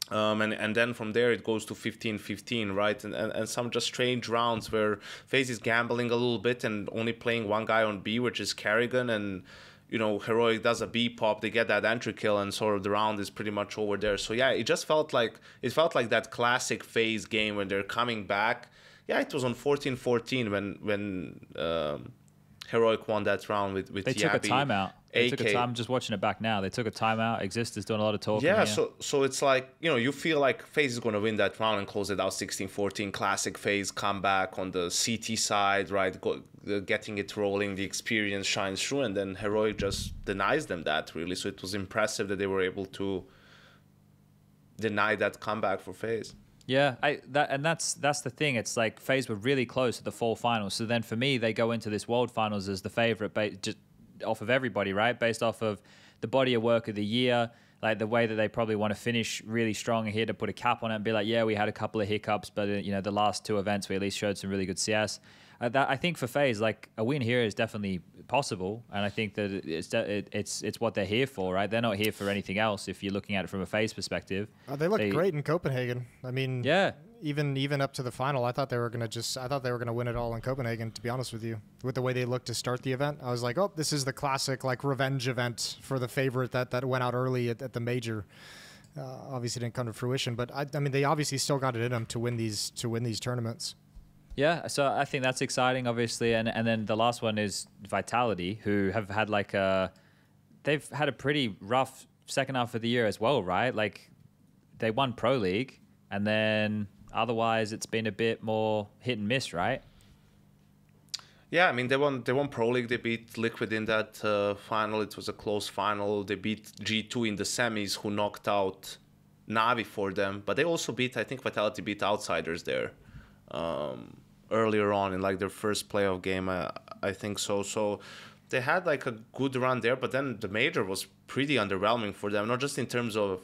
And then from there it goes to 15-15, right? And some just strange rounds where FaZe is gambling a little bit and only playing one guy on B, which is Carrigan, and Heroic does a B pop, they get that entry kill, and sort of the round is pretty much over there. So yeah, it felt like that classic FaZe game when they're coming back. Yeah, it was on 14-14 when Heroic won that round with They took Yabby, a timeout. AK. I'm just watching it back now. They took a timeout. Exist is doing a lot of talking. Yeah, here. so it's like, you feel like FaZe is going to win that round and close it out 16-14. Classic FaZe comeback on the CT side, right? Getting it rolling, the experience shines through, and then Heroic just denies them that, really. So it was impressive that they were able to deny that comeback for FaZe. Yeah, that's the thing. It's like FaZe were really close to the fall finals. So then for me, they go into this world finals as the favorite, just off of everybody, right? Based off of the body of work of the year, like the way that they probably want to finish really strong here to put a cap on it and be like, yeah, we had a couple of hiccups, but the last 2 events we at least showed some really good CS. I think for FaZe, like, a win here is definitely possible, and I think that it's what they're here for, right? They're not here for anything else. If you're looking at it from a FaZe perspective, they looked great in Copenhagen. I mean, yeah, even up to the final, I thought they were gonna win it all in Copenhagen. To be honest with you, with the way they looked to start the event, I was like, oh, this is the classic like revenge event for the favorite that went out early at the major. Obviously didn't come to fruition, but I mean, they obviously still got it in them to win these tournaments. Yeah, so I think that's exciting, obviously, and then the last one is Vitality, who have had they've had a pretty rough second half of the year as well, right? Like, they won Pro League, and then otherwise it's been a bit more hit and miss, right? Yeah, I mean, they won Pro League. They beat Liquid in that final. It was a close final. They beat G2 in the semis, who knocked out Navi for them. But they also I think Vitality beat Outsiders there. Earlier on in like their first playoff game, I think so. So they had like a good run there, but then the major was pretty underwhelming for them, not just in terms of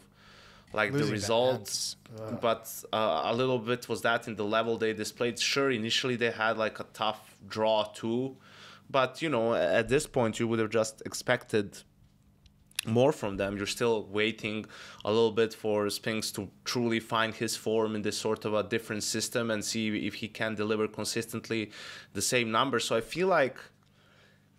like Losing the results, but a little bit was that in the level they displayed. Sure, initially they had like a tough draw too, but you know, at this point you would have just expected more from them. You're still waiting a little bit for Spinks to truly find his form in this sort of a different system and see if he can deliver consistently the same numbers. So I feel like,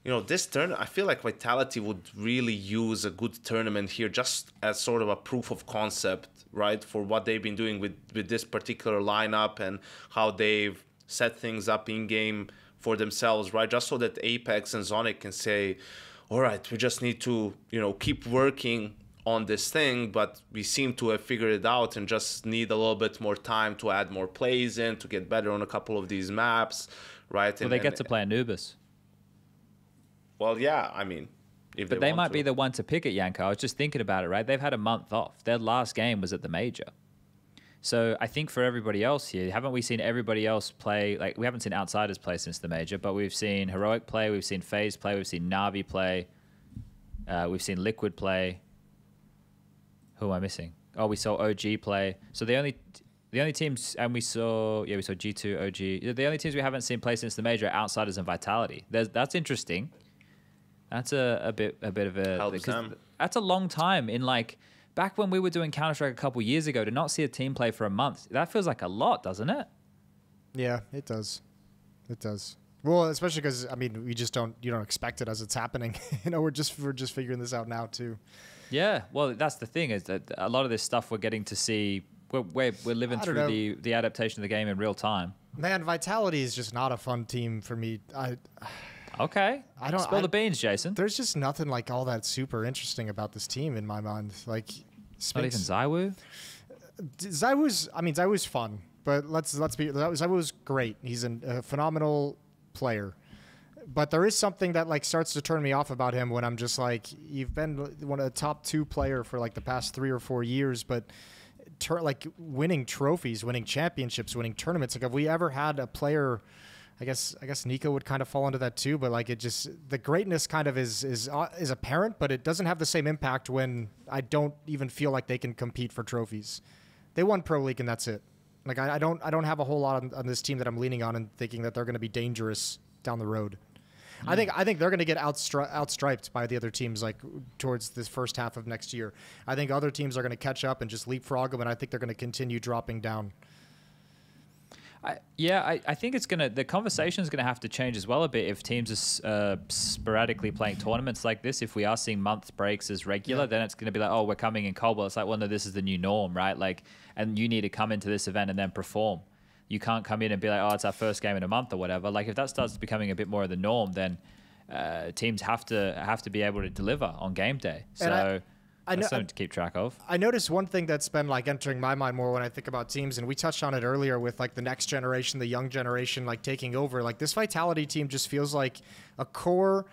you know, this turn, I feel like Vitality would really use a good tournament here just as sort of a proof of concept, right, for what they've been doing with this particular lineup and how they've set things up in game for themselves, right? Just so that Apex and Zonic can say, all right, we just need to, you know, keep working on this thing, but we seem to have figured it out and just need a little bit more time to add more plays in, to get better on a couple of these maps, right? Well, they get to play Anubis. Well, yeah, I mean, if but they might be the one to pick it, Yanko. I was just thinking about it, right? They've had a month off. Their last game was at the major. So I think for everybody else here, haven't we seen everybody else play? Like, we haven't seen Outsiders play since the major, but we've seen Heroic play, we've seen FaZe play, we've seen Na'Vi play, we've seen Liquid play. Who am I missing? Oh, we saw OG play. So the only teams, and we saw G2, OG. The only teams we haven't seen play since the major are Outsiders and Vitality. That's interesting. That's a bit of a... That's a long time in, like, back when we were doing Counter-Strike a couple years ago, to not see a team play for a month, that feels like a lot, doesn't it? Yeah, it does. It does. Well, especially because, I mean, you don't expect it as it's happening. You know, we're just figuring this out now too. Yeah, well, that's the thing, is that a lot of this stuff we're getting to see, we're living through the adaptation of the game in real time. Man, Vitality is just not a fun team for me. Okay. Spill the beans, Jason. There's just nothing like all that super interesting about this team in my mind. Like, not even ZywOo? ZywOo's fun, but let's be, ZywOo's great. He's a phenomenal player. But there is something that like starts to turn me off about him when I'm just like, you've been one of the top 2 player for like the past 3 or 4 years, but like winning trophies, winning championships, winning tournaments. Like, have we ever had a player? I guess Nico would kind of fall into that too, but like, it just, the greatness kind of is apparent, but it doesn't have the same impact when I don't even feel like they can compete for trophies. They won Pro League and that's it. Like, I don't have a whole lot on this team that I'm leaning on and thinking that they're going to be dangerous down the road. I think they're going to get outstriped by the other teams like towards this first half of next year. I think other teams are going to catch up and just leapfrog them, and I think they're going to continue dropping down. I think the conversation is going to have to change as well a bit if teams are sporadically playing tournaments like this. If we are seeing month breaks as regular, then it's going to be like, oh, we're coming in cold. Well, it's like, well, no, this is the new norm, right? Like, and you need to come into this event and then perform. You can't come in and be like, oh, it's our first game in a month or whatever. Like, if that starts becoming a bit more of the norm, then teams have to be able to deliver on game day. So that's something to keep track of. I noticed one thing that's been like entering my mind more when I think about teams, and we touched on it earlier with like the next generation, the young generation, like taking over. Like, this Vitality team just feels like a core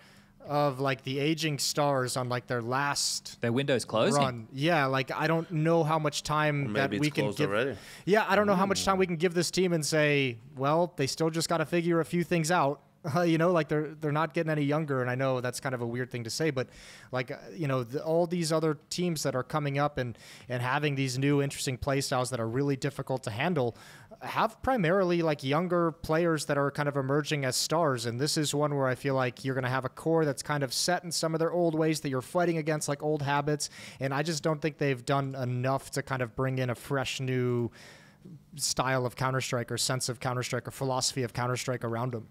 of like the aging stars on like their window's closing run. Yeah, like, I don't know how much time that we can give. Already. Yeah, I don't know how much time we can give this team and say, well, they still just got to figure a few things out. You know, like, they're not getting any younger, and I know that's kind of a weird thing to say, but like, you know, all these other teams that are coming up and having these new interesting play styles that are really difficult to handle have primarily like younger players that are kind of emerging as stars, and this is one where I feel like you're going to have a core that's kind of set in some of their old ways that you're fighting against, like old habits, and I just don't think they've done enough to kind of bring in a fresh new style of Counter-Strike or sense of Counter-Strike or philosophy of Counter-Strike around them.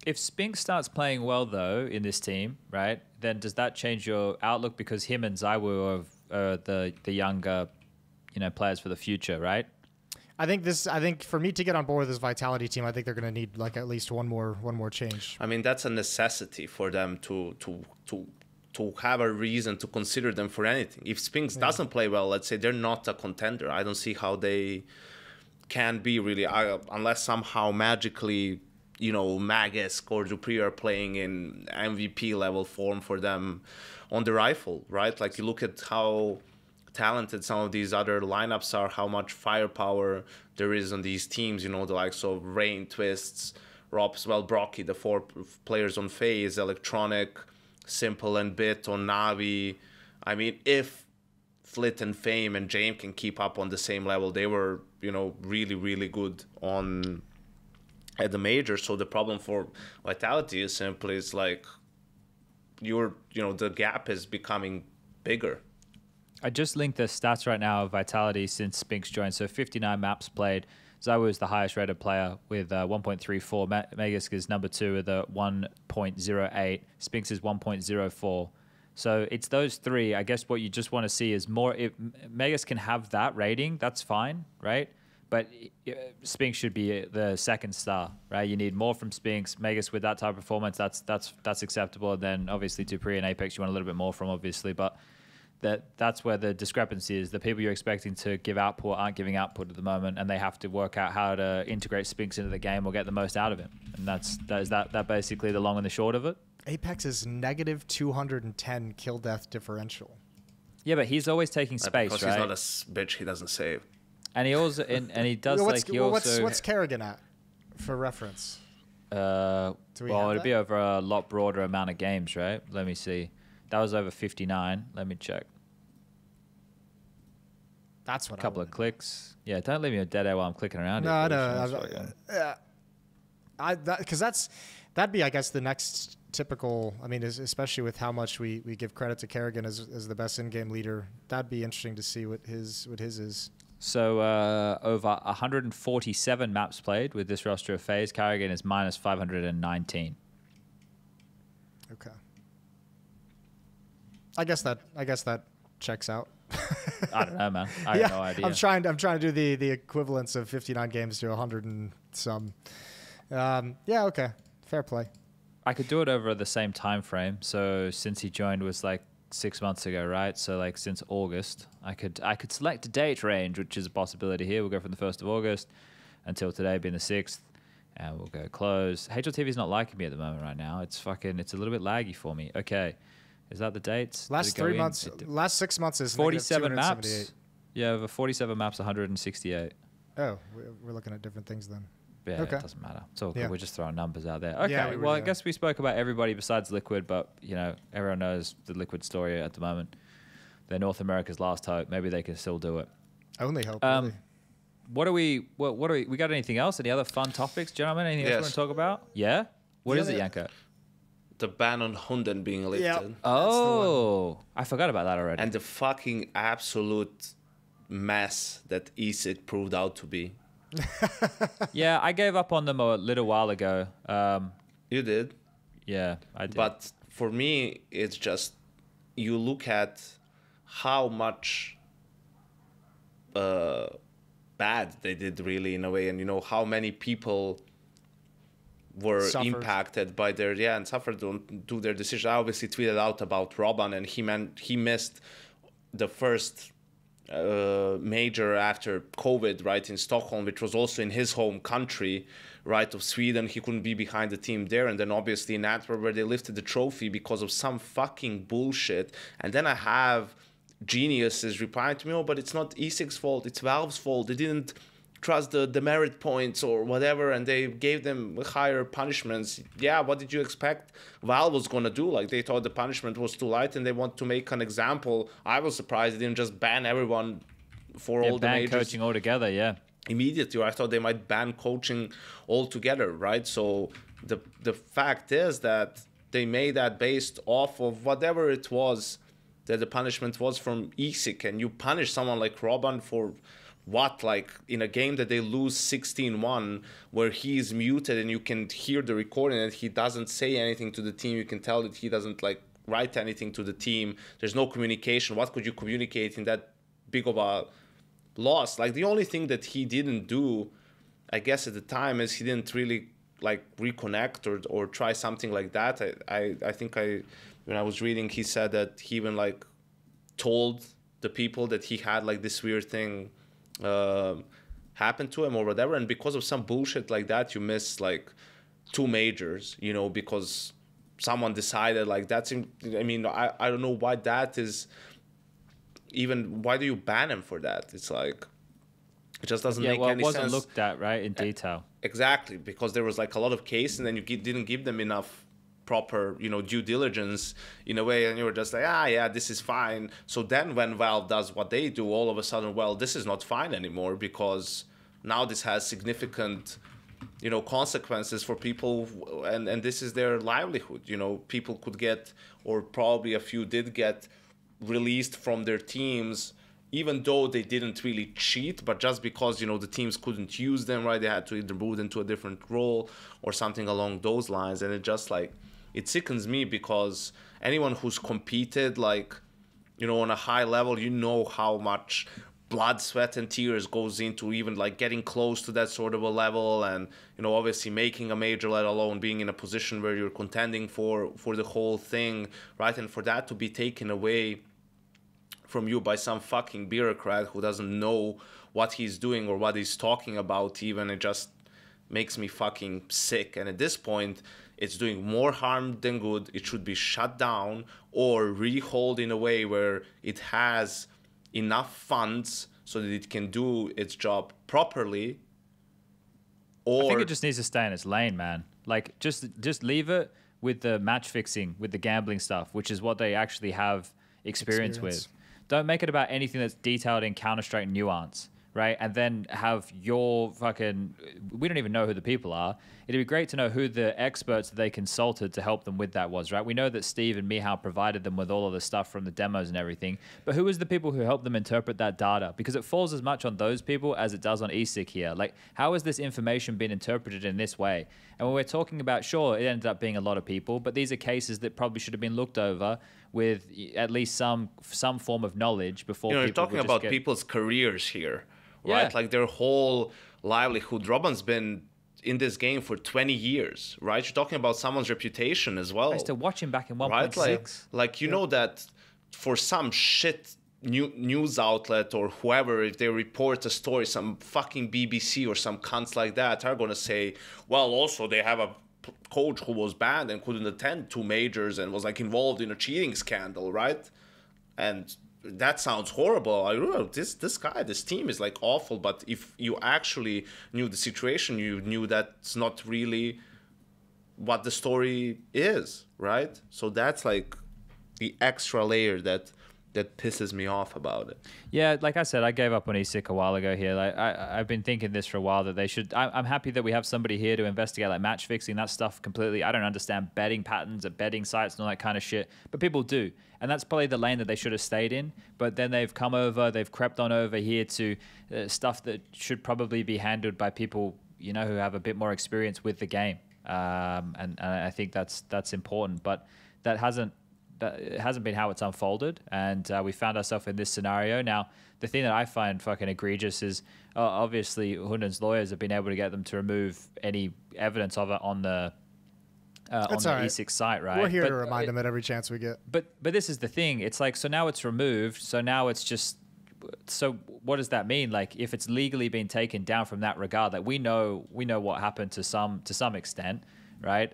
If Spink starts playing well, though, in this team, right, then does that change your outlook? Because him and ZywOo are the younger, you know, players for the future, right? I think for me to get on board with this Vitality team, I think they're going to need like at least one more change. I mean, that's a necessity for them to have a reason to consider them for anything. If Spinks doesn't play well, let's say they're not a contender. I don't see how they can be really, unless somehow magically, you know, Magisk or Dupree are playing in MVP level form for them on the rifle, right? Like, you look at how talented some of these other lineups are, how much firepower there is on these teams, you know, the likes of Rain, Twists, Robs, well, Brocky, the 4 players on FaZe, Electronic, Simple and Bit on Navi. I mean, if Flit and Fame and Jame can keep up on the same level, they were, really, really good at the major. So the problem for Vitality is simply it's like the gap is becoming bigger. I just linked the stats right now of Vitality since SPUNJ joined. So 59 maps played. Zawu is the highest rated player with 1.34. Megisk is number 2 with a 1.08. SPUNJ is 1.04. So it's those three. I guess what you just want to see is more. If Megisk can have that rating, that's fine, right? But SPUNJ should be the second star, right? You need more from SPUNJ. Megisk with that type of performance, that's acceptable. And then obviously Dupree and Apex, you want a little bit more from, obviously, but. That's where the discrepancy is. The people you're expecting to give output aren't giving output at the moment, and they have to work out how to integrate SPUNJ into the game or get the most out of it. And that basically the long and the short of it. Apex is negative 210 kill death differential. Yeah, but he's always taking space, because right? He's not a bitch. He doesn't save. And he also and he does what's Kerrigan at for reference? It'd be over a lot broader amount of games, right? Let me see. That was over 59. Let me check. That's what. A couple of clicks. Yeah, don't leave me a dead air while I'm clicking around. No, because that'd be, I guess, the next typical. I mean, especially with how much we give credit to Kerrigan as the best in-game leader. That'd be interesting to see what his is. So over 147 maps played with this roster of FaZe. Kerrigan is minus 519. Okay. I guess that checks out. I don't know, man. I have no idea. I'm trying to do the equivalence of 59 games to 100 and some. Okay. Fair play. I could do it over the same time frame. So since he joined was like 6 months ago, right? So like since August, I could select a date range, which is a possibility here. We'll go from the 1st of August until today being the 6th. And we'll go close. HLTV is not liking me at the moment right now. It's a little bit laggy for me. Okay. Is that the dates? Last 3 months, last 6 months is 47 maps. Yeah, over 47 maps, 168. Oh, we're looking at different things then. Yeah, okay. It doesn't matter. It's all good. Yeah. We're just throwing numbers out there. Okay, yeah, I guess we spoke about everybody besides Liquid, but everyone knows the Liquid story at the moment. They're North America's last hope. Maybe they can still do it. Only hope. Really. What do we got anything else? Any other fun topics, gentlemen? Anything else you want to talk about? Yeah? What is it, Yanko? The ban on Hunden being lifted. Yeah. Oh, I forgot about that already. And the fucking absolute mess that ESIC proved out to be. Yeah, I gave up on them a little while ago. You did? Yeah, I did. But for me, it's just, you look at how much bad they did really in a way, and how many people were impacted by their and suffered to their decision. I obviously tweeted out about Robin, and he missed the first major after COVID, right, in Stockholm, which was also in his home country, right, of Sweden. He couldn't be behind the team there. And then obviously in Antwerp, where they lifted the trophy because of some fucking bullshit. And then I have geniuses replying to me, oh, but it's not ESIC's fault, it's Valve's fault. They didn't trust the merit points or whatever, and they gave them higher punishments. Yeah, what did you expect Valve was going to do? Like, they thought the punishment was too light and they want to make an example. I was surprised they didn't just ban everyone for all the majors. Ban coaching altogether, yeah. Immediately, I thought they might ban coaching altogether, right? So the fact is that they made that based off of whatever it was that the punishment was from ESIC, and you punish someone like Robin for what, like in a game that they lose 16-1, where he's muted and you can hear the recording and he doesn't say anything to the team. You can tell that he doesn't like write anything to the team. There's no communication. What could you communicate in that big of a loss? Like, the only thing that he didn't do, I guess at the time, is he didn't really like reconnect or try something like that. I think when I was reading, he said that he even like told the people that he had like this weird thing happened to him or whatever, and because of some bullshit like that, you miss like 2 majors, because someone decided like that's. I mean, I don't know why that is. Even why do you ban him for that? It's like, it just doesn't make any sense. It wasn't looked at right in detail. Exactly, because there was like a lot of cases, and then you didn't give them enough proper, due diligence in a way, and you're just like, yeah, this is fine. So then when Valve does what they do, all of a sudden, well, this is not fine anymore, because now this has significant consequences for people, and this is their livelihood. People could get, or probably a few did get, released from their teams, even though they didn't really cheat, but just because the teams couldn't use them, right? They had to either move into a different role or something along those lines. And it just it sickens me, because anyone who's competed on a high level, how much blood, sweat, and tears goes into even getting close to that sort of a level, and obviously making a major, let alone being in a position where you're contending for the whole thing, right? And for that to be taken away from you by some fucking bureaucrat who doesn't know what he's doing or what he's talking about even, it just makes me fucking sick. And at this point, it's doing more harm than good. It should be shut down or rehauled in a way where it has enough funds so that it can do its job properly. Or I think it just needs to stay in its lane, man. Just leave it with the match fixing, with the gambling stuff, which is what they actually have experience with. Don't make it about anything that's detailed in Counter-Strike nuance, right? And then have your fucking... We don't even know who the people are. It'd be great to know who the experts that they consulted to help them with that was, right? We know that Steve and Mihal provided them with all of the stuff from the demos and everything, but who is the people who helped them interpret that data? Because it falls as much on those people as it does on ESIC here. How has this information been interpreted in this way? And when we're talking about, sure, it ended up being a lot of people, but these are cases that probably should have been looked over with at least some form of knowledge before people you're talking about people's careers here, right? Yeah. Their whole livelihood. Robin's been in this game for 20 years, right? You're talking about someone's reputation as well. I used to watch him back in 1.6. Right? Know that for some shit news outlet or whoever, if they report a story, some fucking BBC or some cunts like that are going to say, well, also they have a coach who was banned and couldn't attend 2 majors and was involved in a cheating scandal, right? And that sounds horrible. This team is awful. But if you actually knew the situation, you knew that's not really what the story is, right? So that's the extra layer that pisses me off about it. Yeah, like I said, I gave up on ESIC a while ago here. I've been thinking this for a while that they should... I'm happy that we have somebody here to investigate match fixing, that stuff completely. I don't understand betting patterns at betting sites and all that kind of shit, but people do. And that's probably the lane that they should have stayed in. But then they've crept on over here to stuff that should probably be handled by people, who have a bit more experience with the game. And I think that's important. But it hasn't been how it's unfolded, and we found ourselves in this scenario. Now, the thing that I find fucking egregious is obviously Hunden's lawyers have been able to get them to remove any evidence of it on the ESIC site, right? We're here to remind them at every chance we get. But this is the thing. It's so now it's removed. So now it's just... So what does that mean? If it's legally been taken down from that regard, we know what happened to some extent, right?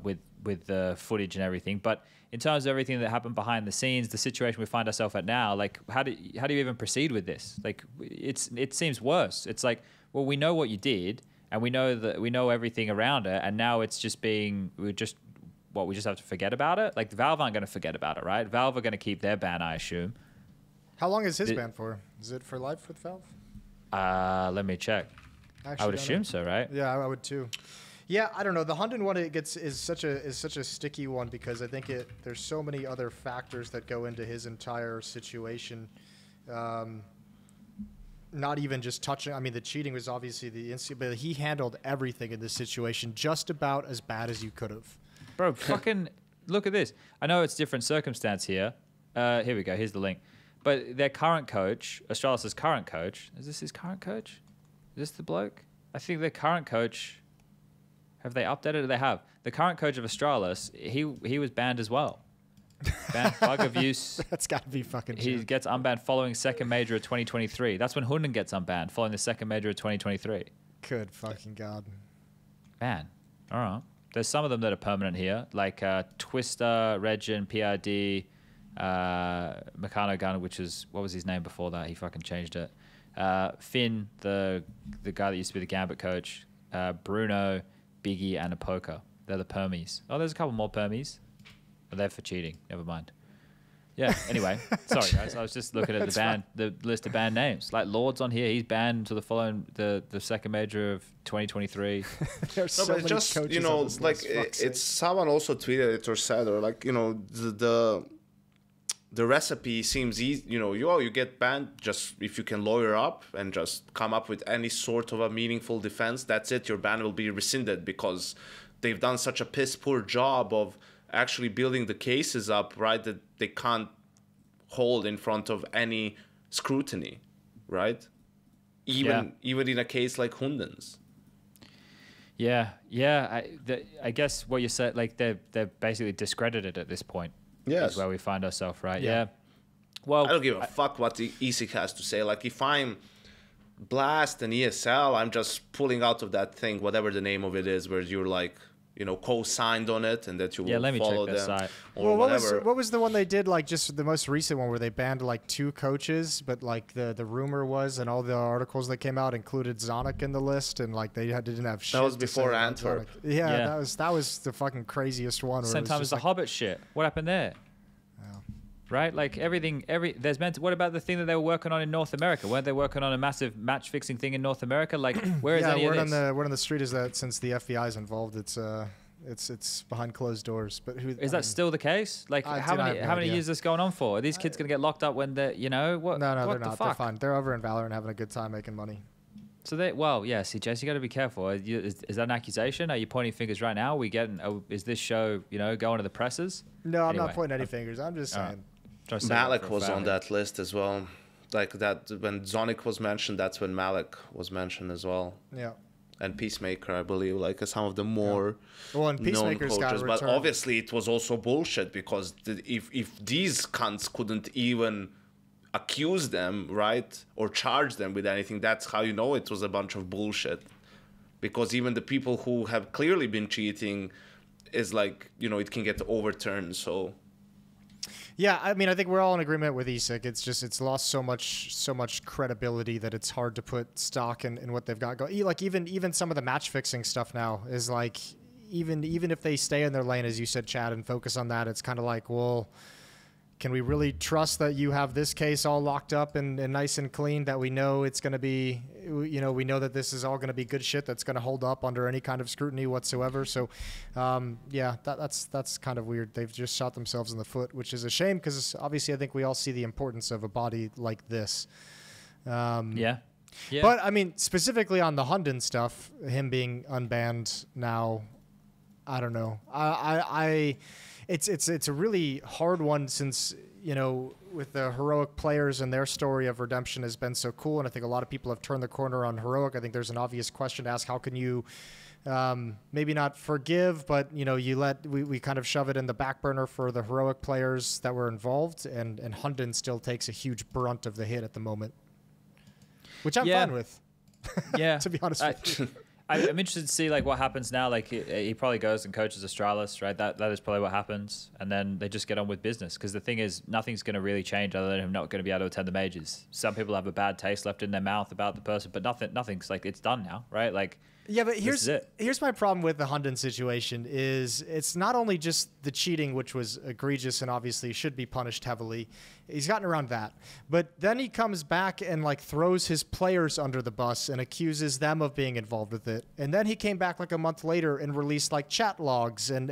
With the footage and everything, but in terms of everything that happened behind the scenes, the situation we find ourselves at now, how do you even proceed with this? It seems worse. It's well, we know what you did, and we know everything around it, and now it's just we just have to forget about it. Valve aren't going to forget about it, right? Valve are going to keep their ban, I assume. How long is his ban for? Is it for life with Valve? Let me check. I would assume so, right? Yeah, I would too. Yeah, I don't know. The Hunden one is such a sticky one, because I think there's so many other factors that go into his entire situation. Not even just touching. I mean, the cheating was obviously the instant, but he handled everything in this situation just about as bad as you could have. Bro, fucking look at this. I know it's different circumstance here. Here we go. Here's the link. But their current coach, Astralis' current coach, is this his current coach? Is this the bloke? I think their current coach... Have they updated it? They have. The current coach of Astralis, he was banned as well. Banned bug of use. That's got to be fucking He true. gets unbanned following second major of 2023. That's when Hunden gets unbanned, following the second major of 2023. Good fucking God. Man. All right. There's some of them that are permanent here, like Twister, Regin, PID, Meccano Gun, which is... What was his name before that? He fucking changed it. Finn, the guy that used to be the Gambit coach. Bruno... Biggie and Apoka. They're the permies. Oh, there's a couple more permies. Oh, they're for cheating. Never mind. Yeah. Anyway, sorry guys. I was just looking at the list of band names. Like Lord's on here. He's banned to the following the second major of 2023. There's so many coaches on this like list, it's someone also tweeted it or said, or like, the recipe seems easy. You get banned just if you can lawyer up and just come up with any sort of a meaningful defense. That's it. Your ban will be rescinded because they've done such a piss poor job of actually building the cases up, right, that they can't hold in front of any scrutiny, right? Even in a case like Hunden's. Yeah. I guess what you said, like they're basically discredited at this point. Yes. Is where we find ourselves, right? Yeah. Well, I don't give a fuck what the ESIC has to say. Like, if I'm Blast and ESL, I'm just pulling out of that thing, whatever the name of it is, where you're like, co-signed on it and that you will let me follow check them. that site. Or whatever. What was the one they did, like just the most recent one where they banned like 2 coaches, but like the rumor was, and all the articles that came out included Zonic in the list, and like they didn't have shit. That was to before say about Antwerp. Zonic. Yeah, that was the fucking craziest one. where it Same was time just as the like, Hobbit shit. What happened there? Right? Like there's meant to, what about the thing that they were working on in North America? Weren't they working on a massive match fixing thing in North America? Like, where is any of this? Word on the street is that since the FBI is involved, it's behind closed doors. But Is that still the case? Like, how many years is this going on for? Are these kids going to get locked up when they're, what? No, what they're the not. Fuck? They're fine. They're over in Valorant having a good time making money. So see, Jess, you got to be careful. Is that an accusation? Are you pointing fingers right now? Is this show, going to the presses? No, I'm not Anyway, pointing any fingers. I'm just saying. Malik was on that list as well. Like that, when Zonic was mentioned, that's when Malik was mentioned as well. Yeah. And Peacemaker, I believe, like some of the more and known Peacemaker's got coaches. to But return. obviously, it was also bullshit because if these cunts couldn't even accuse them, right, or charge them with anything, that's how you know it was a bunch of bullshit. Because even the people who have clearly been cheating is like, it can get overturned. So. Yeah, I mean, I think we're all in agreement with ESIC. It's lost so much credibility that it's hard to put stock in what they've got going. Like even some of the match fixing stuff now is like, even if they stay in their lane, as you said, Chad, and focus on that, it's kind of like, well, can we really trust that you have this case all locked up and nice and clean, that we know it's going to be, we know that this is all going to be good shit that's going to hold up under any kind of scrutiny whatsoever. So, that's kind of weird. They've just shot themselves in the foot, which is a shame because obviously I think we all see the importance of a body like this. Yeah. But I mean, specifically on the Hunden stuff, him being unbanned now, I don't know. It's a really hard one since, with the Heroic players and their story of redemption has been so cool. And I think a lot of people have turned the corner on Heroic. I think there's an obvious question to ask. How can you maybe not forgive, but, we kind of shove it in the back burner for the Heroic players that were involved. And Hunden still takes a huge brunt of the hit at the moment, which I'm fine with. Yeah. To be honest with you. I'm interested to see what happens now. He probably goes and coaches Astralis, right? That is probably what happens, and then they just get on with business. Because the thing is, nothing's going to really change other than him not going to be able to attend the majors. Some people have a bad taste left in their mouth about the person, but nothing's it's done now, right? Yeah, but here's my problem with the Hunden situation is it's not only just the cheating, which was egregious and obviously should be punished heavily. He's gotten around that. But then he comes back and throws his players under the bus and accuses them of being involved with it. And then he came back a month later and released chat logs and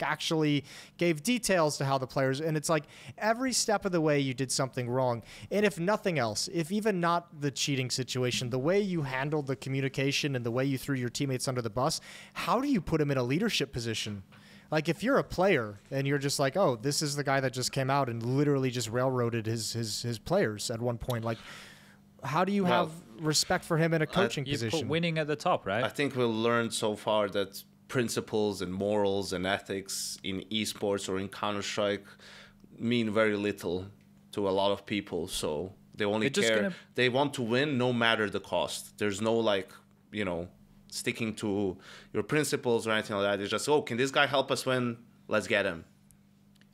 actually gave details to how the players, and it's every step of the way you did something wrong. And if nothing else, if even not the cheating situation, the way you handled the communication and the way you threw your teammates under the bus, how do you put them in a leadership position? If you're a player and you're just oh, this is the guy that just came out and literally just railroaded his players at one point, how do you have respect for him in a coaching position? You put winning at the top, right? I think we've learned so far that principles and morals and ethics in esports or in Counter-Strike mean very little to a lot of people. So they only care. They want to win no matter the cost. There's no sticking to your principles or anything like that. It's just, can this guy help us win? Let's get him.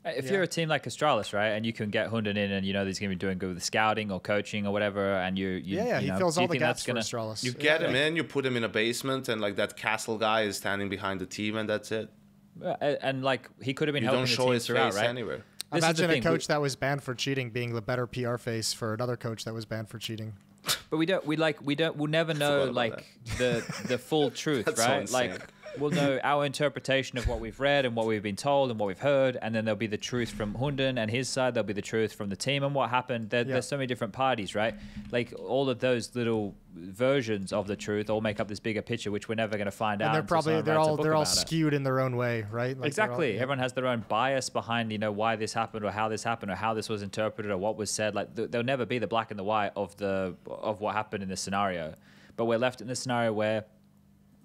If you're a team like Astralis, right, and you can get Hunden in, and you know he's going to be doing good with the scouting or coaching or whatever, and he fills all the gaps for Astralis. You get him in, you put him in a basement, and like that castle guy is standing behind the team, and that's it. And like he could have been helping don't the show team his throughout, face right? anywhere. Imagine a coach that was banned for cheating being the better PR face for another coach that was banned for cheating. But we'll never know like the full truth, That's right? so Like insane. we'll know our interpretation of what we've read and what we've been told and what we've heard, and then there'll be the truth from Hunden and his side. There'll be the truth from the team and what happened. There's so many different parties, right? Like all of those little versions of the truth all make up this bigger picture, which we're never going to find out. And they're all it. skewed in their own way, right? Like Exactly. Everyone has their own bias behind, why this happened or how this happened or how this was interpreted or what was said. Like there'll never be the black and the white of what happened in this scenario. But we're left in this scenario where,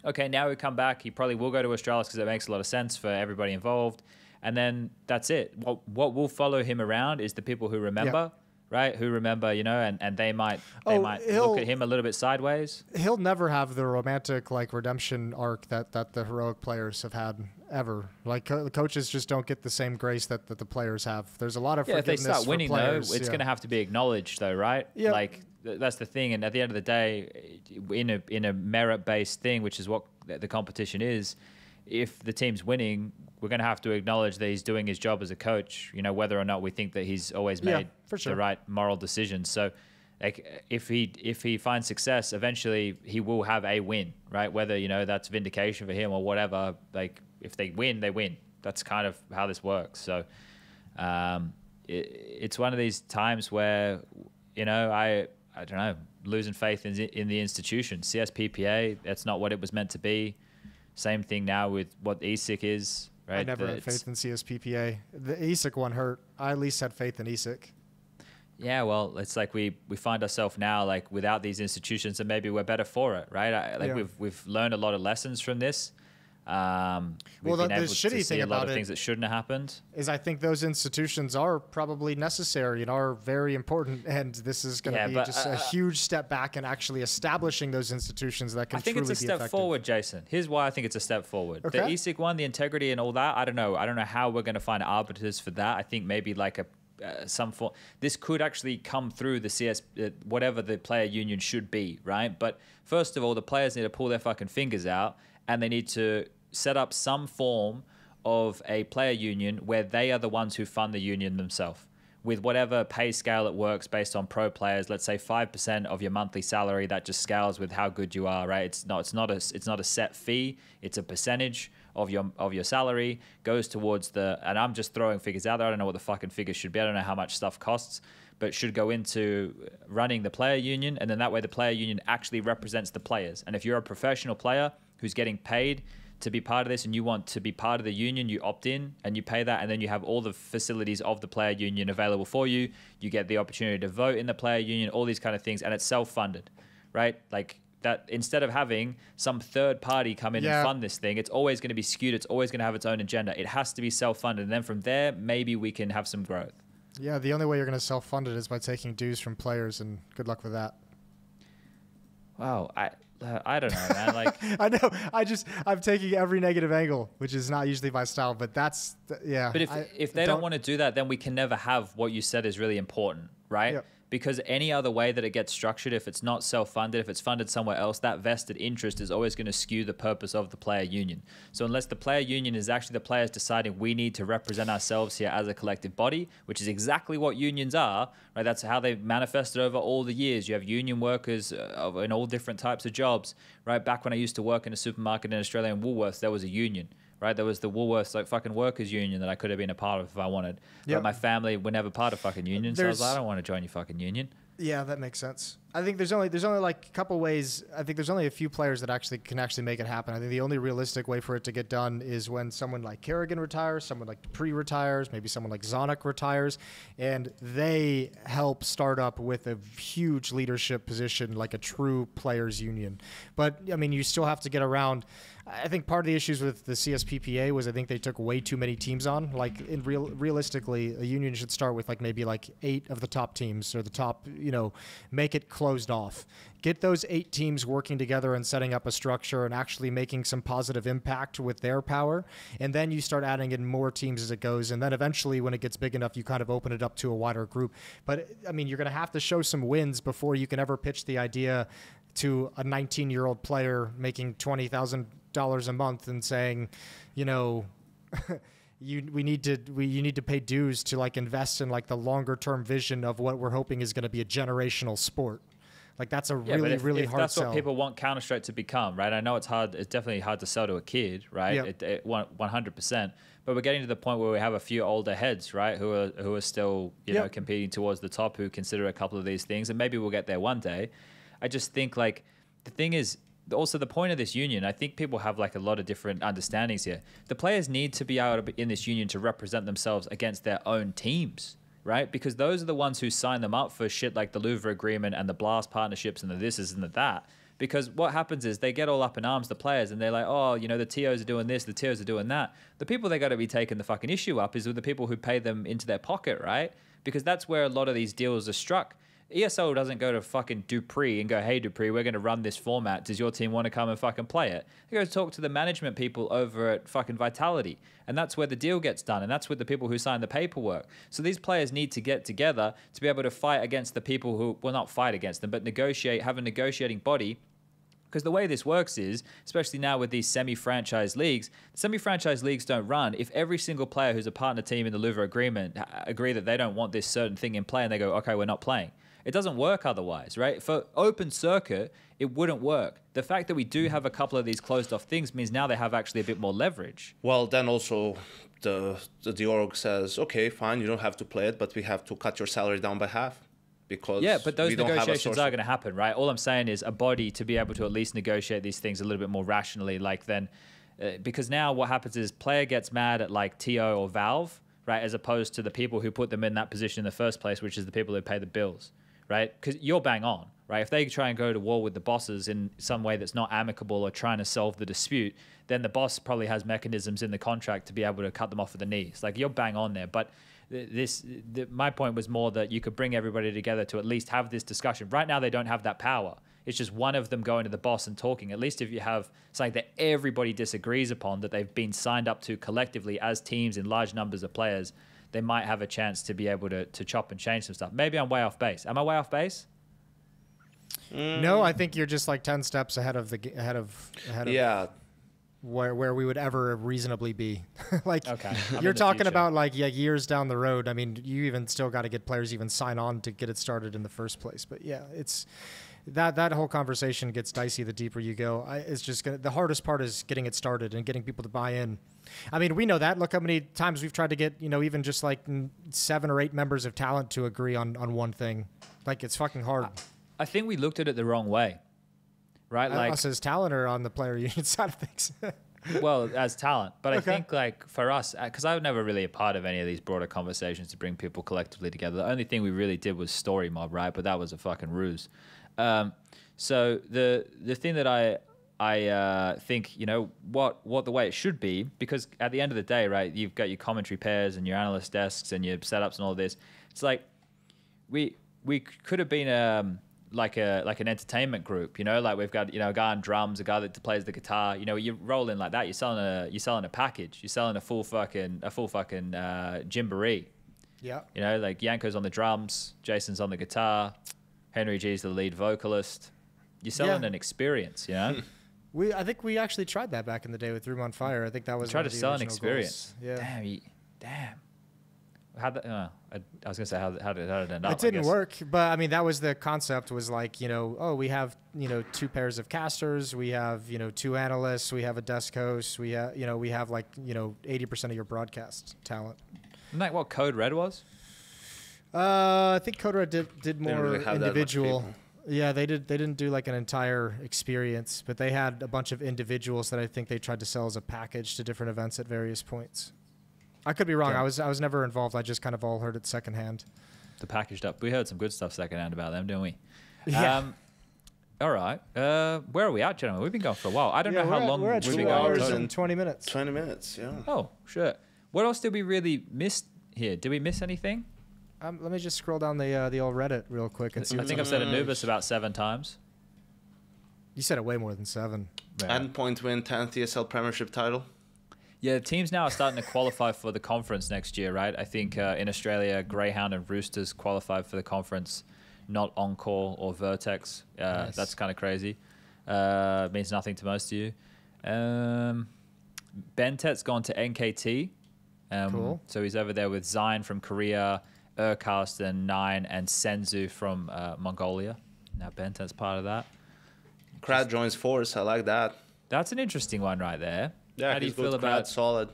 okay, now we come back. He probably will go to Astralis because it makes a lot of sense for everybody involved. And then that's it. What will follow him around is the people who remember, right? Who remember, and they might look at him a little bit sideways. He'll never have the romantic redemption arc that the heroic players have had ever. Like the coaches just don't get the same grace that the players have. There's a lot of forgiveness if they start winning for players, though, it's going to have to be acknowledged though, right? Yeah. Like that's the thing. And at the end of the day, in a merit-based thing, which is what the competition is, if the team's winning, we're going to have to acknowledge that he's doing his job as a coach, whether or not we think that he's always made the right moral decisions. So like if he finds success, eventually he will have a win, right? Whether, that's vindication for him or whatever. Like if they win, they win. That's kind of how this works. So it's one of these times where, I don't know, losing faith in the institution. CSPPA, that's not what it was meant to be. Same thing now with what ESIC is, right? I never had faith in CSPPA. The ESIC one hurt. I at least had faith in ESIC. Yeah, well, it's like we find ourselves now like without these institutions, and maybe we're better for it, right? We've learned a lot of lessons from this. We've been able to see a lot of things that shouldn't have happened. Is I think those institutions are probably necessary and are very important, and this is going to be just a huge step back in actually establishing those institutions that can truly be effective. I think it's a step forward, Jason. Here's why I think it's a step forward. Okay. The ESIC one, the integrity and all that, I don't know how we're going to find arbiters for that. I think maybe like some form. This could actually come through the CS, whatever the player union should be, right? But first of all, the players need to pull their fucking fingers out, and they need to set up some form of a player union where they are the ones who fund the union themselves with whatever pay scale it works based on pro players. Let's say 5% of your monthly salary, that just scales with how good you are, right? It's not a set fee. It's a percentage of your salary goes towards and I'm just throwing figures out there. I don't know what the fucking figures should be. I don't know how much stuff costs, but should go into running the player union. And then that way the player union actually represents the players. And if you're a professional player who's getting paid to be part of this and you want to be part of the union, you opt in and you pay that, and then you have all the facilities of the player union available for you. You get the opportunity to vote in the player union, all these kind of things, and it's self-funded, right? Like that, instead of having some third party come in and fund this thing, it's always going to be skewed. It's always going to have its own agenda. It has to be self-funded, and then from there, maybe we can have some growth. Yeah, the only way you're going to self-fund it is by taking dues from players, and good luck with that. Wow, I don't know, man. Like I know. I'm taking every negative angle, which is not usually my style, but that's yeah. But if they don't want to do that, then we can never have what you said is really important, right? Yep. Because any other way that it gets structured, if it's not self-funded, if it's funded somewhere else, that vested interest is always going to skew the purpose of the player union. So unless the player union is actually the players deciding we need to represent ourselves here as a collective body, which is exactly what unions are, right? That's how they've manifested over all the years. You have union workers in all different types of jobs, right? Back when I used to work in a supermarket in Australia in Woolworths, there was a union. Right, there was the Woolworths fucking workers union that I could have been a part of if I wanted. Yep. But my family were never part of fucking unions, so I was like, I don't want to join your fucking union. Yeah, that makes sense. I think there's only like a couple ways. I think there's only a few players that can actually make it happen. I think the only realistic way for it to get done is when someone like Kerrigan retires, someone like Dupree retires, maybe someone like Zonik retires, and they help start up with a huge leadership position like a true players union. But I mean, you still have to get around. I think part of the issues with the CSPPA was I think they took way too many teams on. Like realistically, a union should start with maybe 8 of the top teams or the top make it closed off. Get those 8 teams working together and setting up a structure and actually making some positive impact with their power. And then you start adding in more teams as it goes. And then eventually when it gets big enough, you kind of open it up to a wider group. But I mean, you're going to have to show some wins before you can ever pitch the idea to a 19-year-old player making $20,000 a month and saying, you need to pay dues to like invest in like the longer term vision of what we're hoping is going to be a generational sport. Like that's a really hard that's sell. what people want Counter-Strike to become, right? I know it's hard. It's definitely hard to sell to a kid, right? Yep. 100%. But we're getting to the point where we have a few older heads, right, who are still competing towards the top, who consider a couple of these things, and maybe we'll get there one day. I just think like the thing is also the point of this union. I think people have like a lot of different understandings here. The players need to be able to be in this union to represent themselves against their own teams. Right? Because those are the ones who sign them up for shit like the Louvre Agreement and the Blast partnerships and the this and the that. Because what happens is they get all up in arms, the players, and they're like, oh, the TOs are doing this, the TOs are doing that. The people they got to be taking the fucking issue up is with the people who pay them into their pocket, right? Because that's where a lot of these deals are struck. ESL doesn't go to fucking Dupree and go, hey, Dupree, we're going to run this format. Does your team want to come and fucking play it? They go talk to the management people over at fucking Vitality. And that's where the deal gets done. And that's with the people who sign the paperwork. So these players need to get together to be able to fight against the people who, well, not fight against them, but negotiate, have a negotiating body. Because the way this works is, especially now with these semi-franchise leagues, semi-franchise leagues don't run if every single player who's a partner team in the Louvre Agreement agree that they don't want this certain thing in play and they go, okay, we're not playing. It doesn't work otherwise, right? For open circuit, it wouldn't work. The fact that we do have a couple of these closed off things means now they have actually a bit more leverage. Well, then also the org says, okay, fine, you don't have to play it, but we have to cut your salary down by half. Because but those negotiations are going to happen, right? All I'm saying is a body to be able to at least negotiate these things a little bit more rationally, like then, because now what happens is player gets mad at like TO or Valve, right? As opposed to the people who put them in that position in the first place, which is the people who pay the bills. Right? Because you're bang on, right? If they try and go to war with the bosses in some way that's not amicable or trying to solve the dispute, then the boss probably has mechanisms in the contract to be able to cut them off at the knees. Like you're bang on there. But my point was more that you could bring everybody together to at least have this discussion. Right now, they don't have that power. It's just one of them going to the boss and talking. At least if you have something that everybody disagrees upon, that they've been signed up to collectively as teams in large numbers of players, they might have a chance to be able to chop and change some stuff. Maybe I'm way off base. Am I way off base? No, I think you're just like 10 steps ahead of where we would ever reasonably be. Like okay. You're talking about like years down the road. I mean, you even still got to get players even sign on to get it started in the first place. But yeah, it's that whole conversation gets dicey the deeper you go. It's just the hardest part is getting it started and getting people to buy in. I mean, we know that. Look how many times we've tried to get, even just like 7 or 8 members of talent to agree on one thing. Like, it's fucking hard. I think we looked at it the wrong way, right? Like us as talent or on the player union side of things? Well, as talent. But I think like for us, because I was never really a part of any of these broader conversations to bring people collectively together. The only thing we really did was story mob, right? But that was a fucking ruse. So the thing that I think, what the way it should be, because at the end of the day, right, you've got your commentary pairs and your analyst desks and your setups and all this. It's like we could have been like an entertainment group, like we've got a guy on drums, a guy that plays the guitar. You roll in like that. You're selling a package. You're selling a full fucking jamboree. Yeah. Like Yanko's on the drums, Jason's on the guitar, Henry G's the lead vocalist. You're selling an experience, I think we actually tried that back in the day with Room on Fire. I think that was tried to sell an experience. Goals. Yeah. Damn. I was gonna say how did it end up? It didn't work, but I mean that was the concept. Was like we have 2 pairs of casters, we have 2 analysts, we have a desk host, we have we have like 80% of your broadcast talent. Isn't that what Code Red was? I think Code Red did more really individual. Yeah, they didn't do like an entire experience, but they had a bunch of individuals that I think they tried to sell as a package to different events at various points. I could be wrong. Okay. I was never involved. I just kind of all heard it secondhand. The packaged up. We heard some good stuff secondhand about them, didn't we? Yeah. All right. Where are we at, gentlemen? We've been going for a while. I don't know how long we're at we've 2 been going. hours and 20 minutes. 20 minutes, yeah. Oh, sure. What else did we really miss here? Did we miss anything? Let me just scroll down the old Reddit real quick and see. I What's think I've said Anubis about 7 times. You said it way more than 7. Yeah. Endpoint win 10th ESL Premiership title. Yeah, teams now are starting to qualify for the conference next year, right? I think in Australia, Greyhound and Roosters qualified for the conference, not Encore or Vertex. Nice. That's kind of crazy. Means nothing to most of you. Bentet's gone to NKT. Cool. So he's over there with Zion from Korea, Urkarsten, Nine, and Senzu from Mongolia. Now Bentet's part of that. Krat joins Force. I like that. That's an interesting one right there. Yeah, How do you he's good. feel about Krat, solid.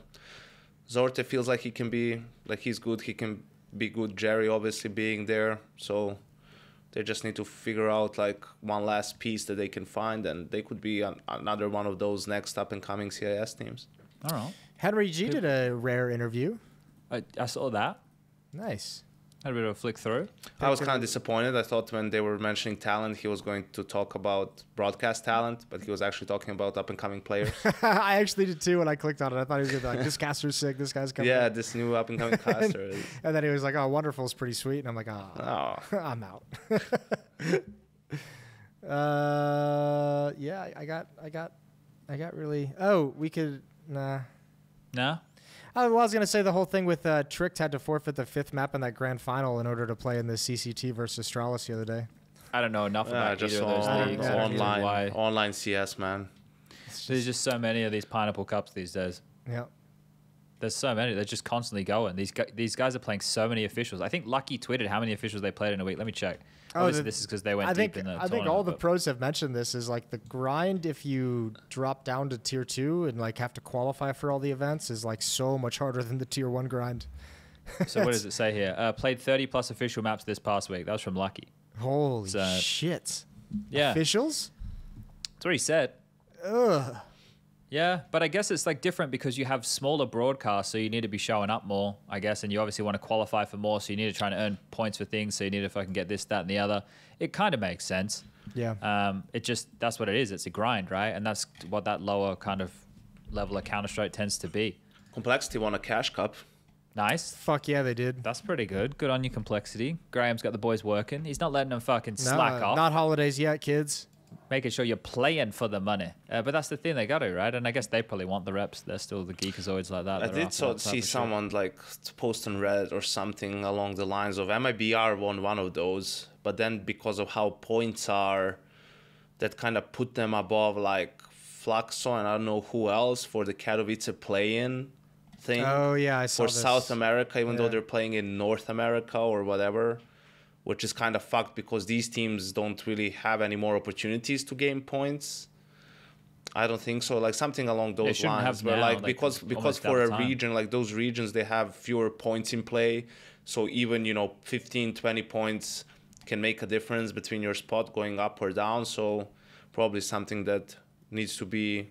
Zorte feels like he can be he's good. He can be good. Jerry obviously being there, so they just need to figure out like one last piece that they can find, and they could be another one of those next up and coming CIS teams. All right. Henry G did a rare interview. I saw that. Nice. Had a bit of a flick through. I was kind of disappointed. I thought when they were mentioning talent, he was going to talk about broadcast talent, but he was actually talking about up and coming players. I actually did too when I clicked on it. I thought he was going to be like, this caster's sick, this guy's coming. Yeah, this new up and coming caster. And then he was like, oh, Wonderful's pretty sweet. And I'm like, Oh. I'm out. Yeah, I got really. Oh, we could. Nah. No? Oh, well, I was going to say the whole thing with Tricked had to forfeit the 5th map in that grand final in order to play in the CCT versus Astralis the other day. I don't know enough about just either of those leagues. online CS, man. There's just so many of these Pineapple Cups these days. Yeah. There's so many. They're just constantly going. These guys are playing so many officials. I think Lucky tweeted how many officials they played in a week. Let me check. Obviously, this is because they went deep in the I think all the pros have mentioned this is like the grind if you drop down to tier 2 and like have to qualify for all the events is like so much harder than the tier 1 grind. So what does it say here? Played 30 plus official maps this past week. That was from Lucky. Holy shit. Yeah. Officials? That's what he said. Ugh. Yeah, but I guess it's like different because you have smaller broadcasts, so you need to be showing up more, I guess, and you obviously want to qualify for more, so you need to try and earn points for things, so you need to fucking get this, that, and the other. It kind of makes sense. Yeah. That's what it is. It's a grind, right? And that's what that lower kind of level of Counter-Strike tends to be. Complexity won a Cash Cup. Nice. Fuck yeah, they did. That's pretty good. Good on you, Complexity. Graham's got the boys working. He's not letting them fucking slack off. Not holidays yet, kids. Making sure you're playing for the money. But that's the thing they got to, right? And I guess they probably want the reps. They're still the geekazoids like that. I did see someone like post on Reddit or something along the lines of MIBR won one of those, but then because of how points are, that kind of put them above like Fluxo and I don't know who else for the Katowice play-in thing. Oh yeah, I saw for this. South America, even though they're playing in North America or whatever. Which is kind of fucked because these teams don't really have any more opportunities to gain points. I don't think so. Like something along those lines. Where like because for a region, like those regions, they have fewer points in play. So even, 15, 20 points can make a difference between your spot going up or down. So probably something that needs to be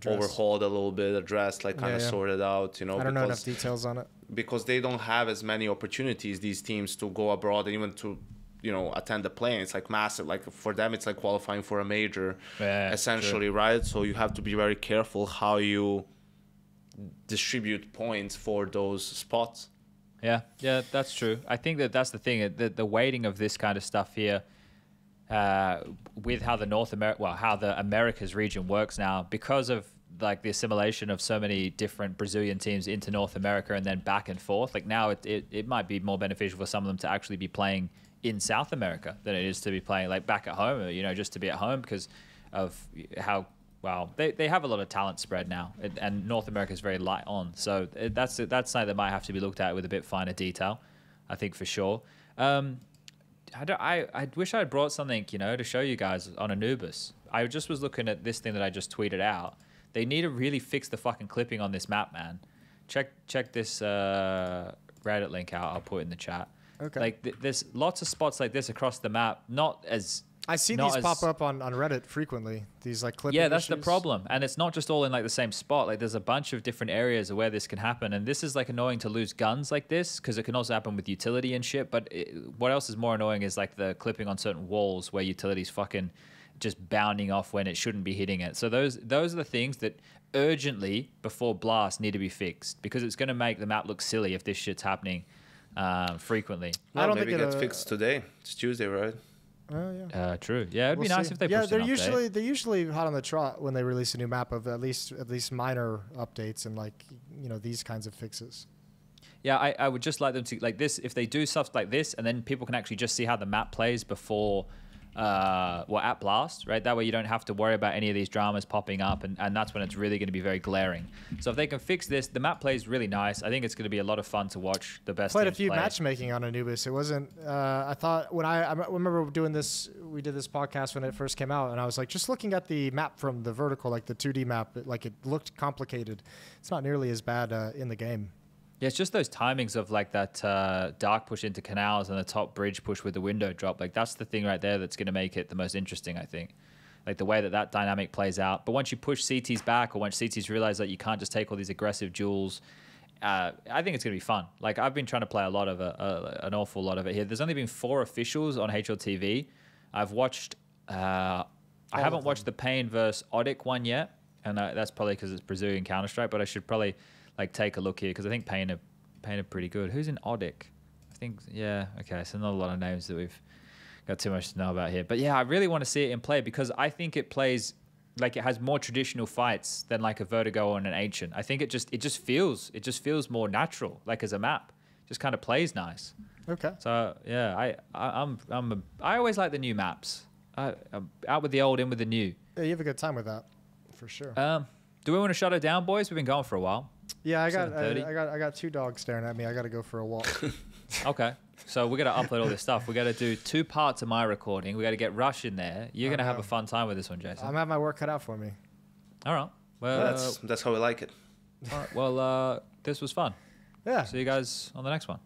overhauled a little bit, addressed, like kind of sorted out. I don't know enough details on it. Because they don't have as many opportunities, these teams, to go abroad and even to, attend the play. It's like massive. Like for them, it's like qualifying for a major, essentially, right? So you have to be very careful how you distribute points for those spots. Yeah, that's true. I think that's the thing. The weighting of this kind of stuff here, with how the Americas region works now, because of like the assimilation of so many different Brazilian teams into North America and then back and forth. Like now it might be more beneficial for some of them to actually be playing in South America than it is to be playing like back at home, just to be at home because of how they have a lot of talent spread now, and North America is very light on. So that's something that might have to be looked at with a bit finer detail, I think for sure. I wish I had brought something, to show you guys on Anubis. I just was looking at this thing that I just tweeted out. They need to really fix the fucking clipping on this map, man. Check this Reddit link out. I'll put it in the chat. Okay. Like there's lots of spots like this across the map. Not as I see these pop up on Reddit frequently. These like clipping. Yeah, that's issues. the problem. And it's not just all in like the same spot. Like there's a bunch of different areas where this can happen. And this is like annoying to lose guns like this because it can also happen with utility and shit. But what else is more annoying is like the clipping on certain walls where utility's fucking just bounding off when it shouldn't be hitting it. So those are the things that urgently before blast need to be fixed because it's going to make the map look silly if this shit's happening frequently. Well, I don't maybe think it it gets fixed today. It's Tuesday, right? Oh yeah. True. Yeah, it'd be We'll nice see. if they yeah, pushed they're an update. they're usually hot on the trot when they release a new map of at least minor updates and like these kinds of fixes. Yeah, I would just like them to like this if they do stuff like this, and then people can actually just see how the map plays before, at blast, right? That way you don't have to worry about any of these dramas popping up, and that's when it's really going to be very glaring. So if they can fix this, the map plays really nice. I think it's going to be a lot of fun to watch the best. Played a teams few play. matchmaking on Anubis. It wasn't. I thought when I remember doing this, we did this podcast when it first came out, and I was like, just looking at the map from the vertical, like the 2D map, it looked complicated. It's not nearly as bad in the game. Yeah, it's just those timings of like that dark push into canals and the top bridge push with the window drop. Like that's the thing right there that's going to make it the most interesting, I think. Like the way that dynamic plays out. But once you push CTs back, or once CTs realize that you can't just take all these aggressive duels, I think it's going to be fun. Like I've been trying to play a lot of an awful lot of it here. There's only been 4 officials on HLTV. I've watched. I haven't watched the Pain versus Odic one yet, and that's probably because it's Brazilian Counter-Strike. But I should probably like take a look here because I think Pain are pretty good. Who's in Odic? I think okay. So not a lot of names that we've got too much to know about here. But yeah, I really want to see it in play because I think it plays like it has more traditional fights than like a Vertigo or an Ancient. I think it just feels more natural, like as a map. Just kind of plays nice. Okay. So yeah, I always like the new maps. Out with the old, in with the new. Yeah, you have a good time with that, for sure. Do we want to shut it down, boys? We've been going for a while. Yeah, I 7:30. got 2 dogs staring at me. I got to go for a walk. Okay. So we got to upload all this stuff. We got to do 2 parts of my recording. We got to get Rush in there. You're going to have a fun time with this one, Jason. I'm having my work cut out for me. All right. Well, That's how we like it. all right. Well, this was fun. Yeah. See you guys on the next one.